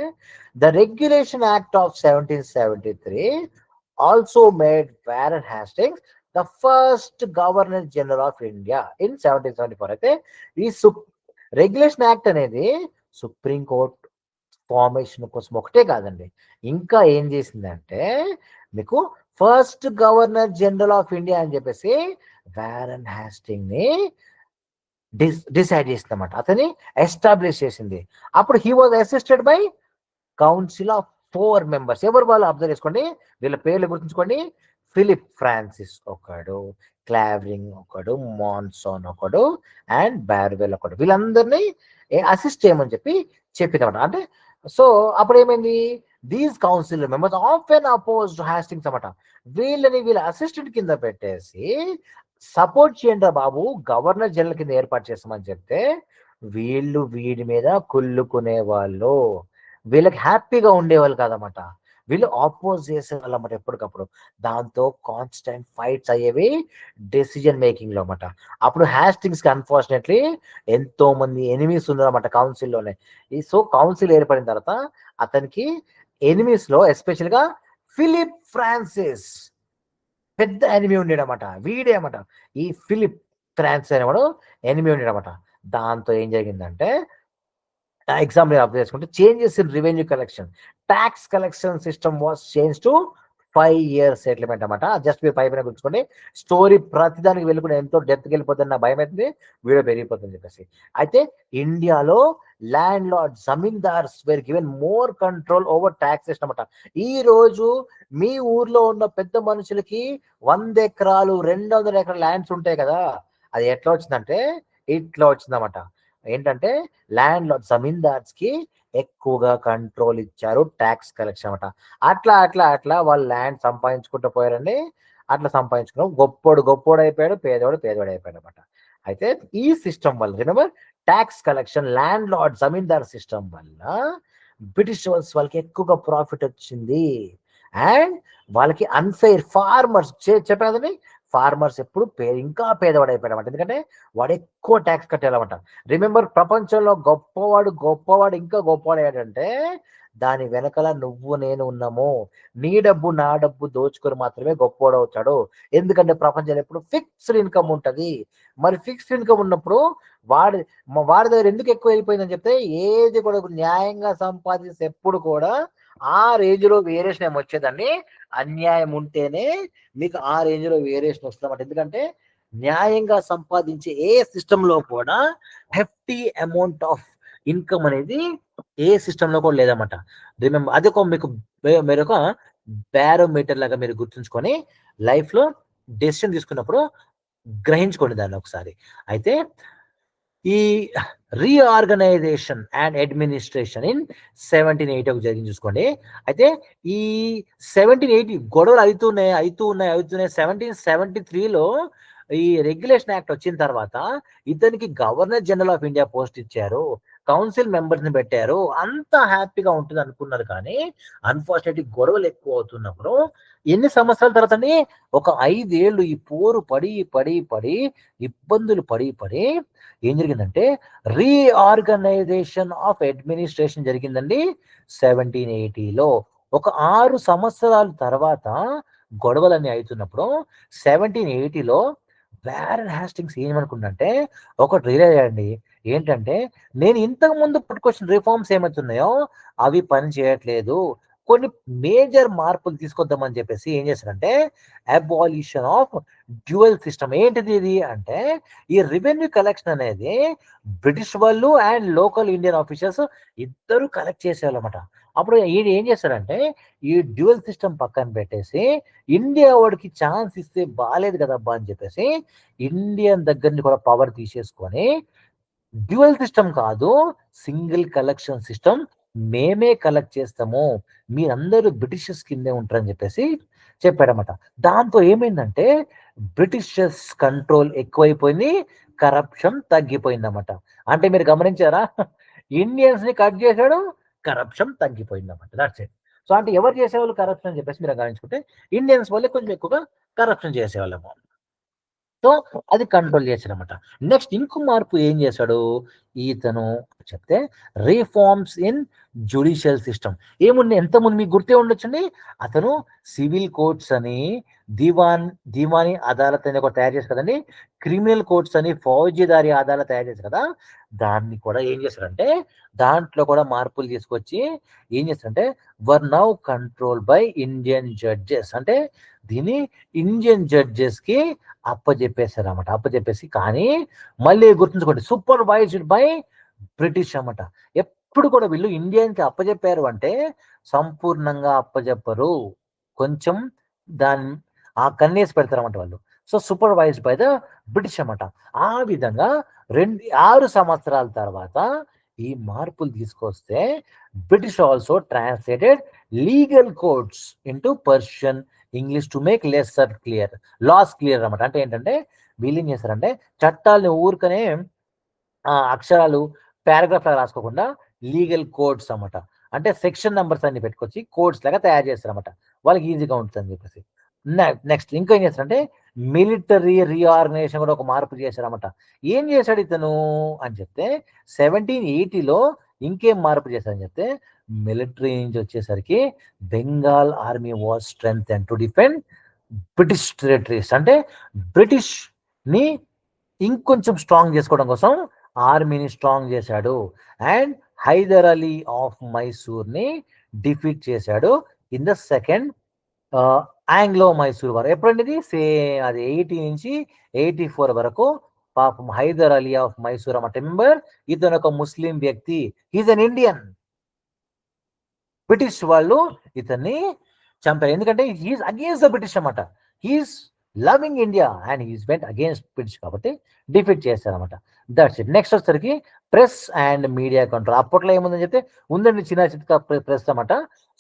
the regulation act of 1773 also made Warren Hastings the first governor general of India in 1774. అయితే ఈ రెగ్యులేషన్ యాక్ట్ అనేది సుప్రీంకోర్టు ఫార్మేషన్ కోసం ఒకటే కాదండి, ఇంకా ఏం చేసిందంటే మీకు first governor general of India అని చెప్పేసి వారన్ హ్యాస్టింగ్ ని డిసైడ్ చేసింది అన్నమాట. అతని ఎస్టాబ్లిష్ చేసింది. అప్పుడు he was assisted by council of 4 members. ఎవరు వాళ్ళు అబ్జర్వ్ చేసుకోండి, వీళ్ళ పేర్లు గుర్తుంచుకోండి. ఫిలిప్ ఫ్రాన్సిస్ ఒకడు, క్లావరింగ్ ఒకడు, మాన్సోన్ ఒకడు అండ్ బార్వెల్ ఒకడు. వీళ్ళందరినీ అసిస్ట్ చేయమని చెప్పిందన్నమాట. అంటే సో అప్పుడు ఏమైంది, these council members often opposed Hastings అన్నమాట. వీళ్ళ అసిస్టెంట్ కింద పెట్టేసి సపోర్ట్ చేయండి రా బాబు, గవర్నర్ జనరల్ కింద ఏర్పాటు చేస్తామని చెప్తే వీడి మీద కుళ్ళుకునే వాళ్ళు, వీళ్ళకి హ్యాపీగా ఉండేవాళ్ళు కాదన్నమాట. వీళ్ళు ఆపోజ్ చేసేవాళ్ళు అన్నమాట ఎప్పటికప్పుడు. దాంతో కాన్స్టెంట్ ఫైట్స్ అయ్యేవి డెసిజన్ మేకింగ్ లో అన్నమాట. అప్పుడు హ్యాస్టింగ్స్ కి అన్ఫార్చునేట్లీ ఎంతో మంది ఎనిమీస్ ఉన్నారన్నమాట కౌన్సిల్లోనే. సో కౌన్సిల్ ఏర్పడిన తర్వాత అతనికి ఎనిమీస్ లో ఎస్పెషల్ గా ఫిలిప్ ఫ్రాన్సిస్ పెద్ద ఎనిమీ ఉండేడన్నమాట. వీడే అన్నమాట ఈ ఫిలిప్ ఫ్రాన్సిస్ అనేవాడు ఎనిమీ ఉండేడన్నమాట. దాంతో ఏం జరిగిందంటే ఎగ్జాంపుల్ అబ్జర్వ్ చేసుకుంటే changes in revenue collection, tax collection system was change to 5 years settlement అన్నమాట. జస్ట్ మీరు పైన గుర్తుంచుకోండి. స్టోరీ ప్రతిదానికి వెళ్ళకుండా ఎంతో డెప్త్కి వెళ్ళిపోతుంది, నా భయం అవుతుంది, వీడియో పెరిగిపోతుంది చెప్పేసి. అయితే ఇండియాలో land lord zamindars wear given more control over taxation అన్నమాట. ఈ రోజు మీ ఊర్లో ఉన్న పెద్ద మనుషులకి 100 ఎకరాలు 200 ఎకరాల ల్యాండ్స్ ఉంటాయి కదా, అది ఎట్లా వచ్చిందంటే ఇట్లా వచ్చిందన్నమాట. ఏంటంటే ల్యాండ్ లార్డ్ జమీందార్స్ కి ఎక్కువగా కంట్రోల్ ఇచ్చారు, ట్యాక్స్ కలెక్షన్ అనమాట. అట్లా వాళ్ళు ల్యాండ్ సంపాదించుకుంటూ పోయారండి. అట్లా సంపాదించుకున్న గొప్పోడు అయిపోయాడు, పేదవాడు అయిపోయాడు అనమాట. అయితే ఈ సిస్టమ్ వల్ల remember tax collection landlord zamindar system వల్ల బ్రిటిష్ వాళ్ళకి ఎక్కువగా ప్రాఫిట్ వచ్చింది. అండ్ వాళ్ళకి అన్ఫెయిర్ ఫార్మర్స్ చెప్పారు, ఫార్మర్స్ ఎప్పుడు ఇంకా పేదవాడు అయిపోయాడు అనమాట. ఎందుకంటే వాడు ఎక్కువ ట్యాక్స్ కట్టాలన్నమాట. రిమెంబర్ ప్రపంచంలో గొప్పవాడు ఇంకా గొప్పవాడు ఏంటంటే దాని వెనకాల నువ్వు నేను ఉన్నాము. నీ డబ్బు నా డబ్బు దోచుకొని మాత్రమే గొప్పవాడు అవుతాడు. ఎందుకంటే ప్రపంచంలో ఎప్పుడు ఫిక్స్డ్ ఇన్కమ్ ఉంటది. మరి ఫిక్స్డ్ ఇన్కమ్ ఉన్నప్పుడు వాడి దగ్గర ఎందుకు ఎక్కువ వెళ్ళిపోయిందని చెప్తే ఏది కూడా న్యాయంగా సంపాదిస్తే ఎప్పుడు కూడా ఆ రేంజ్ లో వేరియేషన్ ఏమి వచ్చేదండి. అన్యాయం ఉంటేనే మీకు ఆ రేంజ్ లో వేరియేషన్ వస్తుందన్నమాట. ఎందుకంటే న్యాయంగా సంపాదించే ఏ సిస్టమ్ లో కూడా హెఫ్టీ అమౌంట్ ఆఫ్ ఇన్కమ్ అనేది ఏ సిస్టమ్ లో కూడా లేదన్నమాట. రిమెంబర్ అది ఒక మీకు ఒక బ్యారోమీటర్ లాగా మీరు గుర్తుంచుకొని లైఫ్ లో డెసిషన్ తీసుకున్నప్పుడు గ్రహించుకోండి దాన్ని ఒకసారి. అయితే ఈ రీఆర్గనైజేషన్ అండ్ అడ్మినిస్ట్రేషన్ ఇన్ 1780 జరిగింది చూసుకోండి. అయితే ఈ 1780 గొడవలు అవుతున్నాయి. 1773లో ఈ రెగ్యులేషన్ యాక్ట్ వచ్చిన తర్వాత ఇతనికి governor general of India post ఇచ్చారు, కౌన్సిల్ మెంబర్స్ ని పెట్టారు, అంత హ్యాపీగా ఉంటుంది అనుకున్నారు. కానీ అన్ఫార్చునేట్లీ గొడవలు ఎక్కువ అవుతున్నప్పుడు ఎన్ని సంవత్సరాల తర్వాత ఒక 5 ఏళ్ళు ఈ పోరు పడి పడి పడి ఇబ్బందులు పడి పడి ఏం జరిగిందంటే రీఆర్గనైజేషన్ ఆఫ్ అడ్మినిస్ట్రేషన్ జరిగిందండి 1780లో. ఒక 6 సంవత్సరాల తర్వాత గొడవలన్నీ అవుతున్నప్పుడు 1780లో వారెన్ హ్యాస్టింగ్స్ ఏమనుకుంటే ఒకటి రియలైజ్ అయ్యండి, ఏంటంటే నేను ఇంతకు ముందు పట్టుకొచ్చిన రిఫార్మ్స్ ఏమవుతున్నాయో అవి పని చేయట్లేదు, కొన్ని మేజర్ మార్పులు తీసుకొద్దామని చెప్పేసి ఏం చేశారంటే అబాలిషన్ ఆఫ్ డ్యూయల్ సిస్టమ్. ఏంటిది ఇది అంటే ఈ రెవెన్యూ కలెక్షన్ అనేది బ్రిటిష్ వాళ్ళు అండ్ లోకల్ ఇండియన్ ఆఫీసర్స్ ఇద్దరు కలెక్ట్ చేసేవాళ్ళమాట. అప్పుడు ఈయన ఏం చేస్తారంటే ఈ డ్యూయల్ సిస్టమ్ పక్కన పెట్టేసి ఇండియా వాడికి ఛాన్స్ ఇస్తే బాగాలేదు కదబ్బా అని చెప్పేసి ఇండియన్ దగ్గరని కూడా పవర్ తీసేసుకొని డ్యూయల్ సిస్టమ్ కాదు, సింగిల్ కలెక్షన్ సిస్టమ్ మేమే కలెక్ట్ చేస్తాము, మీరందరూ బ్రిటిషర్స్ కిందే ఉంటారని చెప్పేసి చెప్పాడనమాట. దాంతో ఏమైందంటే బ్రిటిషర్స్ కంట్రోల్ ఎక్కువైపోయింది, కరప్షన్ తగ్గిపోయిందన్నమాట. అంటే మీరు గమనించారా, ఇండియన్స్ ని కట్ చేశాడు, కరప్షన్ తగ్గిపోయిందన్నమాట. That's it. సో అంటే ఎవరు చేసేవాళ్ళు కరప్షన్ అని చెప్పేసి మీరు గమనించుకుంటే ఇండియన్స్ వల్లే కొంచెం ఎక్కువగా కరప్షన్ చేసేవాళ్ళము. సో అది కంట్రోల్ చేశాడనమాట. నెక్స్ట్ ఇంకో మార్పు ఏం చేశాడు ఇతను చెప్తే రిఫార్మ్స్ ఇన్ జ్యుడిషియల్ సిస్టమ్. ఏముంది ఎంతమంది మీకు గుర్తే ఉండొచ్చండి, అతను సివిల్ కోర్ట్స్ అని దీవానీ అదాలత్ అని ఒకటి తయారు చేశారు కదండి, క్రిమినల్ కోర్ట్స్ అని ఫౌజీదారీ అదాలత్ తయారు చేశారు కదా, దాన్ని కూడా ఏం చేశారంటే దాంట్లో కూడా మార్పులు తీసుకొచ్చి ఏం చేస్తారంటే were now control by Indian judges. అంటే దీన్ని ఇండియన్ జడ్జెస్ కి అప్పచెప్పేశారు అన్నమాట. అప్పచెప్పేసి కానీ మళ్ళీ గుర్తుంచుకోండి సూపర్వైజ్డ్ బై బ్రిటిష్ అన్నమాట. ఎప్పుడు కూడా వీళ్ళు ఇండియన్కి అప్పచెప్పారు అంటే సంపూర్ణంగా అప్పచెప్పరు, కొంచెం దాన్ని ఆ కన్నేసి పెడతారన్నమాట వాళ్ళు. So supervised by the British అన్నమాట. ఆ విధంగా 6 సంవత్సరాల తర్వాత ఈ మార్పులు తీసుకొస్తే British also translated legal codes into Persian English to make lesser clear, laws clear అన్నమాట. అంటే ఏంటంటే వీళ్ళు ఏం చేస్తారంటే చట్టాలని ఊరికనే అక్షరాలు పారాగ్రాఫ్ లాగా రాసుకోకుండా లీగల్ కోడ్స్ అన్నమాట, అంటే సెక్షన్ నెంబర్స్ అన్ని పెట్టుకొచ్చి కోడ్స్ లాగా తయారు చేస్తారన్నమాట, వాళ్ళకి ఈజీగా ఉంటుంది అని చెప్పేసి. నెక్స్ట్ ఇంకా ఏం చేస్తారంటే మిలిటరీ రీఆర్గనైజేషన్ కూడా ఒక మార్పు చేశారన్నమాట. ఏం చేశాడు ఇతను అని చెప్తే 1780లో ఇంకేం మార్పు చేశారని చెప్తే మిలిటరీ నుంచి వచ్చేసరికి Bengal army was strength and to defend British territories. అంటే బ్రిటిష్ ని ఇంకొంచెం స్ట్రాంగ్ చేసుకోవడం కోసం ఆర్మీని స్ట్రాంగ్ చేశాడు. అండ్ హైదర్ అలీ ఆఫ్ మైసూర్ ని డిఫీట్ చేశాడు in the second Anglo Mysore war. ఎప్పుడండి ఇది అది 80 నుంచి 84 వరకు. పాపం హైదర్ అలీ ఆఫ్ మైసూర్ అన్నమాట. రిమెంబర్ ఇతను ఒక ముస్లిం వ్యక్తి, ఈజ్ అన్ ఇండియన్. బ్రిటిష్ వాళ్ళు ఇతన్ని చంపారు ఎందుకంటే హీఈస్ అగేన్స్ట్ ద బ్రిటిష్ అన్నమాట. He is loving India and he's went against British కాబట్టి డిఫీట్ చేశారన్నమాట. That's it. నెక్స్ట్ వచ్చేసరికి ప్రెస్ అండ్ మీడియా కంట్రోల్. అప్పట్లో ఏముందని చెప్తే ఉందండి చిన్న చిత్క ప్రెస్ అన్నమాట.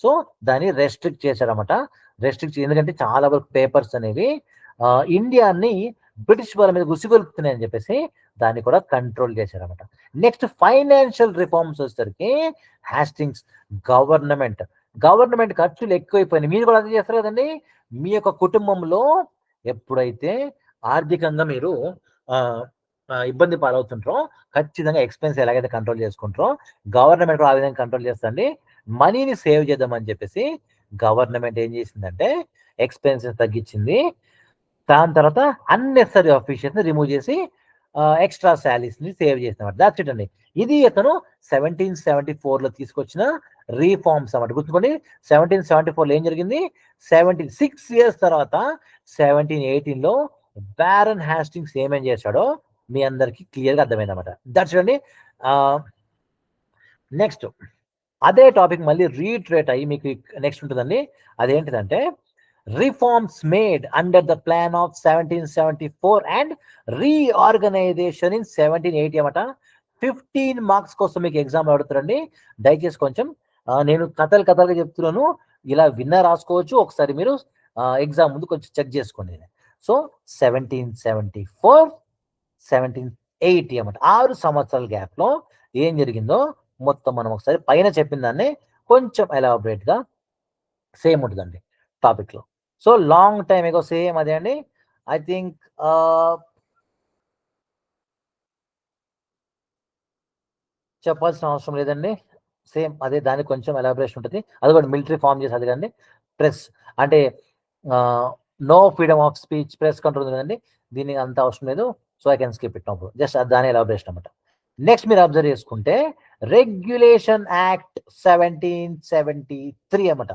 సో దాన్ని రెస్ట్రిక్ట్ చేశారన్నమాట. ఎందుకంటే చాలా వరకు పేపర్స్ అనేవి ఇండియాని బ్రిటిష్ వాళ్ళ మీద గుసిగొలుపుతున్నాయని చెప్పేసి దాన్ని కూడా కంట్రోల్ చేశారన్నమాట. నెక్స్ట్ ఫైనాన్షియల్ రిఫార్మ్స్ వచ్చేసరికి హ్యాస్టింగ్స్ గవర్నమెంట్ ఖర్చులు ఎక్కువైపోయినాయి. మీరు కూడా అదే చేస్తారు కదండి. మీ యొక్క కుటుంబంలో ఎప్పుడైతే ఆర్థికంగా మీరు ఇబ్బంది పాలవుతుంటారో ఖచ్చితంగా ఎక్స్పెన్స్ ఎలాగైతే కంట్రోల్ చేసుకుంటారో గవర్నమెంట్ ఆ విధంగా కంట్రోల్ చేస్తుంది. మనీని సేవ్ చేద్దామని చెప్పేసి గవర్నమెంట్ ఏం చేసిందంటే ఎక్స్పెన్సెస్ తగ్గించింది. దాని తర్వాత అన్నెసరీ ఆఫీషియల్స్ ని రిమూవ్ చేసి ఎక్స్ట్రా శాలరీస్ ని సేవ్ చేసినమాట. దాట్స్ ఇట్ అండి. ఇది అతను 1774లో తీసుకొచ్చిన రీఫార్మ్స్ అన్నమాట. గుర్తుకోండి 1774లో ఏం జరిగింది, 6 years తర్వాత 1718లో వారెన్ హ్యాస్టింగ్స్ ఏమేం చేశాడో మీ అందరికి క్లియర్గా అర్థమైందన్నమాట. దట్స్ ఇట్ అండి. నెక్స్ట్ అదే టాపిక్ మళ్ళీ రీట్రేట్ అయ్యి మీకు నెక్స్ట్ ఉంటుందండి. అదేంటిదంటే reforms made under the plan of 1774 and reorganization in 1780 అన్నమాట. 15 మార్క్స్ కోసం మీకు ఎగ్జామ్ అడుగుతారండి. దయచేసి కొంచెం నేను కథలుగా చెప్తున్నాను, ఇలా విన్నా రాసుకోవచ్చు. ఒకసారి మీరు ఎగ్జామ్ ముందు కొంచెం చెక్ చేసుకోండి. సో 1774, 1780 అన్నమాట. 6 సంవత్సరాల గ్యాప్లో ఏం జరిగిందో మొత్తం మనం ఒకసారి పైన చెప్పిన దాన్ని కొంచెం ఎలాబరేట్గా సేమ్ ఉంటుందండి టాపిక్లో. సో లాంగ్ టైమ్ ఎగో సేమ్ అదే అండి. ఐ థింక్ చెప్పాల్సిన అవసరం లేదండి. సేమ్ అదే, దానికి కొంచెం ఎలాబరేషన్ ఉంటుంది. అది కూడా మిలిటరీ ఫామ్ చేసి అది కానీ ప్రెస్ అంటే no freedom of speech, press control ఉంది కదండి, దీనికి అంత అవసరం లేదు. So I can skip it no. Just దాని ఎలాబరేషన్ అనమాట. నెక్స్ట్ మీరు అబ్జర్వ్ చేసుకుంటే రెగ్యులేషన్ యాక్ట్ 1773 అన్నమాట.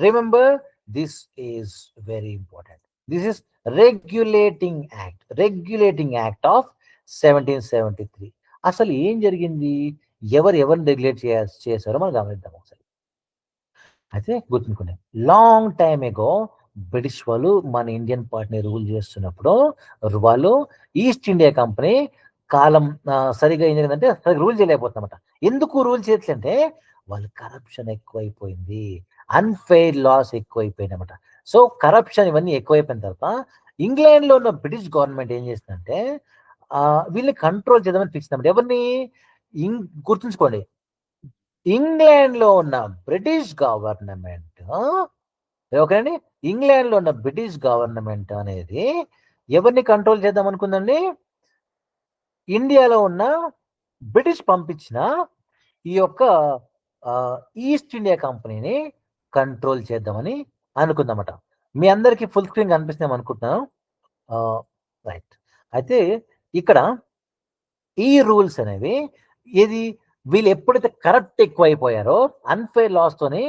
Remember this is very important. This is regulating act of 1773. అసలు ఏం జరిగింది, ఎవరిని రెగ్యులేట్ చేశారో మనం గమనిద్దాం ఒకసారి. అయితే గుర్తుంచుకోండి, లాంగ్ టైమ్ ఎగో బ్రిటిష్ వాళ్ళు మన ఇండియన్ పార్టీని రూల్ చేస్తున్నప్పుడు వాళ్ళు ఈస్ట్ ఇండియా కంపెనీ కాలం సరిగా ఏం జరిగిందంటే సరిగ్గా రూల్ చేయలేకపోతున్నమాట. ఎందుకు రూల్ చేయట్లంటే వాళ్ళు కరప్షన్ ఎక్కువైపోయింది, అన్ఫెయిర్ లాస్ ఎక్కువైపోయింది అనమాట. సో కరప్షన్ ఇవన్నీ ఎక్కువైపోయిన తర్వాత ఇంగ్లాండ్లో ఉన్న బ్రిటిష్ గవర్నమెంట్ ఏం చేసిందంటే వీళ్ళని కంట్రోల్ చేద్దామని ఫిక్స్ అన్నమాట. ఎవరిని గుర్తుంచుకోండి, ఇంగ్లాండ్లో ఉన్న బ్రిటిష్ గవర్నమెంట్, ఓకేనండి, ఇంగ్లాండ్లో ఉన్న బ్రిటిష్ గవర్నమెంట్ అనేది ఎవరిని కంట్రోల్ చేద్దాం అనుకుందండి, ఇండియాలో ఉన్న బ్రిటిష్ పంపించిన ఈ యొక్క ఈస్ట్ ఇండియా కంపెనీని కంట్రోల్ చేద్దామని అనుకుందామట. మీ అందరికీ ఫుల్ స్క్రీన్ కనిపిస్తాం అనుకుంటున్నాను. రైట్. అయితే ఇక్కడ ఈ రూల్స్ అనేవి ఇది వీళ్ళు ఎప్పుడైతే కరప్ట్ ఎక్కువైపోయారో అన్ఫెయిర్ లాస్తోని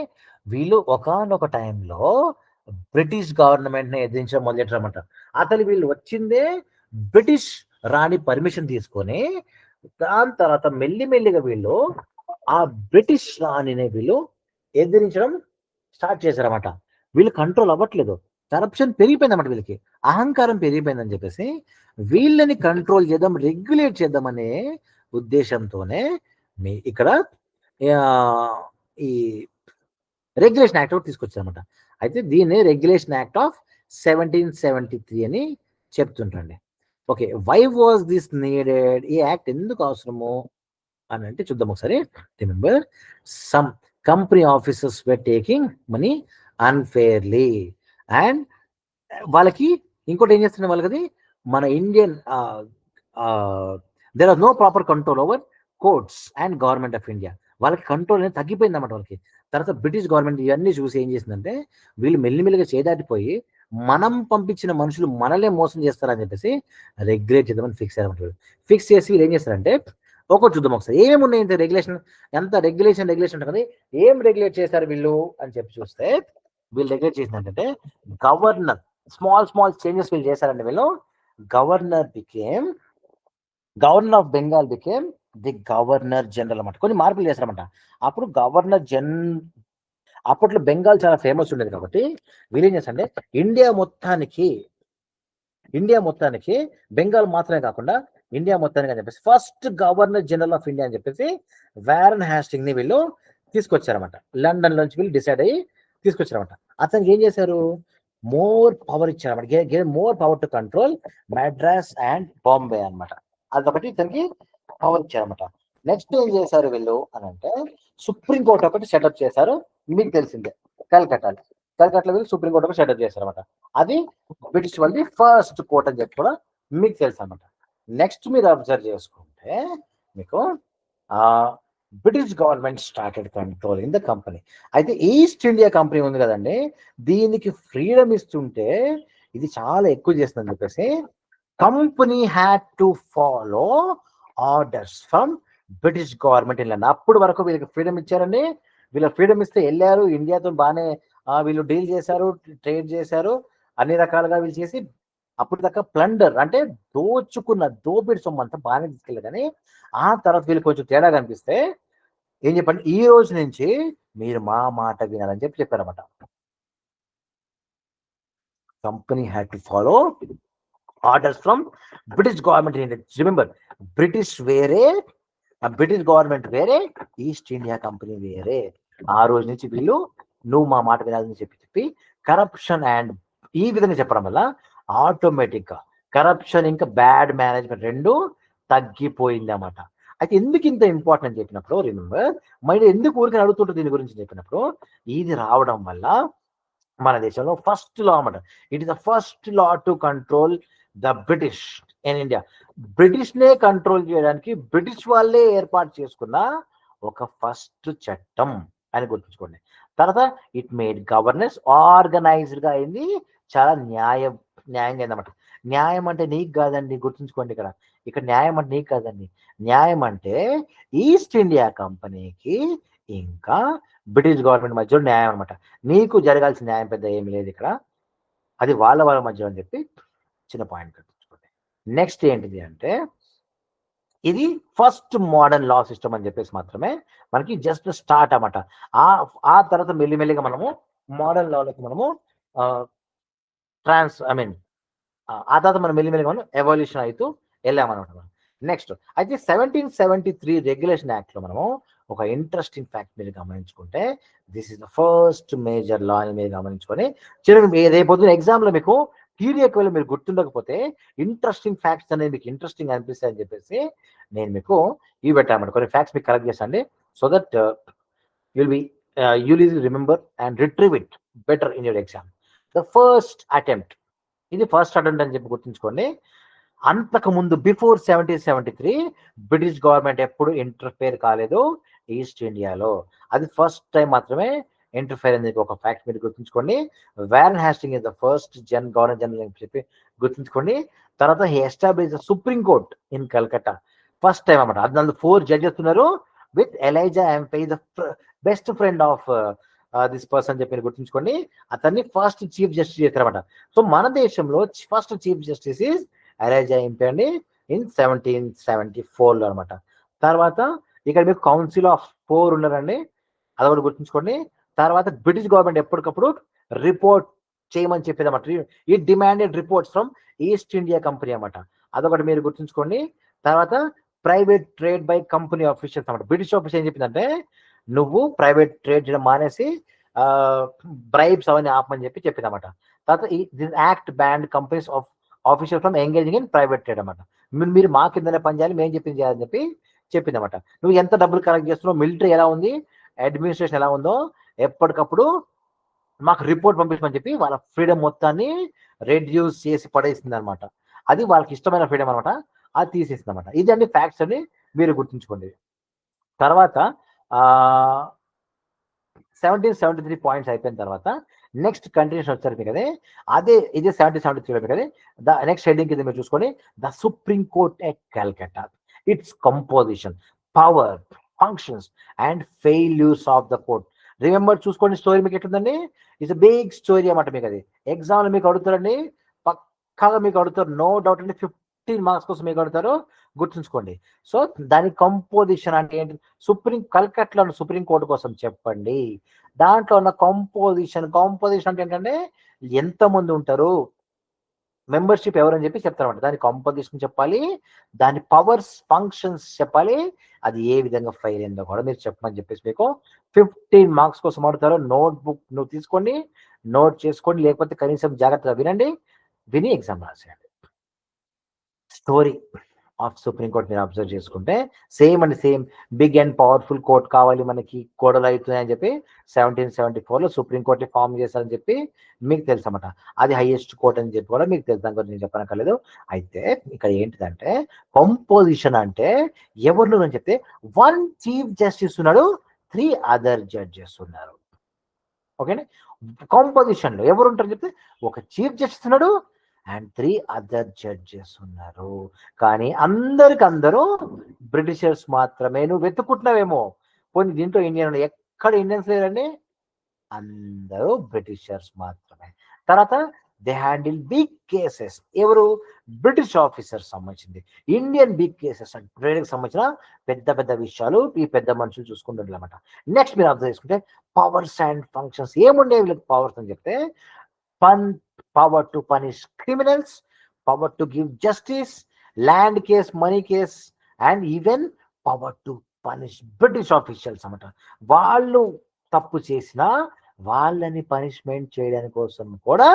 వీళ్ళు ఒకానొక టైంలో బ్రిటిష్ గవర్నమెంట్ని ఎదిరించడం మొదలెట్టారన్నమాట. అసలు వీళ్ళు వచ్చిందే బ్రిటిష్ రాణి పర్మిషన్ తీసుకొని దాని తర్వాత మెల్లిమెల్లిగా వీళ్ళు ఆ బ్రిటిష్ రాణిని వీళ్ళు ఎదిరించడం స్టార్ట్ చేశారన్నమాట. వీళ్ళు కంట్రోల్ అవ్వట్లేదు, కరప్షన్ పెరిగిపోయిందన్నమాట, వీళ్ళకి అహంకారం పెరిగిపోయిందని చెప్పేసి వీళ్ళని కంట్రోల్ చేద్దాం, రెగ్యులేట్ చేద్దామనే ఉద్దేశంతోనే ఇక్కడ ఈ రెగ్యులేషన్ యాక్ట్ ఒకటి తీసుకొచ్చారన్నమాట. అయితే దీన్ని రెగ్యులేషన్ యాక్ట్ ఆఫ్ 1773 అని చెప్తుంటండి. Okay, why was this needed, ఈ యాక్ట్ ఎందుకు అవసరము అని అంటే చూద్దాం ఒకసారి. Remember, some company officers were taking money unfairly and వాళ్ళకి ఇంకోటి ఏం చేస్తున్న వాళ్ళకి మన Indian there are no proper control over courts and government of India. వాళ్ళకి కంట్రోల్ అనేది తగ్గిపోయింది అన్నమాట వాళ్ళకి. తర్వాత బ్రిటిష్ గవర్నమెంట్ ఇవన్నీ చూసి ఏం చేసిందంటే వీళ్ళు మెల్లిమెల్లిగా చేదాటిపోయి మనం పంపించిన మనుషులు మనలే మోసం చేస్తారని చెప్పేసి రెగ్యులేట్ చేద్దామని ఫిక్స్ అయ్యారు. ఫిక్స్ చేసి వీళ్ళు ఏం చేస్తారంటే ఒకటి చూద్దాం ఒకసారి ఏమేమి ఉన్నాయి ఇంత రెగ్యులేషన్, ఎంత రెగ్యులేషన్ ఉంటుంది కదా, ఏం రెగ్యులేట్ చేశారు వీళ్ళు అని చెప్పి చూస్తే వీళ్ళు రెగ్యులేట్ చేసిందంటే గవర్నర్, స్మాల్ చేంజెస్ వీళ్ళు చేశారండి. వీళ్ళు governor of Bengal became the governor general అన్నమాట. కొన్ని మార్పులు చేశారన్నమాట. అప్పుడు అప్పట్లో బెంగాల్ చాలా ఫేమస్ ఉండేది కాబట్టి వీళ్ళు ఏం చేస్తారంటే ఇండియా మొత్తానికి బెంగాల్ మాత్రమే కాకుండా ఇండియా మొత్తానికి అని చెప్పేసి first governor general of India అని చెప్పేసి వారన్ హ్యాస్టింగ్ ని వీళ్ళు తీసుకొచ్చారన్నమాట. లండన్ నుంచి వీళ్ళు డిసైడ్ అయ్యి తీసుకొచ్చారన్నమాట. అతనికి ఏం చేశారు, మోర్ పవర్ ఇచ్చారన్నమాట, more power to control Madras and Bombay అనమాట. అదొకటి ఇతనికి పవర్ ఇచ్చారన్నమాట. నెక్స్ట్ ఏం చేశారు వీళ్ళు అని అంటే సుప్రీంకోర్టు ఒకటి సెటప్ చేశారు. మీకు తెలిసిందే, కలకట్టాలో వీళ్ళు సుప్రీంకోర్టు ఒకటి సెటప్ చేశారన్నమాట. అది బ్రిటిష్ వాళ్ళది ఫస్ట్ కోర్ట్ అని చెప్పి కూడా మీకు తెలుసు అనమాట. నెక్స్ట్ మీరు అబ్జర్వ్ చేసుకుంటే మీకు British government started controlling the company. అయితే ఈస్ట్ ఇండియా కంపెనీ ఉంది కదండి, దీనికి ఫ్రీడమ్ ఇస్తుంటే ఇది చాలా ఎక్కువ చేస్తుందని చెప్పేసి company had to follow orders from British government in London. అప్పుడు వరకు వీళ్ళకి ఫ్రీడమ్ ఇచ్చారండి. వీళ్ళ ఫ్రీడమ్ ఇస్తే వెళ్ళారు, ఇండియాతో బాగానే వీళ్ళు డీల్ చేశారు, ట్రేడ్ చేశారు, అన్ని రకాలుగా వీళ్ళు చేసి అప్పుడు దాకా ప్లండర్ అంటే దోపిడి సొమ్ము అంతా బాగానే తీసుకెళ్ళారు. కానీ ఆ తర్వాత వీళ్ళు కొంచెం తేడా కనిపిస్తే ఏం చెప్పండి, ఈ రోజు నుంచి మీరు మా మాట వినాలని చెప్పి చెప్పారన్నమాట. Company had to follow orders from British government. Remember, British వేరే బ్రిటిష్ గవర్నమెంట్ వేరే, ఈస్ట్ ఇండియా కంపెనీ వేరే. ఆ రోజు నుంచి వీళ్ళు నువ్వు మా మాట వినాలని చెప్పి చెప్పి కరప్షన్ అండ్ ఈ విధంగా చెప్పడం వల్ల ఆటోమేటిక్ గా కరప్షన్ ఇంకా బ్యాడ్ మేనేజ్మెంట్ రెండు తగ్గిపోయింది అన్నమాట. అయితే ఎందుకు ఇంత ఇంపార్టెంట్ అని చెప్పినప్పుడు రిమెంబర్, మరి ఎందుకు ఊరికి అడుగుతుంటుంది దీని గురించి చెప్పినప్పుడు, ఇది రావడం వల్ల మన దేశంలో ఫస్ట్ లా అన్నమాట. It is the first law to control the British in India. British నే కంట్రోల్ చేయడానికి బ్రిటిష్ వాళ్ళే ఏర్పాటు చేసుకున్న ఒక ఫస్ట్ చట్టం అని గుర్తుంచుకోండి. తర్వాత ఇట్ మేడ్ గవర్నెన్స్ ఆర్గనైజ్డ్ గా అయింది, చాలా న్యాయంగా అయిందన్నమాట. న్యాయం అంటే నీకు కాదండి, గుర్తుంచుకోండి ఇక్కడ. ఇక్కడ న్యాయం అంటే నీకు కాదండి, న్యాయం అంటే ఈస్ట్ ఇండియా కంపెనీకి ఇంకా బ్రిటిష్ గవర్నమెంట్ మధ్యలో న్యాయం అనమాట. నీకు జరగాల్సిన న్యాయం పెద్ద ఏమి లేదు ఇక్కడ, అది వాళ్ళ మధ్య అని చెప్పి చిన్న పాయింట్ గుర్తుంచుకోండి. నెక్స్ట్ ఏంటిది అంటే, ఇది ఫస్ట్ మోడర్న్ లా సిస్టమ్ అని చెప్పేసి మాత్రమే మనకి జస్ట్ స్టార్ట్ అన్నమాట. ఆ తర్వాత మెల్లిమెల్లిగా మనము మోడర్న్ లాలోకి మనము ఆ తర్వాత మనం మెల్లిమెల్లిగా మనం ఎవల్యూషన్ అవుతూ వెళ్ళామన్నమాట. నెక్స్ట్ అయితే 1773 రెగ్యులేషన్ యాక్ట్ లో మనము ఒక ఇంట్రెస్టింగ్ ఫ్యాక్ట్ మీరు గమనించుకుంటే, this is the first major law అని మీరు గమనించుకొని రేపు ఎగ్జామ్ లో మీకు థియరీకి వెళ్ళి మీరు గుర్తుండకపోతే ఇంట్రెస్టింగ్ ఫ్యాక్ట్స్ అనేది మీకు ఇంట్రెస్టింగ్ అనిపిస్తాయని చెప్పేసి నేను మీకు ఇవి పెట్టాను. కొన్ని ఫ్యాక్ట్స్ మీకు కలెక్ట్ చేసండి, so that you'll remember and retrieve it better in your exam. The first attempt, ఇది ఫస్ట్ అటెంప్ట్ అని చెప్పి గుర్తుంచుకోండి. అంతకు ముందు బిఫోర్ 1773 బ్రిటిష్ గవర్నమెంట్ ఎప్పుడు ఇంటర్ఫేర్ కాలేదు ఈస్ట్ ఇండియాలో. అది ఫస్ట్ టైం మాత్రమే ఇంటర్ఫేర్ అనేది ఒక ఫ్యాక్ట్ మీరు గుర్తుంచుకోండి. Warren Hasting is the first governor general అని చెప్పి గుర్తుంచుకోండి. తర్వాత he establish supreme court in Calcutta, first time అన్నమాట. అది 4 జడ్జెస్ ఉన్నారు with Elijah Impey, the best friend of this person చెప్పి గుర్తుంచుకోండి. అతన్ని ఫస్ట్ చీఫ్ జస్టిస్ చేశారన్నమాట. సో మన దేశంలో first chief justice is Elijah Impey అండి ఇన్ 1774 లో అనమాట. తర్వాత ఇక్కడ మీకు కౌన్సిల్ ఆఫ్ 4 ఉన్నారండి, అది కూడా గుర్తుంచుకోండి. తర్వాత బ్రిటిష్ గవర్నమెంట్ ఎప్పటికప్పుడు రిపోర్ట్ చేయమని చెప్పేది అన్నమాట. ఈ demanded reports from east India company అన్నమాట, అదొకటి మీరు గుర్తుంచుకోండి. తర్వాత private trade by company officials అన్నమాట. బ్రిటిష్ ఆఫీస్ ఏం చెప్పిందంటే, నువ్వు ప్రైవేట్ ట్రేడ్ చేయడం మానేసి బ్రైబ్స్ అవన్నీ ఆపమని చెప్పింది అనమాట. తర్వాత this act band companies of official from engaging in private trade అనమాట. మీరు మా కిందనే పని చేయాలి, మేము చెప్పింది చేయాలని చెప్పింది అనమాట. నువ్వు ఎంత డబ్బులు కలెక్ట్ చేస్తున్నావు, మిలిటరీ ఎలా ఉంది, అడ్మినిస్ట్రేషన్ ఎలా ఉందో ఎప్పటికప్పుడు మాకు రిపోర్ట్ పంపించమని చెప్పి వాళ్ళ ఫ్రీడమ్ మొత్తాన్ని రెడ్యూస్ చేసి పడేసింది అనమాట. అది వాళ్ళకి ఇష్టమైన ఫ్రీడమ్ అనమాట, అది తీసేసింది అనమాట. ఇది అన్ని ఫ్యాక్ట్స్ అని మీరు గుర్తుంచుకోండి. తర్వాత 1773 పాయింట్స్ అయిపోయిన తర్వాత నెక్స్ట్ కంటిన్యూషన్ వచ్చారు కదా, అదే ఇదే 1773 కదా. ద నెక్స్ట్ హెడ్డింగ్ కింద మీరు చూసుకొని, the supreme court at Calcutta, it's composition, power, functions and failures of the court. Remember చూసుకోండి, స్టోరీ మీకు ఎట్లుందండి, ఇట్స్ బిగ్ స్టోరీ అన్నమాట. మీకు అది ఎగ్జామ్లో మీకు అడుగుతారండి, పక్కాగా మీకు అడుగుతారు, నో డౌట్ అండి. 15 మార్క్స్ కోసం మీకు అడుగుతారు, గుర్తుంచుకోండి. సో దాని కంపోజిషన్ అంటే ఏంటి, కల్కట్టాలో సుప్రీం కోర్టు కోసం చెప్పండి. దాంట్లో ఉన్న కంపోజిషన్ అంటే ఏంటంటే ఎంతమంది ఉంటారు, మెంబర్షిప్ ఎవరని చెప్పి చెప్తారన్నమాట. దాని కంపోజిషన్ చెప్పాలి, దాని పవర్స్, ఫంక్షన్స్ చెప్పాలి, అది ఏ విధంగా ఫైల్ అయిందో కూడా మీరు చెప్పమని చెప్పేసి మీకు 15 మార్క్స్ కోసం అడుగుతారు. నోట్ బుక్ నువ్వు తీసుకోండి, నోట్ చేసుకోండి, లేకపోతే కనీసం జాగ్రత్తగా విని ఎగ్జామ్ రాసేయండి. స్టోరీ ఆఫ్ సుప్రీం కోర్ట్ మీరు అబ్జర్వ్ చేసుకుంటే same big and powerful court కావాలి మనకి, కోడలు అవుతున్నాయని చెప్పి 1774 లో సుప్రీం కోర్ట్ ఫామ్ చేశారని చెప్పి మీకు తెలుసు అన్నమాట. అది హైయెస్ట్ కోర్ట్ అని చెప్పి కూడా మీకు తెలుసు, దాని గురించి నేను చెప్పనక్కర్లేదు. అయితే ఇక్కడ ఏంటిదంటే కంపోజిషన్ అంటే ఎవరు అని చెప్తే, 1 చీఫ్ జస్టిస్ ఉన్నాడు, 3 అదర్ జడ్జెస్ ఉన్నారు. ఓకేనా, కంపోజిషన్ లో ఎవరు ఉంటారు చెప్తే, ఒక చీఫ్ జస్టిస్ ఉన్నాడు అండ్ 3 అదర్ జడ్జెస్ ఉన్నారు. కానీ అందరూ బ్రిటిషర్స్ మాత్రమే. నువ్వు వెతుకుంటున్నావేమో, పోనీ దీంట్లో ఇండియన్, ఎక్కడ ఇండియన్స్ లేరండి, అందరూ బ్రిటిషర్స్ మాత్రమే. తర్వాత దే హ్యాండిల్ బిగ్ కేసెస్, ఎవరు, బ్రిటిష్ ఆఫీసర్స్ సంబంధించింది. ఇండియన్ బిగ్ కేసెస్ అంటే ట్రేడ్కి సంబంధించిన పెద్ద విషయాలు ఈ పెద్ద మనుషులు చూసుకుంటారు అనమాట. నెక్స్ట్ మీరు అబ్జర్వ్ చేసుకుంటే పవర్స్ అండ్ ఫంక్షన్స్ ఏముండే వీళ్ళకి పవర్స్ అని చెప్తే, power to punish criminals, power to give justice, land case, money case, and even power to punish British officials అన్నమాట. వాళ్ళు తప్పు చేసినా వాళ్ళని పనిష్మెంట్ చేయడానికి కోసం కూడా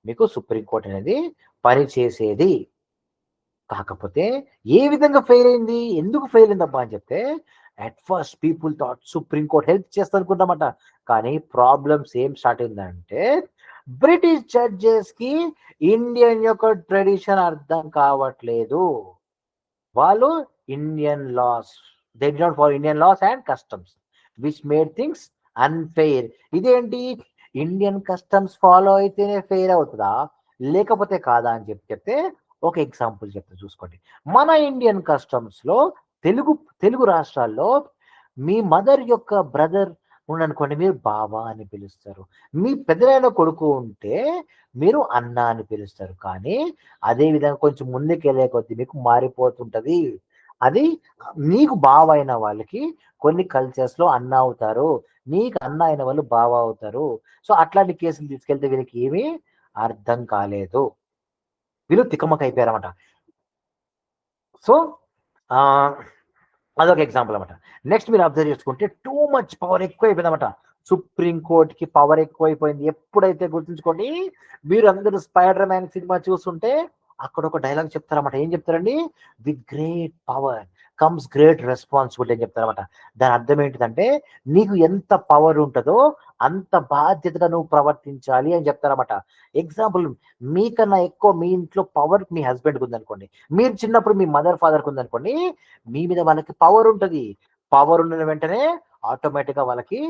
మీకు సుప్రీంకోర్టు అనేది పనిచేసేది. కాకపోతే ఏ విధంగా ఫెయిల్ అయింది, ఎందుకు ఫెయిల్ అయిందబ్బా అని చెప్తే, at first people thought supreme court help చేస్తుంది అనుకుంటామట. కానీ ప్రాబ్లమ్స్ ఏం స్టార్ట్ అయిందంటే, బ్రిటిష్ జడ్జెస్ కి ఇండియన్ యొక్క ట్రెడిషన్ అర్థం కావట్లేదు. వాళ్ళు Indian loss, they did not follow Indian loss and customs which made things unfair. ఇదేంటి, ఇండియన్ కస్టమ్స్ ఫాలో అయితేనే ఫెయిర్ అవుతుందా లేకపోతే కాదా అని చెప్తే ఒక ఎగ్జాంపుల్ చెప్తే చూసుకోండి. మన ఇండియన్ కస్టమ్స్ లో తెలుగు తెలుగు రాష్ట్రాల్లో మీ మదర్ యొక్క బ్రదర్ ఉండనుకోండి, మీరు బావా అని పిలుస్తారు. మీ పెద్దనాయన కొడుకు ఉంటే మీరు అన్న అని పిలుస్తారు. కానీ అదే విధంగా కొంచెం ముందుకు వెళ్ళే కొద్దీ మీకు మారిపోతుంటది. అది నీకు బావ అయిన వాళ్ళకి కొన్ని కల్చర్స్ లో అన్న అవుతారు, నీకు అన్న అయిన వాళ్ళు బావ అవుతారు. సో అట్లాంటి కేసులు తీసుకెళ్తే వీళ్ళకి ఏమీ అర్థం కాలేదు, వీళ్ళు తికమక అయిపోయారన్నమాట. సో అదొక ఎగ్జాంపుల్ అనమాట. నెక్స్ట్ మీరు అబ్జర్వ్ చేసుకుంటే టూ మచ్ పవర్ ఎక్కువ అయిపోయింది అనమాట. సుప్రీం కోర్టుకి పవర్ ఎక్కువైపోయింది. ఎప్పుడైతే గుర్తుంచుకోండి, మీరు అందరూ స్పైడర్ మ్యాన్ సినిమా చూస్తుంటే అక్కడ ఒక డైలాగ్ చెప్తారన్నమాట. ఏం చెప్తారండి, with great power comes great responsibility అని చెప్తారన్నమాట. దాని అర్థం ఏంటిదంటే, నీకు ఎంత పవర్ ఉంటుందో అంత బాధ్యతగా నువ్వు ప్రవర్తించాలి అని చెప్తారన్నమాట. ఎగ్జాంపుల్, మీకన్నా ఎక్కువ మీ ఇంట్లో పవర్ మీ హస్బెండ్కి ఉందనుకోండి, మీరు చిన్నప్పుడు మీ మదర్ ఫాదర్కి ఉందనుకోండి, మీ మీద వాళ్ళకి పవర్ ఉంటుంది. పవర్ ఉన్న వెంటనే ఆటోమేటిక్ గా వాళ్ళకి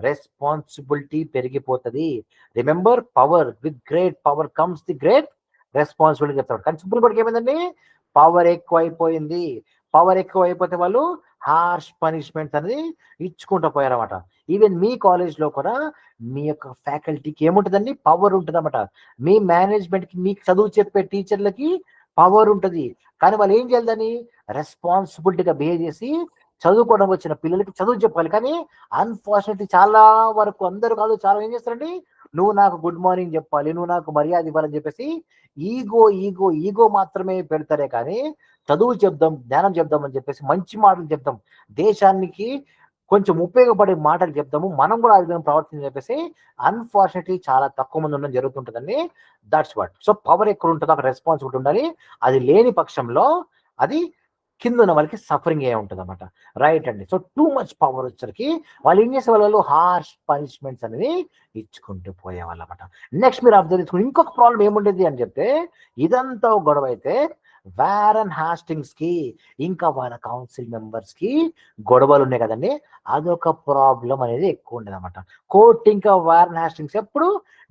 రెస్పాన్సిబిలిటీ పెరిగిపోతుంది. Remember, power with great power comes the great responsibility చెప్తాడు. కానీ సుప్రీం కోర్టుకి ఏమైందండి, పవర్ ఎక్కువ అయిపోయింది. పవర్ ఎక్కువ అయిపోతే వాళ్ళు హార్ష్ పనిష్మెంట్స్ అనేది ఇచ్చుకుంటూ పోయారన్నమాట. ఈవెన్ మీ కాలేజ్ లో కూడా మీ యొక్క ఫ్యాకల్టీకి ఏముంటుందండి, పవర్ ఉంటుంది అన్నమాట. మీ మేనేజ్మెంట్ కి, మీకు చదువు చెప్పే టీచర్లకి పవర్ ఉంటుంది. కానీ వాళ్ళు ఏం చేయాలని, రెస్పాన్సిబిలిటీగా బిహేవ్ చేసి చదువుకోవడం వచ్చిన పిల్లలకి చదువు చెప్పాలి. కానీ అన్ఫార్చునేట్లీ చాలా వరకు, అందరూ కాదు, చాలా ఏం చేస్తారండి, నువ్వు నాకు గుడ్ మార్నింగ్ చెప్పాలి, నువ్వు నాకు మర్యాద ఇవ్వాలని చెప్పేసి ఈగో ఈగో ఈగో మాత్రమే పెడతారే. కానీ చదువు చెప్దాం, జ్ఞానం చెప్దాం అని చెప్పేసి, మంచి మాటలు చెప్దాం, దేశానికి కొంచెం ఉపయోగపడే మాటలు చెప్దాము, మనం కూడా ఆ విధంగా ప్రవర్తన చెప్పేసి అన్ఫార్చునేట్లీ చాలా తక్కువ మంది ఉండడం జరుగుతుంటుందండి. That's what. సో పవర్ ఎక్కడ ఉంటుందో అక్కడ రెస్పాన్సిబిలిటీ ఉండాలి. అది లేని పక్షంలో అది కింద ఉన్న వాళ్ళకి సఫరింగ్ ఏ ఉంటుంది అనమాట. రైట్ అండి. సో టూ మచ్ పవర్ వచ్చరికి వాళ్ళు ఏం చేసే వాళ్ళు, హార్ష్ పనిష్మెంట్స్ అనేది ఇచ్చుకుంటూ పోయేవాళ్ళు అనమాట. నెక్స్ట్ మీరు అబ్జర్వ్ చేసుకుని ఇంకొక ప్రాబ్లం ఏముండేది అని చెప్తే, ఇదంతా గొడవ అయితే వారన్ హాస్టింగ్స్ కి ఇంకా వాళ్ళ కౌన్సిల్ మెంబర్స్ కి గొడవలు ఉన్నాయి కదండి, అదొక ప్రాబ్లం అనేది ఎక్కువ ఉండేది అనమాట. కోర్ట్ ఇంకా వారన్ హాస్టింగ్స్ ఎప్పుడు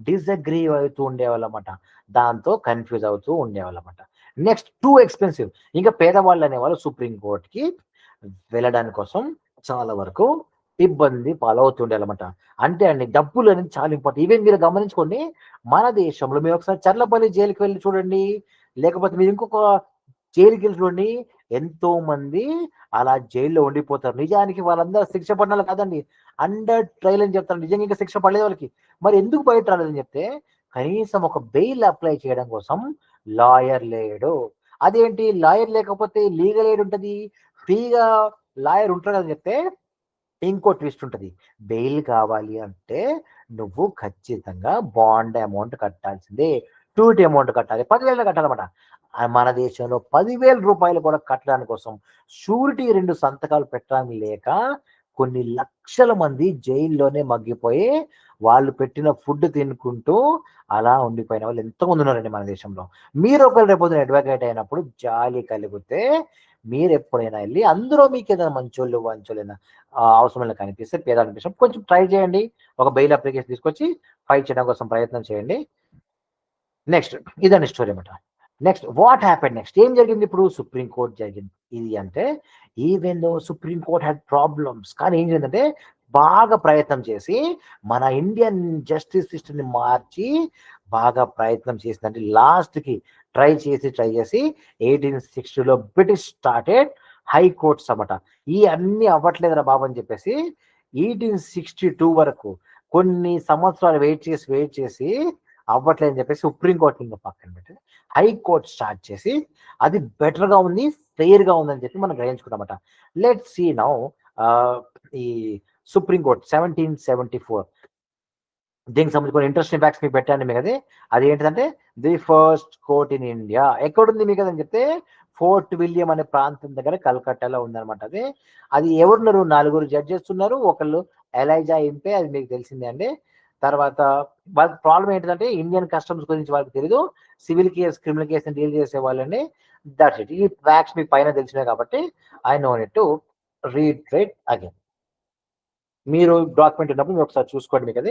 డిసగ్రీ అవుతూ ఉండేవాళ్ళు అనమాట. దాంతో కన్ఫ్యూజ్ అవుతూ ఉండేవాళ్ళు అనమాట. నెక్స్ట్ టూ ఎక్స్పెన్సివ్, ఇంకా పేదవాళ్ళు అనేవాళ్ళు సుప్రీం కోర్టుకి వెళ్ళడానికి కోసం చాలా వరకు ఇబ్బంది పాలవుతుండేనమాట. అంటే అండి, డబ్బులు అనేది చాలా ఇంపార్టెంట్. ఈవెన్ మీరు గమనించుకోండి, మన దేశంలో మీరు ఒకసారి చర్లపల్లి జైలుకి వెళ్ళి చూడండి, లేకపోతే మీరు ఇంకొక జైలుకి వెళ్ళి చూడండి, ఎంతో మంది అలా జైల్లో ఉండిపోతారు. నిజానికి వాళ్ళందరూ శిక్ష పడిన కాదండి, అండర్ ట్రయల్ అని చెప్తారు. నిజంగా ఇంకా శిక్ష పడలేదు వాళ్ళకి. మరి ఎందుకు బయట రాలేదని చెప్తే, కనీసం ఒక బెయిల్ అప్లై చేయడం కోసం లాయర్ లేడు. అదేంటి, లాయర్ లేకపోతే లీగల్ ఎయిడ్ ఉంటుంది, ఫ్రీగా లాయర్ ఉంటాడు అని చెప్తే, ఇంకో ట్విస్ట్ ఉంటుంది. బెయిల్ కావాలి అంటే నువ్వు ఖచ్చితంగా బాండ్ అమౌంట్ కట్టాల్సిందే, టూటీ అమౌంట్ కట్టాలి, 10,000 కట్టాలన్నమాట. మన దేశంలో 10,000 రూపాయలు కూడా కట్టడానికి కోసం షూరిటీ 2 సంతకాలు పెట్టడానికి లేక కొన్ని లక్షల మంది జైల్లోనే మగ్గిపోయి వాళ్ళు పెట్టిన ఫుడ్ తినుకుంటూ అలా ఉండిపోయిన వాళ్ళు ఎంతమంది ఉన్నారండి మన దేశంలో. మీరు ఒకరు రేపు అడ్వకేట్ అయినప్పుడు జాలి కలిగితే మీరు ఎప్పుడైనా వెళ్ళి అందులో మీకు ఏదైనా మంచోళ్ళు వంచోళ్ళైనా అవసరమైన కనిపిస్తే, పేద అనిపిస్తే కొంచెం ట్రై చేయండి, ఒక బెయిల్ అప్లికేషన్ తీసుకొచ్చి ఫైట్ చేయడం కోసం ప్రయత్నం చేయండి. నెక్స్ట్ ఇదండి స్టోరీ అనమాట. నెక్స్ట్ వాట్ హ్యాపెండ్ నెక్స్ట్, ఏం జరిగింది ఇప్పుడు, సుప్రీం కోర్ట్ జరిగింది. ఇది అంటే even though supreme court had problems, కానీ ఏం జరిగిందంటే బాగా ప్రయత్నం చేసి మన ఇండియన్ జస్టిస్ సిస్టమ్ ని మార్చి బాగా ప్రయత్నం చేసిందంటే, లాస్ట్ కి ట్రై చేసి 1860లో బ్రిటిష్ స్టార్టెడ్ హై కోర్ట్స్ అన్నమాట. ఈ అన్ని అవ్వట్లేదురా బాబు అని చెప్పేసి 1862 వరకు కొన్ని సంవత్సరాలు వెయిట్ చేసి అవ్వట్లేదు అని చెప్పేసి సుప్రీంకోర్టు ఇంకా పక్కన పెట్టి హైకోర్టు స్టార్ట్ చేసి అది బెటర్గా ఉంది, ఫెయిర్గా ఉందని చెప్పి మనం గ్రహించుకున్నామట. లెట్ సీ నౌ ఈ సుప్రీంకోర్టు 1774 దీనికి సంబంధించిన ఇంట్రెస్టింగ్ ఫ్యాక్ట్స్ మీకు పెట్టండి మీకు అది ఏంటంటే the first court in India ఎక్కడుంది మీకు అని చెప్తే ఫోర్ట్ విలియం అనే ప్రాంతం దగ్గర కలకట్టాలో ఉందన్నమాట. అది ఎవరున్నారు, 4 జడ్జెస్ ఉన్నారు, ఒకళ్ళు ఎలైజా ఇంపే, అది మీకు తెలిసిందే అండి. తర్వాత వాళ్ళకి ప్రాబ్లం ఏంటంటే ఇండియన్ కస్టమ్స్ గురించి వాళ్ళకి తెలియదు, civil case criminal case deal చేసే వాళ్ళని. That's it. ఈ ఫ్యాక్ట్స్ మీకు పైన తెలిసినాయి కాబట్టి I know it to retreat again. మీరు డాక్యుమెంట్ ఉన్నప్పుడు మీరు ఒకసారి చూసుకోండి మీకు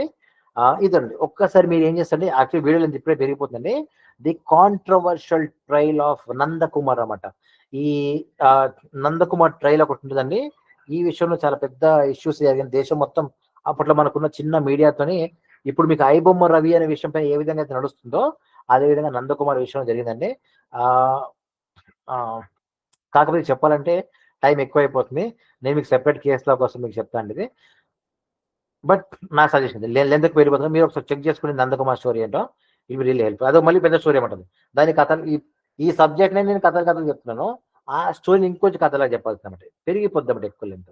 ఇదండి. ఒక్కసారి మీరు ఏం చేస్తారంటే యాక్చువల్ వీడియోలో ఇప్పుడే పెరిగిపోతుందండి. The controversial trial of Nandakumar అన్నమాట. ఈ నందకుమార్ ట్రయల్ ఒకటి ఉంటుందండి. ఈ విషయంలో చాలా పెద్ద ఇష్యూస్ జరిగిన దేశం మొత్తం. అప్పట్లో మనకున్న చిన్న మీడియాతోని ఇప్పుడు మీకు ఐబొమ్మ రవి అనే విషయం పైన ఏ విధంగా అయితే నడుస్తుందో అదే విధంగా నందకుమార్ విషయంలో జరిగిందండి. కాకపోతే చెప్పాలంటే టైం ఎక్కువైపోతుంది. నేను మీకు సెపరేట్ కేసుల కోసం మీకు చెప్తాను ఇది. బట్ నా సజెషన్ లెంతకు వెళ్ళిపోతుంది. మీరు ఒకసారి చెక్ చేసుకుని నందకుమార్ స్టోరీ ఏంటో ఇవి రియల్ హెల్ప్. అదో మళ్ళీ పెద్ద స్టోరీ ఏమంటుంది దాని కథలు. ఈ సబ్జెక్ట్ నేను కథలు చెప్తున్నాను, ఆ స్టోరీని ఇంకొంచెం కథలా చెప్పాల్సి అనమాట, పెరిగిపోద్ది అన్నమాట ఎక్కువ లెంత్.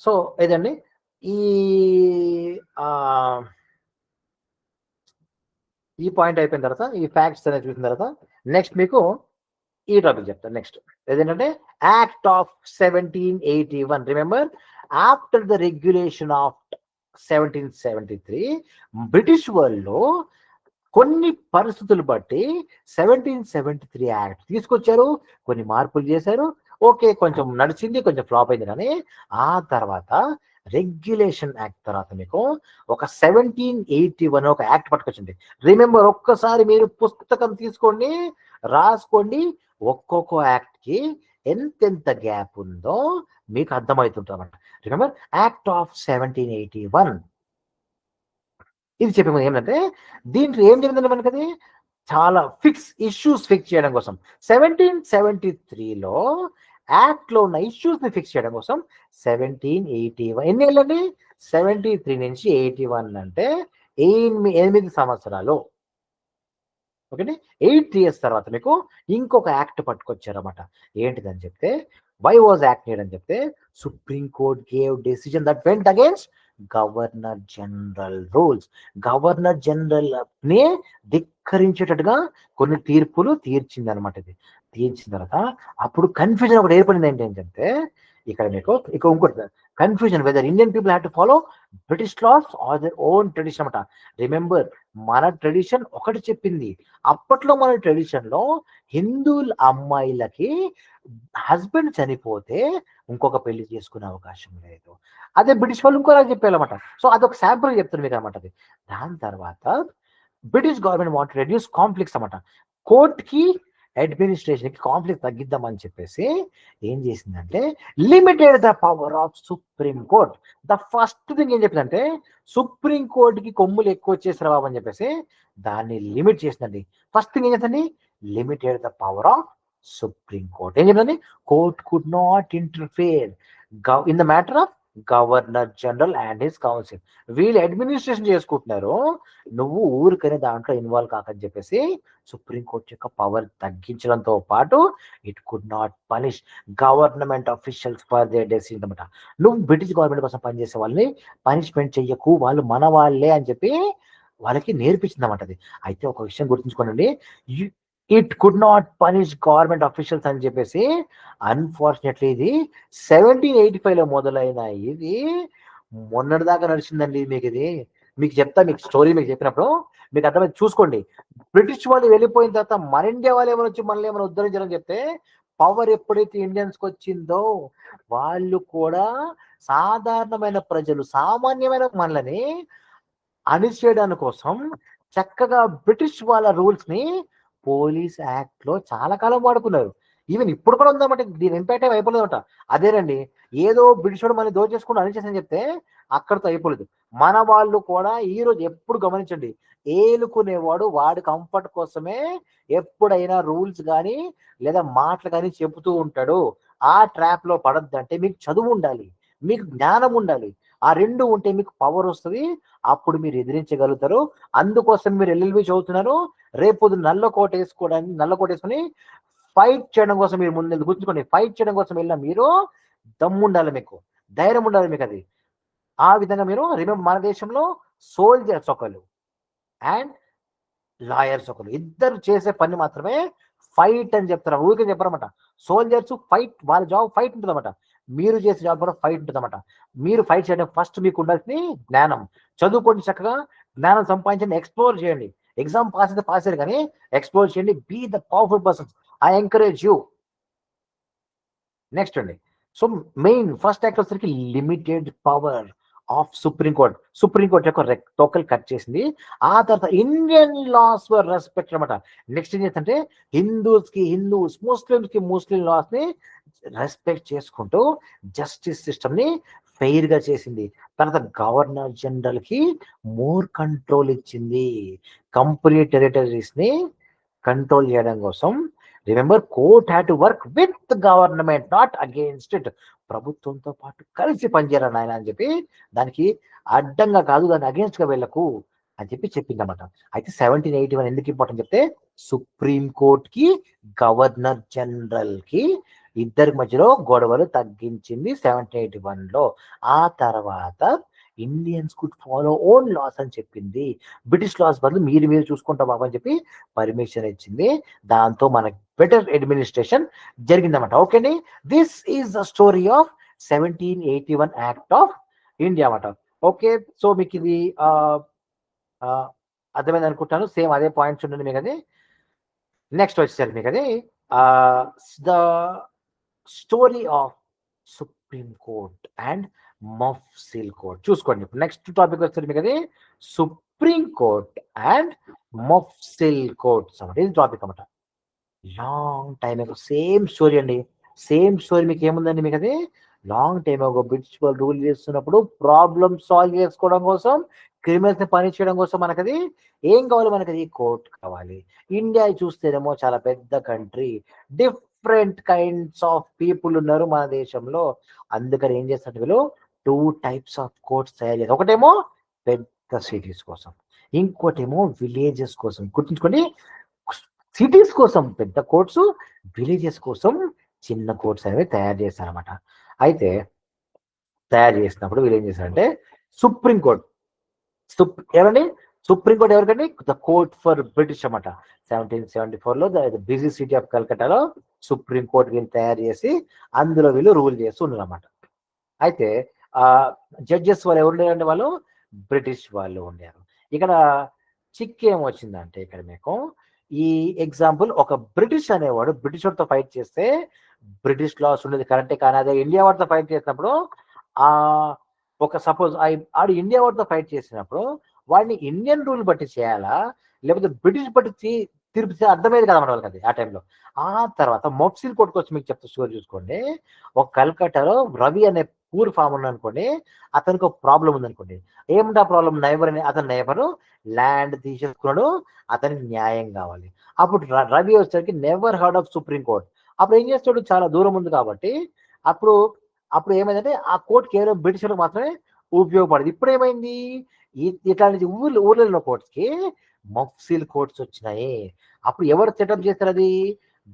సో ఇదండి ఈ పాయింట్ అయిపోయిన తర్వాత ఈ ఫ్యాక్ట్స్ అనేది చూసిన తర్వాత నెక్స్ట్ మీకు ఈ టాపిక్ చెప్తాను. నెక్స్ట్ ఏదేంటంటే act of 1781. Remember after the regulation of 1773 British world లో కొన్ని పరిస్థితులు బట్టి 1773 యాక్ట్ తీసుకొచ్చారు, కొన్ని మార్పులు చేశారు. ఓకే, కొంచెం నడిచింది, కొంచెం ఫ్లాప్ అయింది. కానీ ఆ తర్వాత రెగ్యులేషన్ యాక్ట్ తర్వాత మీకు ఒక 1781 ఒక యాక్ట్ పట్టుకొచ్చింది. రిమెంబర్, ఒక్కసారి మీరు పుస్తకం తీసుకోండి, రాసుకోండి, ఒక్కొక్క యాక్ట్ కి ఎంతెంత గ్యాప్ ఉందో మీకు అర్థమవుతుంటారన్నమాట. రిమెంబర్ యాక్ట్ ఆఫ్ 1781 ఇది చెప్పే ఏమంటే దీంట్లో ఏం జరిగిందంటే మనకి చాలా ఇష్యూస్ ఫిక్స్ చేయడం కోసం 1773లో యాక్ట్ లో ఉన్న ఇష్యూస్ ని ఫిక్స్ చేయడం కోసం 1781 ఎన్ని ఏళ్ళండి 73 నుంచి 81 అంటే 8 సంవత్సరాలు. ఓకే, 8 years తర్వాత మీకు ఇంకొక యాక్ట్ పట్టుకొచ్చారన్నమాట. ఏంటిదని చెప్తే వై వాజ్ యాక్ట్ నీడ్ అని చెప్తే supreme court gave decision that went against governor general rules. Governor general ని ధిక్కరించేటట్టుగా కొన్ని తీర్పులు తీర్చింది అనమాట. ఇది తీర్చిన తర్వాత అప్పుడు కన్ఫ్యూజన్ ఒకటి ఏర్పడింది. ఏంటంటే ఇక్కడ మీకు ఇంకోటి confusion whether Indian people have to follow British laws or their own tradition అనమాట. రిమెంబర్, మన ట్రెడిషన్ ఒకటి చెప్పింది. అప్పట్లో మన ట్రెడిషన్ లో హిందువుల అమ్మాయిలకి హస్బెండ్ చనిపోతే ఇంకొక పెళ్లి చేసుకునే అవకాశం లేదు. అదే బ్రిటిష్ వాళ్ళు ఇంకోలా చెప్పారన్నమాట. సో అదొక శాంపుల్ చెప్తుంది మీకు అనమాట. అది దాని తర్వాత British government want reduce conflicts అనమాట. కోర్ట్ కి అడ్మినిస్ట్రేషన్ కి కాన్ఫ్లిక్ట్ తగ్గిద్దామని చెప్పేసి ఏం చేసిందంటే limited the power of supreme court. The first thing ఏం చెప్పిందంటే సుప్రీం కోర్టుకి కొమ్ములు ఎక్కువ వచ్చేసారు బాబు అని చెప్పేసి దాన్ని లిమిట్ చేసిందండి. ఫస్ట్ థింగ్ ఏం చేసిందండి, limited the power of supreme court. ఏం చెప్పిందండి, court could not interfere in the matter of governor general and his council. వీళ్ళు అడ్మినిస్ట్రేషన్ చేసుకుంటున్నారు, నువ్వు ఊరికనే దాంట్లో ఇన్వాల్వ్ కాకని చెప్పేసి సుప్రీంకోర్టు యొక్క పవర్ తగ్గించడంతో పాటు it could not punish government officials for their decision అనమాట. నువ్వు బ్రిటిష్ గవర్నమెంట్ కోసం పనిచేసే వాళ్ళని పనిష్మెంట్ చెయ్యకు, వాళ్ళు మన వాళ్ళే అని చెప్పి వాళ్ళకి నేర్పించింది అనమాట. అది అయితే ఒక విషయం గుర్తుంచుకోండి, it could not punish government officials అని చెప్పేసి అన్ఫార్చునేట్లీ ఇది 1785లో మొదలైన ఇది మొన్నటిదాకా నడిచిందండి. మీకు చెప్తా, మీకు స్టోరీ మీకు చెప్పినప్పుడు మీకు అర్థమైంది. చూసుకోండి, బ్రిటిష్ వాళ్ళు వెళ్ళిపోయిన తర్వాత మన ఇండియా వాళ్ళు ఏమైనా వచ్చి మనల్ని ఏమైనా ఉద్ధరించాలని చెప్తే పవర్ ఎప్పుడైతే ఇండియన్స్కి వచ్చిందో వాళ్ళు కూడా సాధారణమైన ప్రజలు, సామాన్యమైన మనల్ని అణిచేయడానికి కోసం చక్కగా బ్రిటిష్ వాళ్ళ రూల్స్ ని పోలీస్ యాక్ట్ లో చాలా కాలం వాడుకున్నారు. ఈవెన్ ఇప్పుడు కూడా ఉందన్నమాట. దీని ఇంపాక్ట్ ఏమి అయిపోలేదన్నమాట. అదేనండి, ఏదో బ్రిటిష్ వాడు మనం దోచేసుకుని అనిచేసని చెప్తే అక్కడితో అయిపోలేదు. మన వాళ్ళు కూడా ఈ రోజు ఎప్పుడు గమనించండి, ఏలుకునేవాడు వాడి కంఫర్ట్ కోసమే ఎప్పుడైనా రూల్స్ కానీ లేదా మాటలు కానీ చెబుతూ ఉంటాడు. ఆ ట్రాప్ లో పడద్దంటే మీకు చదువు ఉండాలి, మీకు జ్ఞానం ఉండాలి. ఆ రెండు ఉంటే మీకు పవర్ వస్తుంది, అప్పుడు మీరు ఎదిరించగలుగుతారు. అందుకోసం మీరు ఎల్ఎల్బి చదువుతున్నారు. రేపు నల్ల కోట వేసుకొని ఫైట్ చేయడం కోసం మీరు ముందు గుర్తుంచుకోండి. ఫైట్ చేయడం కోసం వెళ్ళిన మీరు దమ్ము ఉండాలి, మీకు ధైర్యం ఉండాలి మీకు. అది ఆ విధంగా మీరు రిమెంబర్, మన దేశంలో సోల్జర్స్ ఒకరు అండ్ లాయర్స్ ఒకరు, ఇద్దరు చేసే పని మాత్రమే ఫైట్ అని చెప్తారు. ఊరికే చెప్పారన్నమాట. సోల్జర్స్ ఫైట్, వాళ్ళ జాబ్ ఫైట్ ఉంటుందన్నమాట. మీరు చేసే జాబ్ కూడా ఫైట్ ఉంటుందన్నమాట. మీరు ఫైట్ చేయడం ఫస్ట్ మీకు ఉండాల్సింది జ్ఞానం. చదువుకోండి, చక్కగా జ్ఞానం సంపాదించండి, ఎక్స్ప్లోర్ చేయండి. ఎగ్జామ్ పాస్ అయితే పాస్ అయ్యారు, కానీ ఎక్స్ప్లోర్ చేయండి. Be the powerful persons. I encourage you. Next అండి, సో మెయిన్ ఫస్ట్ యాక్ట్ వచ్చేసరికి లిమిటెడ్ పవర్ ఆఫ్ సుప్రీంకోర్ట్ యొక్క టోకల్ కట్ చేసింది. ఆ తర్వాత ఇండియన్ లాస్ వర్ రెస్పెక్ట్ అనమాట. నెక్స్ట్ ఏం చేస్తుంటే హిందూస్, ముస్లిం లాస్ ని రెస్పెక్ట్ చేసుకుంటూ జస్టిస్ సిస్టమ్ ని ఫెయిర్ గా చేసింది. తర్వాత గవర్నర్ జనరల్ కి మోర్ కంట్రోల్ ఇచ్చింది. కంపెనీ టెరిటరీస్ ని కంట్రోల్ చేయడం కోసం. Remember, court had to work with government, not against it. ప్రభుత్వంతో పాటు కలిసి పనిచేయాలని ఆయన అని చెప్పి, దానికి అడ్డంగా కాదు, దాన్ని అగేన్స్ట్ గా వెళ్ళకు అని చెప్పి చెప్పింది అనమాట. అయితే 1781 ఎందుకు ఇంపార్టెంట్ చెప్తే, సుప్రీం కోర్ట్ కి గవర్నర్ జనరల్ కి ఇద్దరి మధ్యలో గొడవలు తగ్గించింది 1781 లో. ఆ తర్వాత Indians could follow own laws అని చెప్పింది. బ్రిటిష్ లాస్ బదులు మీరు చూసుకుంటాం బాబు అని చెప్పి పర్మిషన్ ఇచ్చింది. దాంతో మనకి బెటర్ అడ్మినిస్ట్రేషన్ జరిగిందన్నమాట. ఓకేండి, this is the story of 1781 act of India అన్నమాట. ఓకే, సో మీకు ఇది అర్థమైంది అనుకుంటాను. సేమ్ అదే పాయింట్స్ ఉండండి మీకు. అది నెక్స్ట్ వచ్చేసరికి మీకు అది the story of supreme court and mofussil court. చూసుకోండి, నెక్స్ట్ టాపిక్ వచ్చేసరికి మీకు అది supreme court and mofussil courts అన్నమాట. ఇది టాపిక్ అన్నమాట. Long time ago same story అండి. సేమ్ స్టోరీ మీకు ఏముందండి, మీకు అది లాంగ్ టైమ్ అగో బ్రిటిష్ వాళ్ళు రూల్ చేస్తున్నప్పుడు ప్రాబ్లమ్ సాల్వ్ చేసుకోవడం కోసం, క్రిమినల్స్ ని పని చేయడం కోసం మనకది ఏం కావాలి, మనకది కోర్ట్ కావాలి. ఇండియా చూస్తేనేమో చాలా పెద్ద country, different kinds of people ఉన్నారు మన దేశంలో. అందుకని ఏం చేస్తున్నట్టు వీళ్ళు 2 types ఆఫ్ కోర్ట్స్ తయారు చేస్తారు. ఒకటేమో పెద్ద సిటీస్ కోసం, ఇంకోటేమో విలేజెస్ కోసం. గుర్తుంచుకోండి, సిటీస్ కోసం పెద్ద కోర్ట్స్, విలేజెస్ కోసం చిన్న కోర్ట్స్ అనేవి తయారు చేస్తారనమాట. అయితే తయారు చేసినప్పుడు వీళ్ళు ఏం చేశారంటే సుప్రీంకోర్టు ఎవరండి, సుప్రీంకోర్టు ఎవరికండి, ద కోర్ట్ ఫర్ బ్రిటిష్ అన్నమాట. 1774 లో బిజీ సిటీ ఆఫ్ కల్కటాలో సుప్రీంకోర్టు వీళ్ళు తయారు చేసి అందులో వీళ్ళు రూల్ చేస్తూ ఉన్నారు అన్నమాట. అయితే జడ్జెస్ వాళ్ళు ఎవరు ఉండేవారంటే వాళ్ళు బ్రిటిష్ వాళ్ళు ఉండేవారు. ఇక్కడ చిక్ ఏమొచ్చిందంటే, ఇక్కడ మీకు ఈ ఎగ్జాంపుల్, ఒక బ్రిటిష్ అనేవాడు బ్రిటిష్ వాడితో ఫైట్ చేస్తే బ్రిటిష్ లాస్ ఉండేది కరెక్టే, కానీ అదే ఇండియా వాడితో ఫైట్ చేసినప్పుడు ఒక సపోజ్ ఆడు ఇండియా వాడితో ఫైట్ చేసినప్పుడు వాడిని ఇండియన్ రూల్ బట్టి చేయాలా, లేకపోతే బ్రిటిష్ బట్టి తీర్పితే అర్థమయ్యేది కదా మన వాళ్ళకి అది ఆ టైంలో. ఆ తర్వాత మఫ్సిల్ కోర్టుకు వచ్చి మీకు చెప్తా స్టోరీ చూసుకోండి. ఒక కల్కటాలో రవి అనే పూర్ ఫామ్ ఉన్నానుకోండి, అతనికి ఒక ప్రాబ్లం ఉందనుకోండి. ఏమిటా ప్రాబ్లం, అతని నైబరు ల్యాండ్ తీసేసుకున్నాడు, అతనికి న్యాయం కావాలి. అప్పుడు రవి వచ్చేసరికి never heard of supreme court. అప్పుడు ఏం చేస్తాడు, చాలా దూరం ఉంది కాబట్టి అప్పుడు ఏమైందంటే ఆ కోర్ట్ కేవలం బ్రిటిష్ వాళ్ళకి మాత్రమే ఉపయోగపడదు. ఇప్పుడు ఏమైంది, ఇట్లాంటి ఊర్లలో కోర్ట్స్కి మఫ్సిల్ కోర్ట్స్ వచ్చినాయి. అప్పుడు ఎవరు సెటప్ చేస్తారు, అది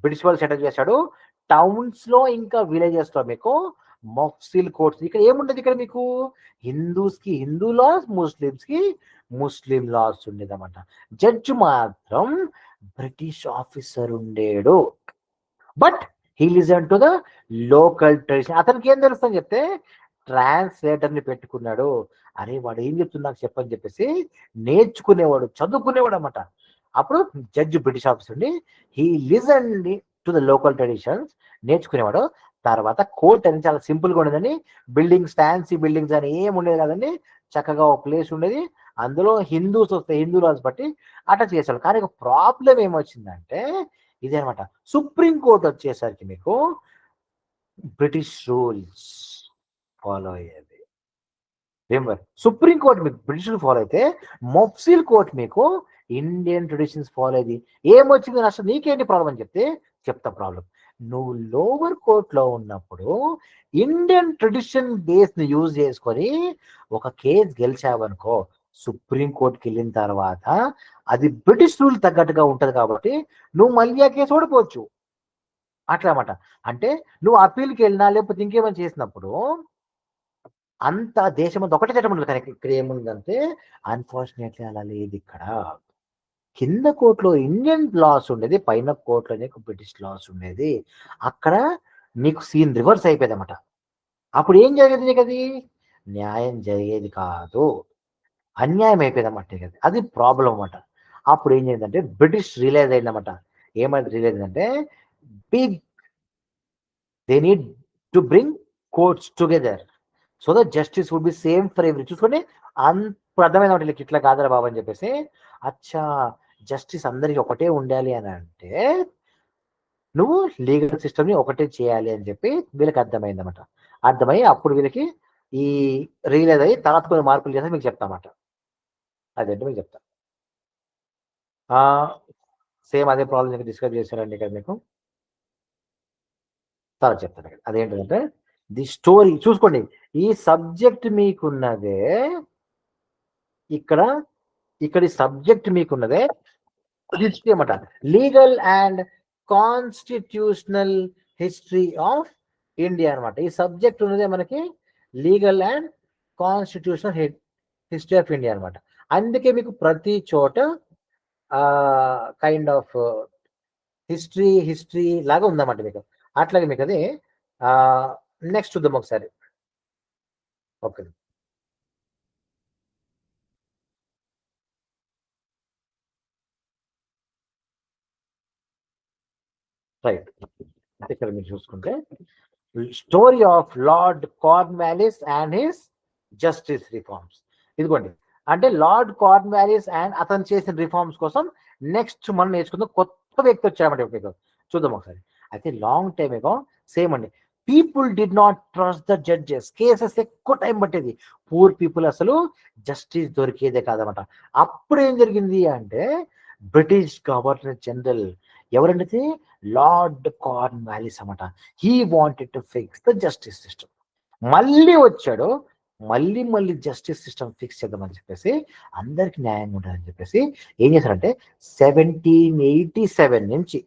బ్రిటిష్ వాళ్ళు సెటప్ చేశాడు. టౌన్స్ లో ఇంకా విలేజెస్ లో మీకు మఫ్సిల్ కోర్ట్స్. ఇక్కడ ఏముండదు, ఇక్కడ మీకు హిందూస్ కి హిందూ లాస్, ముస్లిమ్స్ కి ముస్లిం లాస్ ఉండేదన్నమాట. జడ్జి మాత్రం బ్రిటిష్ ఆఫీసర్ ఉండేడు, but he listen to the local tradition. అతనికి ఏం తెలుస్తుందని చెప్తే ట్రాన్స్లేటర్ ని పెట్టుకున్నాడు. అరే వాడు ఏం చెప్తున్నా చెప్పని చెప్పేసి నేర్చుకునేవాడు, చదువుకునేవాడు అన్నమాట. అప్పుడు జడ్జి బ్రిటిష్ ఆఫీసర్ ఉండి he listen to the local traditions, నేర్చుకునేవాడు. తర్వాత కోర్ట్ అని చాలా సింపుల్ గా ఉండేదని, బిల్డింగ్స్ ఫ్యాన్సీ బిల్డింగ్స్ అని ఏమి ఉండేది కాదండి. చక్కగా ఒక ప్లేస్ ఉండేది, అందులో హిందూస్ వస్తే హిందూ లాస్ బట్టి అట్లా చేసేవాళ్ళు. కానీ ఒక ప్రాబ్లం ఏమొచ్చిందంటే ఇదే అనమాట, సుప్రీం కోర్ట్ వచ్చేసరికి మీకు బ్రిటిష్ రూల్స్ ఫాలో అయ్యేది. సుప్రీం కోర్ట్ మీకు బ్రిటిష్ ఫాలో అయితే, మఫ్సిల్ కోర్ట్ మీకు ఇండియన్ ట్రెడిషన్స్ ఫాలో అయ్యేది. ఏమొచ్చింది నష్టం, నీకేంటి ప్రాబ్లం అని చెప్తా ప్రాబ్లం. నువ్వు లోవర్ కోర్టులో ఉన్నప్పుడు ఇండియన్ ట్రెడిషన్ బేస్ని యూజ్ చేసుకొని ఒక కేసు గెలిచావనుకో, సుప్రీం కోర్టుకి వెళ్ళిన తర్వాత అది బ్రిటిష్ రూల్ తగ్గట్టుగా ఉంటది కాబట్టి నువ్వు మళ్ళీ ఆ కేసు ఓడిపోవచ్చు. అట్లా అన్నమాట. అంటే నువ్వు అప్పీల్కి వెళ్ళినా లేకపోతే ఇంకేమైనా చేసినప్పుడు అంత దేశమంతా ఒకటే చట్టం ఉండదు. కానీ ఇక్కడ ఏముందంటే అన్ఫార్చునేట్లీ అలా లేదు. ఇక్కడ కింద కోర్టులో ఇండియన్ లాస్ ఉండేది, పైన కోర్టులో నీకు బ్రిటిష్ లాస్ ఉండేది. అక్కడ నీకు సీన్ రివర్స్ అయిపోయేది అన్నమాట. అప్పుడు ఏం జరిగేది నీకు? అది న్యాయం జరిగేది కాదు, అన్యాయం అయిపోయేది అన్నమాట. అది ప్రాబ్లం అన్నమాట. అప్పుడు ఏం చేసిందంటే బ్రిటిష్ రియలైజ్ అయిందన్నమాట. ఏమైనా రియలైజ్ అంటే big they need to bring courts together so that justice would be same for every. చూసుకొని అర్థమైంది వీళ్ళకి ఇట్లా కాదరా బాబు అని చెప్పేసి, అచ్చా జస్టిస్ అందరికి ఒకటే ఉండాలి అని అంటే నువ్వు లీగల్ సిస్టమ్ని ఒకటే చేయాలి అని చెప్పి వీళ్ళకి అర్థమైంది అనమాట. అర్థమై అప్పుడు వీళ్ళకి ఈ రియలైజ్ అయ్యి తర్వాత కొన్ని మార్పులు చేస్తే మీకు చెప్తామాట. అదేంటి మీకు చెప్తా. సేమ్ అదే ప్రాబ్లం డిస్కస్ చేశారండి ఇక్కడ మీకు. తర్వాత చెప్తాను. అదేంటంటే ది స్టోరీ చూసుకోండి. ఈ సబ్జెక్ట్ మీకున్నదే ఇక్కడ ఈ సబ్జెక్ట్ మీకున్నదే హిస్టరీ అన్నమాట. Legal and constitutional history of India అనమాట. ఈ సబ్జెక్ట్ ఉన్నదే మనకి legal and constitutional history of India అనమాట. అందుకే మీకు ప్రతి చోట కైండ్ ఆఫ్ హిస్టరీ లాగా ఉందన్నమాట మీకు. అట్లాగే మీకు అది నెక్స్ట్ చూద్దాం ఒకసారి. Okay, right. ఇక్కడ మీరు చూసుకుంటే story of Lord Cornwallis and his justice reforms. ఇదిగోండి, అంటే లార్డ్ కార్న్వాలిస్ అండ్ అతను చేసిన రిఫార్మ్స్ కోసం నెక్స్ట్ మనం నేర్చుకుందాం కొత్త వ్యక్తి వచ్చామంటే మీకు చూద్దాం ఒకసారి. అయితే లాంగ్ టైమ్ ఏగో సేమ్ అండి, people did not trust the judges. Cases ఎక్కువ టైం పట్టేది. పూర్ పీపుల్ అసలు జస్టిస్ దొరికేదే కాదన్నమాట. అప్పుడు ఏం జరిగింది అంటే బ్రిటిష్ గవర్నర్ జనరల్ ఎవరంటే లార్డ్ కార్న్వాలిస్ అన్నమాట. He wanted to fix the justice system. మళ్ళీ వచ్చాడు, మళ్ళీ జస్టిస్ సిస్టమ్ ఫిక్స్ చేద్దామని చెప్పేసి, అందరికి న్యాయం ఉండాలని చెప్పేసి ఏం చేశారంటే 1787 నుంచి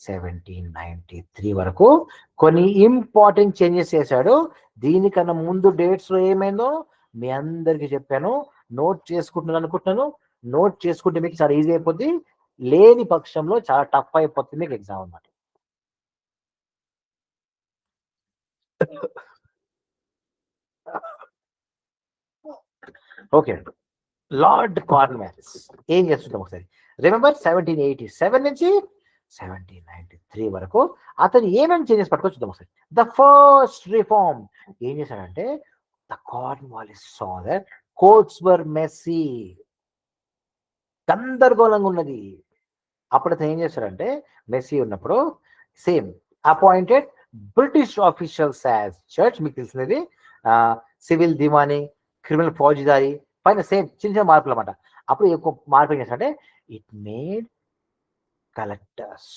1793 వరకు కొన్ని ఇంపార్టెంట్ చేంజెస్ చేశాడు. దీనికన్నా ముందు డేట్స్ లో ఏమైందో మీ అందరికి చెప్పాను. నోట్ చేసుకుంటున్నాను అనుకుంటున్నాను. నోట్ చేసుకుంటే మీకు చాలా ఈజీ అయిపోద్ది, లేని పక్షంలో చాలా టఫ్ అయిపోతుంది మీకు ఎగ్జామ్ అన్నమాట. ఓకే, లార్డ్ కార్న్వాలిస్ ఏం చేస్తుంటాం ఒకసారి. రిమెంబర్ 1787 నుంచి 1793 వరకు అతను ఏమేమి చేంజెస్ పట్టుకొని చూద్దాం ఒకసారి. ద ఫస్ట్ రిఫార్మ్ ఏం చేశాడంటే the Cornwallis saw that courts were messy, గందరగోళంగా ఉన్నది. అప్పుడు అతను ఏం చేశాడంటే మెస్సీ ఉన్నప్పుడు same appointed British officials as church. మీకు తెలిసినది సివిల్ దివానీ, క్రిమినల్ ఫౌజదారీ పైన సేమ్ చిన్న మార్పులు అన్నమాట. అప్పుడు ఎక్కువ మార్పు ఏం చేస్తాడంటే it made collectors,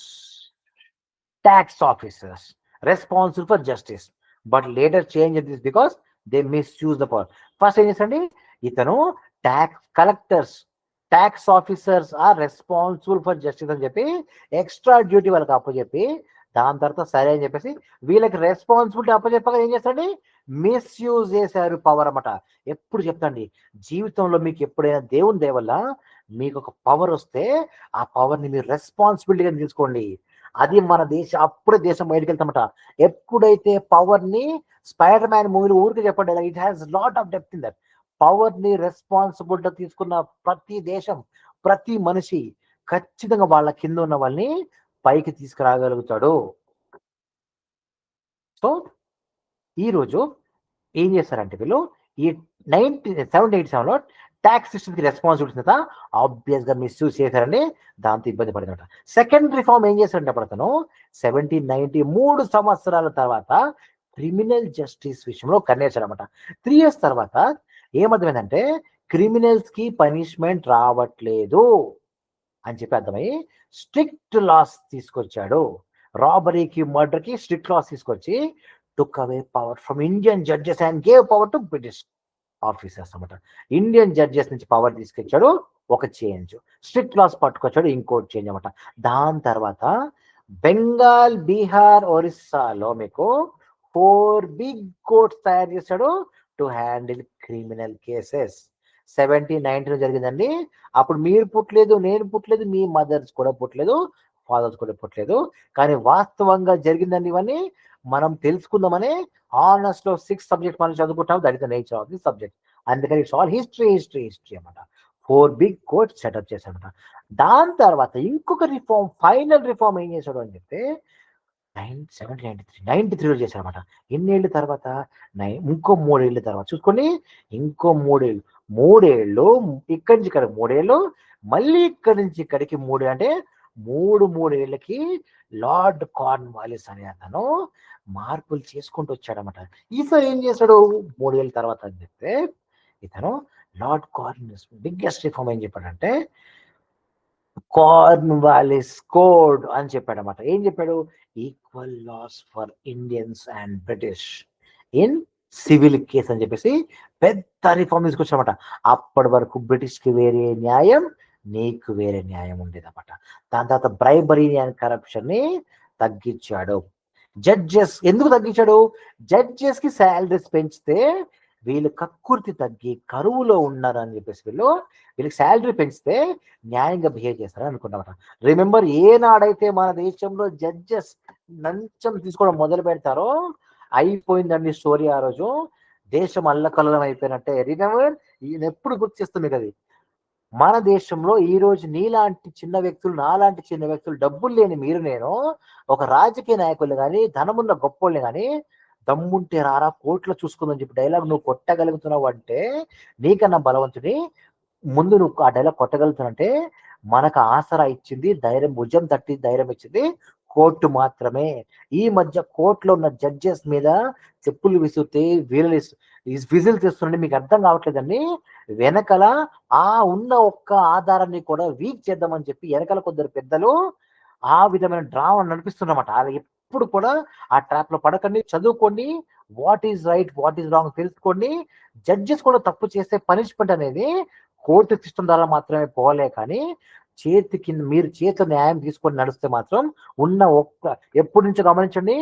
tax officers responsible for justice, but later change this because they misuse the power. First ఏం చేస్తాండి ఇతను collectors, tax officers are responsible for justice అని చెప్పి ఎక్స్ట్రా డ్యూటీ వాళ్ళకి అప్పచెప్పి, దాని తర్వాత సరే అని చెప్పేసి వీళ్ళకి రెస్పాన్సిబిలిటీ అప్పచెప్పగా ఏం చేస్తాండి మిస్యూజ్ చేశారు పవర్ అన్నమాట. ఎప్పుడు చెప్తాండి జీవితంలో మీకు ఎప్పుడైనా దేవుని దయ వల్ల మీకు ఒక పవర్ వస్తే ఆ పవర్ని మీరు రెస్పాన్సిబిలిటీగా తీసుకోండి. అది మన అప్పుడే దేశం బయటకు వెళ్తామట. ఎప్పుడైతే పవర్ని స్పైడర్ మ్యాన్ మూవీలో ఊరికి చెప్పండి, it has lot of depth in that. పవర్ని రెస్పాన్సిబిలిటీ తీసుకున్న ప్రతి దేశం, ప్రతి మనిషి ఖచ్చితంగా వాళ్ళ కింద ఉన్న వాళ్ళని పైకి తీసుకురాగలుగుతాడు. సో ఈరోజు ఏం చేస్తారంటే వీళ్ళు ఈ 1787లో ట్యాక్స్ సిస్టమ్ కి రెస్పాన్సిబిలిటీ ఆబ్వియస్ గా మిస్యూజ్ చేశారని దాంతో ఇబ్బంది పడిందట. సెకండ్ రిఫార్మ్ ఏం చేశారంటే అప్పుడు అతను 1793 సంవత్సరాల తర్వాత క్రిమినల్ జస్టిస్ విషయంలో కన్నేశారనమాట. 3 years తర్వాత ఏమర్థమైందంటే క్రిమినల్స్ కి పనిష్మెంట్ రావట్లేదు అని చెప్పి అర్థమై స్ట్రిక్ట్ లాస్ తీసుకొచ్చాడు. రాబరీకి, మర్డర్కి స్ట్రిక్ట్ లాస్ తీసుకొచ్చి took away power from Indian judges and gave power to British officers అనమాట. ఇండియన్ జడ్జెస్ నుంచి పవర్ తీసుకొచ్చాడు, ఒక చేంజ్. స్ట్రిక్ట్ లాస్ పట్టుకొచ్చాడు, ఇంకోటి చేంజ్ అనమాట. దాని తర్వాత బెంగాల్, బీహార్, ఒరిస్సాలో మీకు 4 బిగ్ కోర్ట్స్ తయారు చేశాడు టు హ్యాండిల్ క్రిమినల్ కేసెస్. 1790 జరిగిందండి. అప్పుడు మీరు పుట్టలేదు, నేను పుట్టలేదు, మీ మదర్స్ కూడా పుట్టలేదు, ఫాదర్స్ కూడా పుట్టలేదు. కానీ వాస్తవంగా జరిగిందండి. ఇవన్నీ మనం తెలుసుకుందామని ఆనర్స్ లో 6th సబ్జెక్ట్ మనం చదువుకుంటాం. That is the nature of the subject. అందుకని ఇట్స్ ఆల్ హిస్టరీ అనమాట. 4 బిగ్ కోర్ట్స్ సెటప్ చేశాడనమాట. దాని తర్వాత ఇంకొక రిఫార్మ్, ఫైనల్ రిఫార్మ్ ఏం చేశాడు అని చెప్తే 93లో చేశారనమాట. ఎన్నేళ్ళ తర్వాత? ఇంకో 3 ఏళ్ళ తర్వాత చూసుకోండి. ఇంకో 3 ఏళ్ళు, 3 ఏళ్ళు ఇక్కడి నుంచి ఇక్కడ 3 ఏళ్ళు, మళ్ళీ ఇక్కడి నుంచి ఇక్కడికి 3 అంటే 3 ఏళ్ళకి లార్డ్ కార్న్వాలిస్ అనే అతను మార్పులు చేసుకుంటూ వచ్చాడనమాట. ఈసారి ఏం చేశాడు 3 ఏళ్ళ తర్వాత అని చెప్తే, ఇతను లార్డ్ కార్న్వాలిస్ బిగ్గెస్ట్ రిఫార్మ్ ఏం చెప్పాడంటే కార్న్వాలిస్ కోడ్ అని చెప్పాడనమాట. ఏం చెప్పాడు? Equal laws for Indians and British in civil case అని చెప్పేసి పెద్ద రిఫార్మ్ తీసుకొచ్చాడనమాట. అప్పటి వరకు బ్రిటిష్ కి వేరే న్యాయం, నీకు వేరే న్యాయం ఉండేదన్నమాట. దాని తర్వాత బ్రైబరీ అండ్ కరప్షన్ ని తగ్గించాడు. జడ్జెస్ ఎందుకు తగ్గించాడు? జడ్జెస్ కి శాలరీస్ పెంచితే వీళ్ళు కక్కుర్తి తగ్గి కరువులో ఉన్నారని చెప్పేసి వీళ్ళకి శాలరీ పెంచితే న్యాయంగా బిహేవ్ చేస్తారని అనుకున్నామట. రిమెంబర్, ఏనాడైతే మన దేశంలో జడ్జెస్ లంచం తీసుకోవడం మొదలు పెడతారో అయిపోయిందండి స్టోరీ. ఆ రోజు దేశం అల్లకల్లం అయిపోయినట్టే. రిమెంబర్, ఈయన ఎప్పుడు గుర్తు చేస్తుంది కదా, మన దేశంలో ఈ రోజు నీలాంటి చిన్న వ్యక్తులు, నాలాంటి చిన్న వ్యక్తులు, డబ్బులు లేని మీరు నేను ఒక రాజకీయ నాయకులు కానీ, ధనమున్న గొప్పోళ్ళని కానీ దమ్ముంటే రారా కోర్టులో చూసుకుందని చెప్పి డైలాగ్ నువ్వు కొట్టగలుగుతున్నావు అంటే, నీకన్నా బలవంతుడి ముందు నువ్వు ఆ డైలాగ్ కొట్టగలుగుతానంటే మనకు ఆసరా ఇచ్చింది, ధైర్యం, భుజం తట్టి ధైర్యం ఇచ్చింది కోర్టు మాత్రమే. ఈ మధ్య కోర్టులో ఉన్న జడ్జెస్ మీద చెప్పులు విసిరితే విజిల్ చేస్తుండే మీకు అర్థం కావట్లేదండి. వెనకల ఆ ఉన్న ఒక్క ఆధారాన్ని కూడా వీక్ చేద్దామని చెప్పి వెనకల కొందరు పెద్దలు ఆ విధమైన డ్రామా నడిపిస్తున్నమాట. అది ఎప్పుడు కూడా ఆ ట్రాప్ లో పడకండి, చదువుకోండి, what is right, what is wrong తెలుసుకోండి. జడ్జెస్ కూడా తప్పు చేస్తే పనిష్మెంట్ అనేది కోర్టు సిస్టమ్ ద్వారా మాత్రమే పోలే, కానీ మీరు చేతిలో న్యాయం తీసుకొని నడిస్తే మాత్రం ఉన్న ఎప్పటి నుంచో గమనించండి,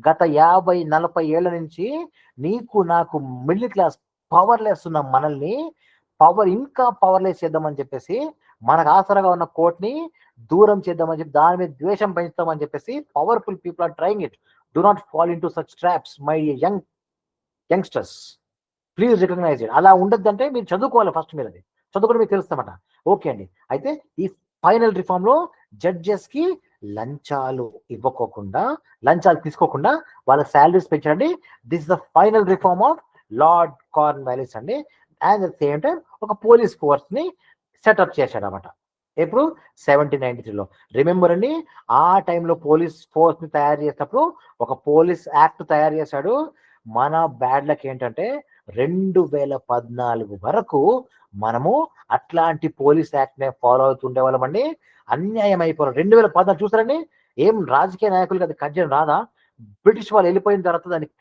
గత 50-40 ఏళ్ల నుంచి నీకు నాకు మిడిల్ క్లాస్ పవర్లెస్ ఉన్న మనల్ని ఇంకా పవర్లెస్ చేద్దామని చెప్పేసి, మనకు ఆసరాగా ఉన్న కోర్టుని దూరం చేద్దామని చెప్పి, దాని మీద ద్వేషం పెంచుతామని చెప్పేసి powerful people are trying it. Do not fall in to such traps my youngsters, please recognise it. అలా ఉండద్దంటే మీరు చదువుకోవాలి ఫస్ట్. మీరు అది చదువుకుంటే మీకు తెలుస్తామట. ఓకే అండి. అయితే ఈ ఫైనల్ రిఫార్మ్ లో జడ్జెస్ కి లంచాలు తీసుకోకుండా వాళ్ళ శాలరీస్ పెంచండి. This is the final reform of Lord Cornwallis అండి. And at the same time ఒక పోలీస్ ఫోర్స్ ని సెటప్ చేశాడు అనమాట. ఎప్పుడు? 1793లో. రిమెంబర్ అండి, ఆ టైంలో పోలీస్ ఫోర్స్ ని తయారు చేసినప్పుడు ఒక పోలీస్ యాక్ట్ తయారు చేశాడు. మన బ్యాడ్ లక్ ఏంటంటే 2014 వరకు మనము అట్లాంటి పోలీస్ యాక్ట్ నే ఫాలో అవుతుండే వాళ్ళమండి. అన్యాయం అయిపోయారు. 2014 చూసారండి, ఏం రాజకీయ నాయకులు కదా కజ్జం రాదా? బ్రిటిష్ వాళ్ళు వెళ్ళిపోయిన తర్వాత దానికి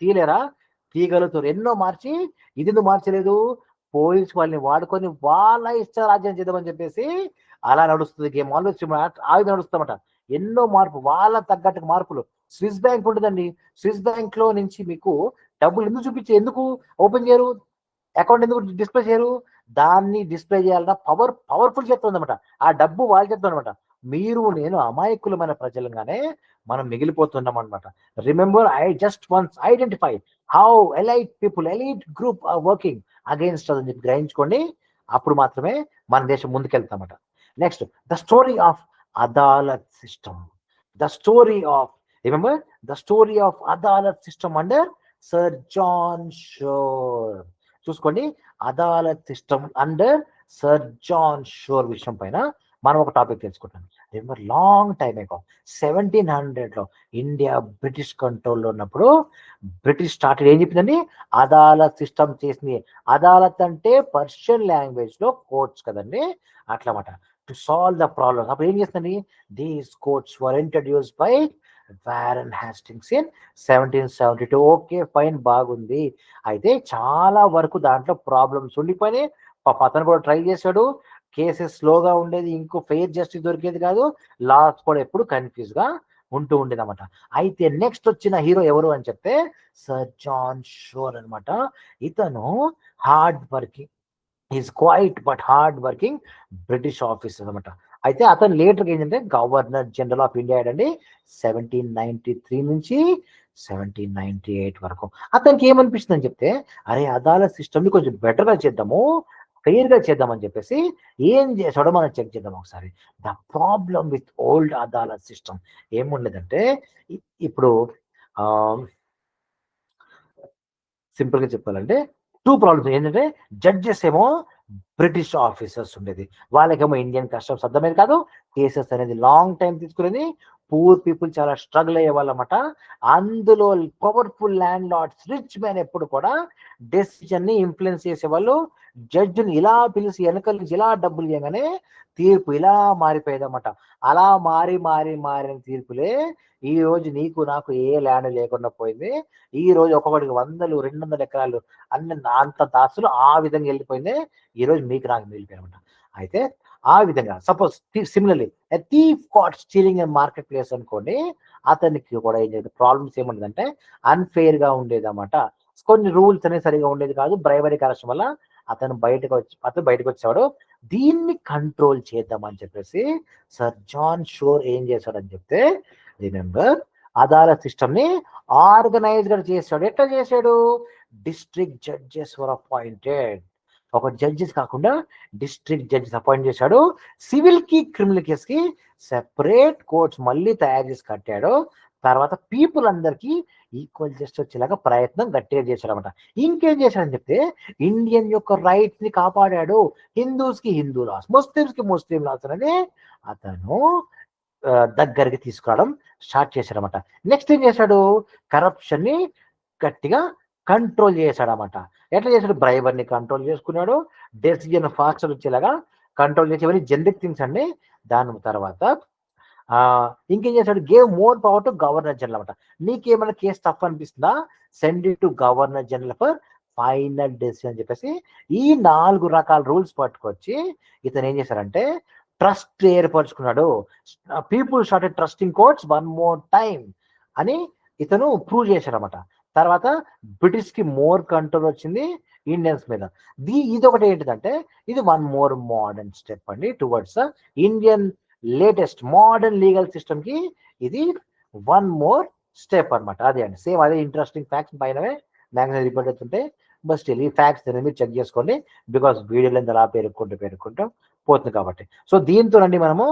తీయగలుగుతారు. ఎన్నో మార్చి ఇది నువ్వు మార్చలేదు, పోలీస్ వాళ్ళని వాడుకొని వాళ్ళ ఇష్ట రాజ్యం చేద్దామని చెప్పేసి అలా నడుస్తుంది గేమ్. ఆల్వేస్ ఆ విధంగా నడుస్తామట. ఎన్నో వాళ్ళ తగ్గట్టుకు మార్పులు. స్విస్ బ్యాంక్ ఉంటుందండి, స్విస్ బ్యాంక్ లో నుంచి మీకు డబ్బులు ఎందుకు ఓపెన్ చేయరు, అకౌంట్ ఎందుకు డిస్ప్లే చేయరు? దాన్ని డిస్ప్లే చేయాలన్నా పవర్ఫుల్ చేస్తుంది అనమాట. ఆ డబ్బు వాళ్ళు చేస్తుంది అనమాట. మీరు నేను అమాయకులమైన ప్రజలుగానే మనం మిగిలిపోతున్నాం అనమాట. Remember, I just once identify how elite group are working against అని చెప్పి గ్రహించుకోండి. అప్పుడు మాత్రమే మన దేశం ముందుకెళ్తామట. Next, the story of adalat system. Remember the story of adalat system under sir John Shore. చూసుకోండి, adalat system under sir John Shore విషయం పైన మనం ఒక టాపిక్ తెలుసుకుంటాం. రిమెంబర్, లాంగ్ టైమ్ అగో 1700లో ఇండియా బ్రిటిష్ కంట్రోల్లో ఉన్నప్పుడు బ్రిటిష్ స్టార్టెడ్ ఏం చెప్పిందండి? అదాలత్ సిస్టమ్ చేసింది. అదాలత్ అంటే పర్షియన్ లాంగ్వేజ్ లో కోర్ట్స్ కదండి, అట్లా మాట. టు సాల్వ్ ద ప్రాబ్లమ్స్ అప్పుడు ఏం చేస్తుంది? These courts were introduced by Warren Hastings in 1772. Okay, fine, బాగుంది. అయితే చాలా వరకు దాంట్లో ప్రాబ్లమ్స్ ఉండిపోయినాయి. పాప అతను కూడా ట్రై చేశాడు. కేసెస్ స్లోగా ఉండేది, ఇంకో ఫెయిర్ జస్టిస్ దొరికేది కాదు. లాస్ కూడా ఎప్పుడు కన్ఫ్యూజ్ గా ఉంటూ ఉండేది అనమాట. అయితే నెక్స్ట్ వచ్చిన హీరో ఎవరు అని చెప్తే సర్ జాన్ షోర్ అనమాట. ఇతను hard working, is quiet but hard working British officer అనమాట. అయితే అతను లేటర్ ఏంటంటే గవర్నర్ జనరల్ ఆఫ్ ఇండియా అండి 1793 నుంచి 1798 వరకు. అతనికి ఏమనిపిస్తుంది అని చెప్తే, అరే అదాలత్ సిస్టమ్ ని కొంచెం బెటర్ గా చేద్దాము, ఫెయిర్ గా చేద్దామని చెప్పేసి ఏం చేశాడో మనం చెక్ చేద్దాం ఒకసారి. The problem with old adalat system ఏముండేదంటే, ఇప్పుడు సింపుల్ గా చెప్పాలంటే టూ ప్రాబ్లమ్స్ ఏంటంటే, జడ్జెస్ ఏమో బ్రిటిష్ ఆఫీసర్స్ ఉండేది, వాళ్ళకేమో ఇండియన్ కస్టమ్స్ అర్థమేది కాదు, కేసెస్ అనేది లాంగ్ టైం తీసుకునేది, పూర్ పీపుల్ చాలా స్ట్రగుల్ అయ్యే వాళ్ళమాట. అందులో powerful landlords, rich man ఎప్పుడు కూడా డెసిజన్ ని ఇన్ఫ్లుయెన్స్ చేసేవాళ్ళు. జడ్జిని ఇలా పిలిచి వెనకల నుంచి ఇలా డబ్బులు ఇవ్వగానే తీర్పు ఇలా మారిపోయేదన్నమాట. అలా మారిన తీర్పులే ఈ రోజు నీకు నాకు ఏ ల్యాండ్ లేకుండా పోయింది. ఈ రోజు ఒక్కొక్కడికి 100-200 ఎకరాలు అన్ని అంత దాసులు ఆ విధంగా వెళ్ళిపోయింది. ఈ రోజు మీకు నాకు మిగిలిపోయారన్నమాట. అయితే ఆ విధంగా suppose similarly thief caught stealing in market place అనుకోండి, అతనికి కూడా ఏం చేయాలి, ప్రాబ్లమ్స్ ఏముండదంటే అన్ఫెయిర్ గా ఉండేదన్నమాట. కొన్ని రూల్స్ అనేది సరిగా ఉండేది కాదు, బ్రైవరీ కరప్షన్ వల్ల అతను బయటకు వచ్చాడు. దీన్ని కంట్రోల్ చేద్దామని చెప్పేసి సర్ జాన్ షోర్ ఏం చేశాడని చెప్తే, రిమెంబర్, అదాలత్ సిస్టమ్ ని ఆర్గనైజ్ గా చేశాడు. ఎట్లా చేశాడు? డిస్ట్రిక్ట్ జడ్జెస్ వర్ అపాయింటెడ్. ఒక జడ్జెస్ కాకుండా డిస్ట్రిక్ట్ జడ్జెస్ అపాయింట్ చేశాడు. సివిల్ కి క్రిమినల్ కేసు కి సెపరేట్ కోర్ట్స్ మళ్ళీ తయారు చేసి కట్టాడు. తర్వాత పీపుల్ అందరికి ఈక్వల్ జస్టిస్ వచ్చేలాగా ప్రయత్నం గట్టిగా చేశాడు అనమాట. ఇంకేం చేశాడని చెప్తే, ఇండియన్ యొక్క రైట్స్ ని కాపాడాడు. హిందూస్ కి హిందూ లాస్, ముస్లిమ్స్ కి ముస్లిం లాస్ అని అతను దగ్గరికి తీసుకురావడం స్టార్ట్ చేశాడనమాట. నెక్స్ట్ ఏం చేశాడు? కరప్షన్ ని గట్టిగా కంట్రోల్ చేశాడనమాట. ఎట్లా చేశాడు? బ్రైబర్ని కంట్రోల్ చేసుకున్నాడు, డెసిజన్ ఫాస్ట్ వచ్చేలాగా కంట్రోల్ చేసి, ఇవన్నీ జనరిక్ థింగ్స్ అండి. దాని తర్వాత ఇంకేం చేశాడు? Gave more power to governor general అనమాట. నీకేమైనా కేసు తప్పు అనిపిస్తుందా, send it to governor general for final decision అని చెప్పేసి ఈ 4 రకాల రూల్స్ పట్టుకొచ్చి ఇతను ఏం చేశారంటే ట్రస్ట్ ఏర్పరచుకున్నాడు. People started trusting courts one more time అని ఇతను ప్రూవ్ చేశాడనమాట. తర్వాత బ్రిటిష్ కి మోర్ కంట్రోల్ వచ్చింది ఇండియన్స్ మీద. ఇది ఒకటి ఏంటిదంటే, ఇది వన్ మోర్ మోడర్న్ స్టెప్ అండి towards Indian latest modern legal system కి ఇది వన్ మోర్ స్టెప్ అనమాట. అదే అండి, సేమ్ అదే ఇంట్రెస్టింగ్ ఫ్యాక్ట్స్ పైనవే మ్యాగజైన్ రిపోర్ట్ అవుతుంటే, బట్ స్టిల్ ఈ ఫ్యాక్ట్స్ మీరు చెక్ చేసుకోండి, బికాస్ వీడియోలో అలా పేరుకుంటూ పోతుంది కాబట్టి. సో దీంతో అండి మనము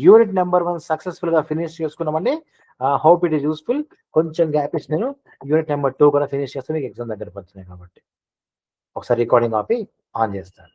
యూనిట్ నెంబర్ 1 సక్సెస్ఫుల్ గా ఫినిష్ చేసుకున్నామండి. Hope it is useful. కొంచెం గ్యాప్ ఇచ్చి నేను యూనిట్ నెంబర్ 2 కూడా ఫినిష్ చేస్తే మీకు ఎగ్జామ్ దగ్గర పడుతున్నాయి కాబట్టి ఒకసారి రికార్డింగ్ ఆపి ఆన్ చేస్తాను.